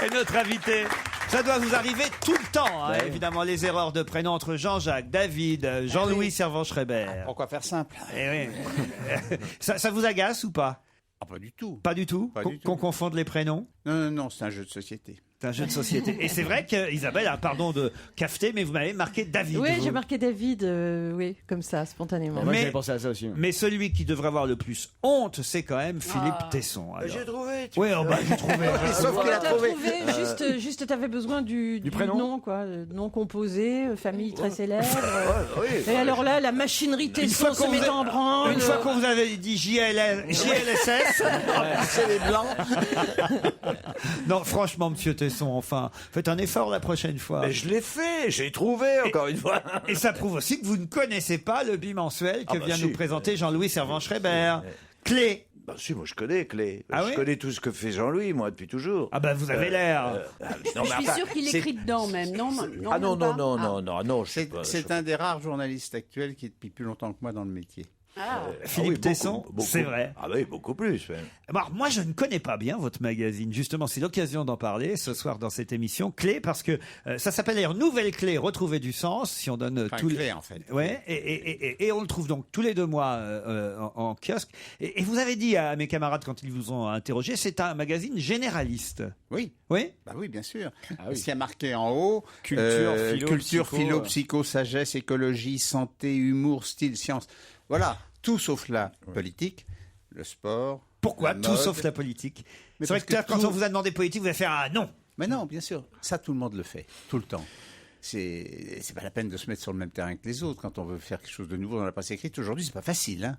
est notre invité. Ça doit vous arriver tout le temps, hein, évidemment, les erreurs de prénom entre Jean-Jacques, David, Jean-Louis Servan-Schreiber. Pourquoi faire simple? Eh oui. Ça vous agace ou pas? Ah, pas du tout. Pas du tout? Pas du tout. Qu'on confonde les prénoms? Non, c'est un jeu de société. C'est un jeu de société. Et c'est vrai que Isabelle, pardon de cafeter, mais vous m'avez marqué David. Oui, vous. j'ai marqué David, oui, comme ça, spontanément. Moi, j'avais pensé à ça aussi. Mais celui qui devrait avoir le plus honte, c'est quand même Philippe Tesson. Alors. J'ai trouvé. Oui, j'ai trouvé. Sauf qu'il a trouvé. Juste, t'avais besoin du nom, quoi. Nom composé, famille très célèbre. Oui. Et alors là, la machinerie Tesson se met en branle. Une fois qu'on vous avait dit JLSS, C'est les blancs. non, franchement, monsieur Tesson, enfin, faites un effort la prochaine fois. Mais je l'ai fait, j'ai trouvé encore une fois. Et ça prouve aussi que vous ne connaissez pas le bimensuel que vient nous présenter Jean-Louis Servan-Schreiber. Clé. Bah si, moi je connais Clé. Ah je oui connais tout ce que fait Jean-Louis, moi, depuis toujours. Ah bah vous avez l'air. Je suis sûre qu'il écrit dedans même, non? Ah non, C'est un des rares journalistes actuels qui est depuis plus longtemps que moi dans le métier. Philippe Tesson, c'est vrai. Ah oui, beaucoup plus. Même. Alors, moi, je ne connais pas bien votre magazine. Justement, c'est l'occasion d'en parler ce soir dans cette émission. Clé, parce que ça s'appelle d'ailleurs Nouvelle Clé, retrouver du sens. Si on donne Enfin, tout Clé, en fait. Ouais, et on le trouve donc tous les 2 mois en kiosque. Et vous avez dit à mes camarades quand ils vous ont interrogé, c'est un magazine généraliste. Oui. Oui. Bah oui, bien sûr. Parce qu'il y a marqué en haut Culture, philo, psycho, sagesse, écologie, santé, humour, style, science. Voilà, tout sauf la politique, le sport. Pourquoi la tout mode. sauf la politique? Mais C'est vrai parce que quand on vous a demandé politique, vous allez faire ah non. Mais non, bien sûr, ça tout le monde le fait, tout le temps. c'est pas la peine de se mettre sur le même terrain que les autres quand on veut faire quelque chose de nouveau dans la presse écrite. Aujourd'hui, c'est pas facile, hein.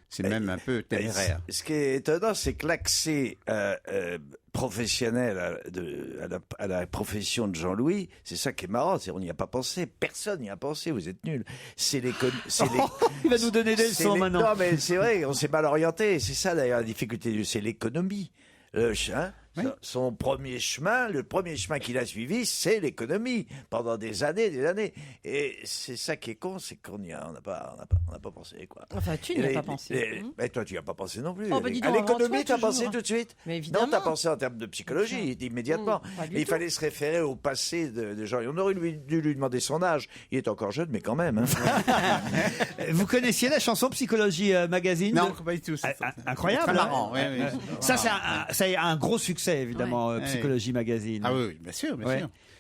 C'est même un peu téméraire. Ce qui est étonnant, c'est que l'accès professionnel à la profession de Jean-Louis, c'est ça qui est marrant, on n'y a pas pensé, personne n'y a pensé, vous êtes nuls. Il va nous donner des leçons maintenant. Non mais c'est vrai, on s'est mal orienté, c'est ça d'ailleurs la difficulté, c'est l'économie. Son premier chemin, le premier chemin qu'il a suivi, c'est l'économie pendant des années, et c'est ça qui est con, c'est qu'on n'a pas pensé quoi. Enfin, tu n'y as pas pensé. Mais toi, tu n'y as pas pensé non plus. Oh, bah, dis donc, à l'économie, tu as toujours, pensé hein. tout de suite. Mais évidemment. Non, tu as pensé en termes de psychologie immédiatement. Il fallait se référer au passé de Jean. On aurait dû lui demander son âge. Il est encore jeune, mais quand même. Hein. Vous connaissiez la chanson Psychologie Magazine? Non, pas du tout. Incroyable. Très marrant. Oui. Ça, c'est un gros succès évidemment. Psychologie Magazine. Ah oui, bien sûr.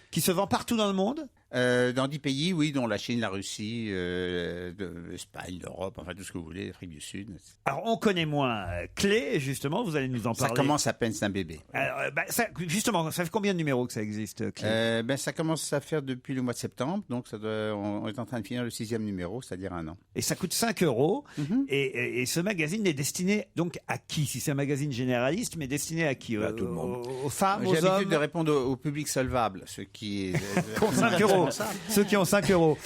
Qui se vend partout dans le monde? Dans 10 pays, oui, dont la Chine, la Russie, l'Espagne, l'Europe, enfin tout ce que vous voulez, l'Afrique du Sud. Alors, on connaît moins Clé, justement, vous allez nous en parler. Ça commence à peine, c'est un bébé. Alors, justement, ça fait combien de numéros que ça existe, Clé? Ça commence à faire depuis le mois de septembre, donc on est en train de finir le 6e numéro, c'est-à-dire 1 an. Et ça coûte 5 €. Et ce magazine est destiné donc à qui? Si c'est un magazine généraliste, mais destiné à qui? À tout le monde. Aux femmes, aux J'ai hommes? l'habitude de répondre au public solvable, ce qui est... Pour 5 €. Ceux qui ont 5 €.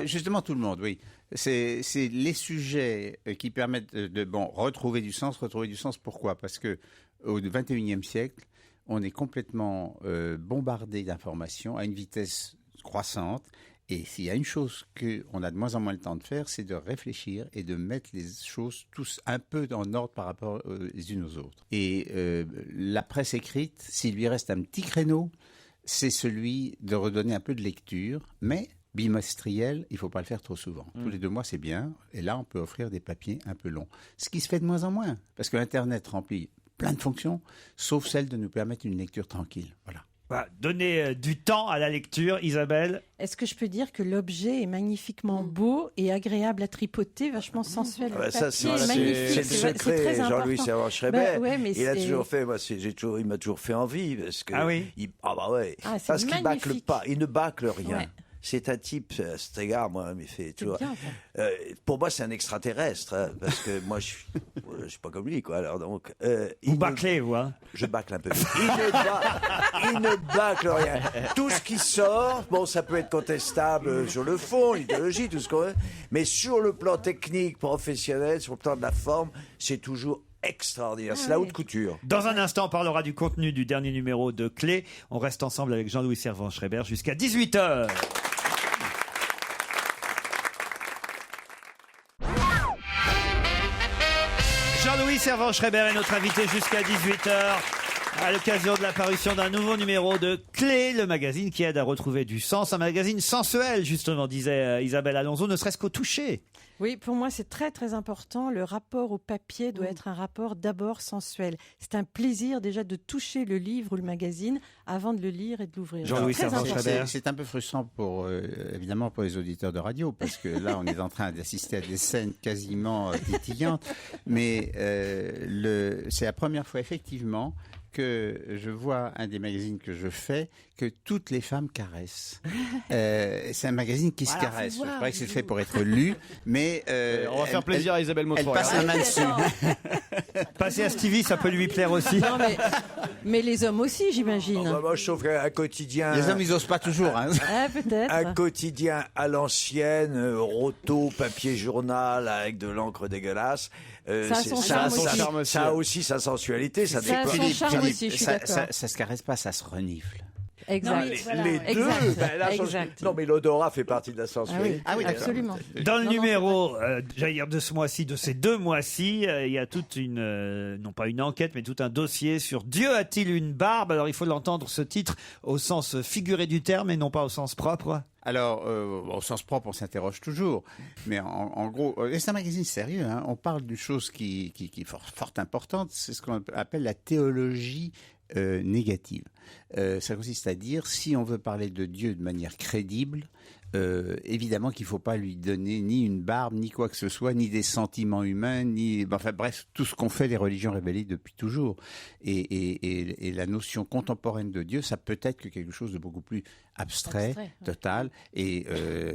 Justement, tout le monde, oui. C'est les sujets qui permettent de retrouver du sens. Retrouver du sens, pourquoi? Parce que au XXIe siècle, on est complètement bombardé d'informations à une vitesse croissante. Et s'il y a une chose qu'on a de moins en moins le temps de faire, c'est de réfléchir et de mettre les choses tous un peu en ordre par rapport les unes aux autres. Et la presse écrite, s'il lui reste un petit créneau, c'est celui de redonner un peu de lecture, mais bimestriel, il ne faut pas le faire trop souvent. Tous les 2 mois, c'est bien, et là, on peut offrir des papiers un peu longs. Ce qui se fait de moins en moins, parce que l'Internet remplit plein de fonctions, sauf celle de nous permettre une lecture tranquille. Voilà. Donner du temps à la lecture, Isabelle. Est-ce que je peux dire que l'objet est magnifiquement beau et agréable à tripoter, vachement sensuel? Ça, c'est le secret, Jean-Louis Servan-Schreiber. Il m'a toujours fait envie parce que parce qu'il bâcle pas, il ne bâcle rien. Ouais. C'est un type, à cet égard, moi, il fait, tu vois. Pour moi, c'est un extraterrestre, hein, parce que moi, je suis pas comme lui, quoi. Alors donc, vous bâclez, vous, hein? Je bâcle un peu. Il ne bâcle rien. Tout ce qui sort, bon, ça peut être contestable sur le fond, l'idéologie, tout ce qu'on veut, mais sur le plan technique, professionnel, sur le plan de la forme, c'est toujours extraordinaire, c'est la haute couture. Dans un instant, on parlera du contenu du dernier numéro de Clé. On reste ensemble avec Jean-Louis Servan-Schreiber jusqu'à 18h. Jean-Louis Servan-Schreiber est notre invité jusqu'à 18h. À l'occasion de la parution d'un nouveau numéro de Clé, le magazine qui aide à retrouver du sens, un magazine sensuel, justement, disait Isabelle Alonso, ne serait-ce qu'au toucher. Oui, pour moi, c'est très très important. Le rapport au papier doit être un rapport d'abord sensuel. C'est un plaisir déjà de toucher le livre ou le magazine avant de le lire et de l'ouvrir. Jean-Louis Servan-Schreiber. C'est un peu frustrant évidemment pour les auditeurs de radio, parce que là, on est en train d'assister à des scènes quasiment titillantes. Mais c'est la première fois, effectivement, que je vois un des magazines que je fais que toutes les femmes caressent. C'est un magazine qui se caresse. Je crois que c'est fait pour être lu, mais on va faire plaisir à Isabelle Montfort. Elle passe la main dessus. Passer à Stevie, ça peut lui plaire aussi. Non, mais les hommes aussi, j'imagine. Moi, je trouve qu'un quotidien. Les hommes, ils osent pas toujours. Hein. Peut-être. Un quotidien à l'ancienne, roto, papier journal avec de l'encre dégueulasse. Ça a aussi sa sensualité. Ça a son charme aussi, je suis d'accord. Ça se caresse pas, ça se renifle. Exact. Les deux. Exact. Non, mais l'odorat fait partie de la sensualité. Ah oui, absolument. Dans le numéro, j'allais dire de ce mois-ci, de ces 2 mois-ci, il y a toute une, non pas une enquête, mais tout un dossier sur Dieu a-t-il une barbe? Alors il faut l'entendre, ce titre, au sens figuré du terme et non pas au sens propre. Alors, au sens propre, on s'interroge toujours. Mais en gros, c'est un magazine sérieux. Hein. On parle d'une chose qui est fort importante. C'est ce qu'on appelle la théologie négative. Ça consiste à dire, si on veut parler de Dieu de manière crédible, évidemment qu'il ne faut pas lui donner ni une barbe, ni quoi que ce soit, ni des sentiments humains, enfin bref, tout ce qu'ont fait les religions révélées depuis toujours. Et la notion contemporaine de Dieu, ça peut être que quelque chose de beaucoup plus abstrait, total, et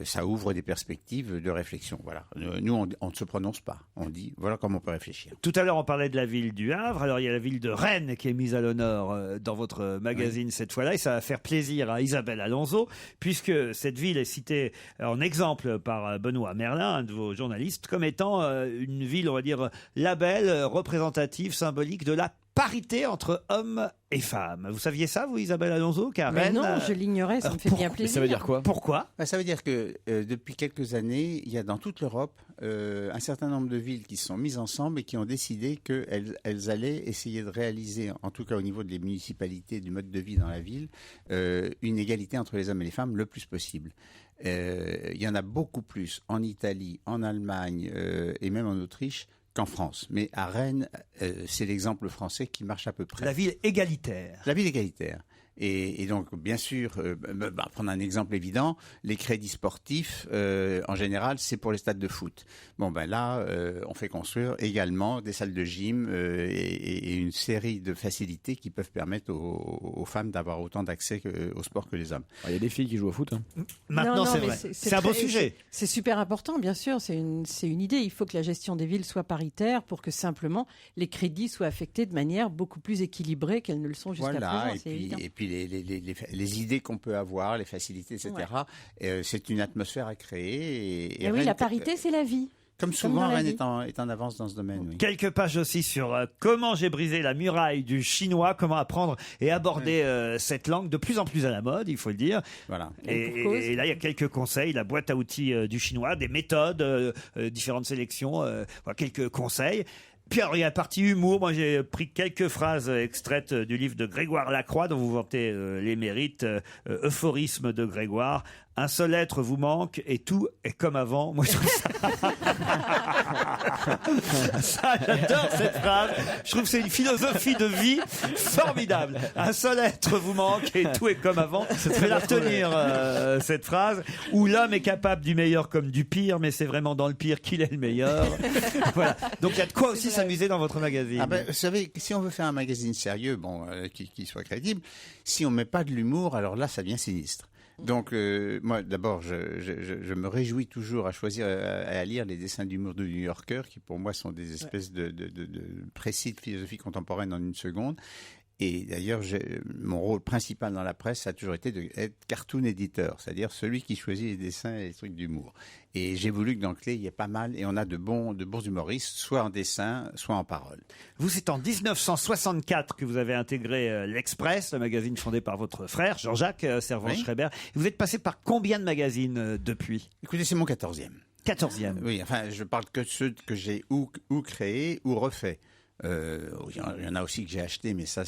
ça ouvre des perspectives de réflexion. Voilà. Nous, on ne se prononce pas. On dit, voilà comment on peut réfléchir. Tout à l'heure, on parlait de la ville du Havre. Alors, il y a la ville de Rennes qui est mise à l'honneur dans votre magazine cette fois-là. Et ça va faire plaisir à Isabelle Alonso, puisque cette ville est citée en exemple par Benoît Merlin, un de vos journalistes, comme étant une ville, on va dire, label représentative, symbolique de la parité entre hommes et femmes. Vous saviez ça, vous, Isabelle Alonso, qu'à Rennes, non, je l'ignorais, ça me fait bien plaisir. Ça veut dire quoi? Pourquoi? Ça veut dire que depuis quelques années, il y a dans toute l'Europe un certain nombre de villes qui se sont mises ensemble et qui ont décidé qu'elles allaient essayer de réaliser, en tout cas au niveau des municipalités, du mode de vie dans la ville, une égalité entre les hommes et les femmes le plus possible. Il y en a beaucoup plus en Italie, en Allemagne et même en Autriche qu'en France. Mais à Rennes, c'est l'exemple français qui marche à peu près. La ville égalitaire. La ville égalitaire. Et donc, bien sûr, prendre un exemple évident, les crédits sportifs, en général, c'est pour les stades de foot. Bon, ben là, on fait construire également des salles de gym et une série de facilités qui peuvent permettre aux femmes d'avoir autant d'accès au sport que les hommes. Il y a des filles qui jouent au foot. Hein. Maintenant, c'est vrai. C'est un beau sujet. C'est super important, bien sûr. C'est une idée. Il faut que la gestion des villes soit paritaire pour que simplement les crédits soient affectés de manière beaucoup plus équilibrée qu'elles ne le sont jusqu'à présent. Et puis les idées qu'on peut avoir, les facilités, etc. Ouais. C'est une atmosphère à créer. Et oui, la parité, c'est la vie. Comme souvent, Rennes est en avance dans ce domaine. Oui. Quelques pages aussi sur comment j'ai brisé la muraille du chinois, comment apprendre et aborder cette langue de plus en plus à la mode, il faut le dire. Voilà. Et là, il y a quelques conseils, la boîte à outils du chinois, des méthodes, différentes sélections, quelques conseils. Puis alors, il y a la partie humour. Moi, j'ai pris quelques phrases extraites du livre de Grégoire Lacroix, dont vous vantez les mérites. Euphorisme de Grégoire. Un seul être vous manque et tout est comme avant. Moi, je trouve ça, j'adore cette phrase. Je trouve que c'est une philosophie de vie formidable. Un seul être vous manque et tout est comme avant. Je vais la retenir, cette phrase. Où l'homme est capable du meilleur comme du pire, mais c'est vraiment dans le pire qu'il est le meilleur. Voilà. Donc, il y a de quoi aussi s'amuser dans votre magazine. Vous savez, si on veut faire un magazine sérieux, qui soit crédible, si on met pas de l'humour, alors là, ça devient sinistre. Donc, moi, d'abord, je me réjouis toujours à choisir, à lire les dessins d'humour de New Yorker, qui pour moi sont des espèces de précis de philosophie contemporaine en une seconde. Et d'ailleurs, mon rôle principal dans la presse, ça a toujours été d'être cartoon éditeur, c'est-à-dire celui qui choisit les dessins et les trucs d'humour. Et j'ai voulu que dans Clé, il y ait pas mal, et on a de bons humoristes, soit en dessin, soit en parole. Vous, c'est en 1964 que vous avez intégré l'Express, le magazine fondé par votre frère, Jean-Jacques Servan-Schreiber. Vous êtes passé par combien de magazines depuis? Écoutez, c'est mon 14e. 14e. Oui, enfin, je parle que de ceux que j'ai ou créés ou refaits. Il y en a aussi que j'ai acheté, mais ça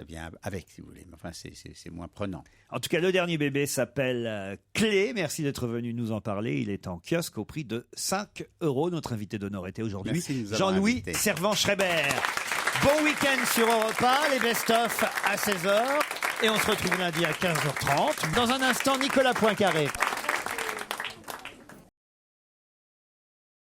vient avec, si vous voulez. Enfin, c'est moins prenant. En tout cas, le dernier bébé s'appelle Clé. Merci d'être venu nous en parler. Il est en kiosque au prix de 5 €. Notre invité d'honneur était aujourd'hui Jean-Louis Servan-Schreiber. Bon week-end sur Europe 1, les best-of à 16h. Et on se retrouve lundi à 15h30. Dans un instant, Nicolas Poincaré.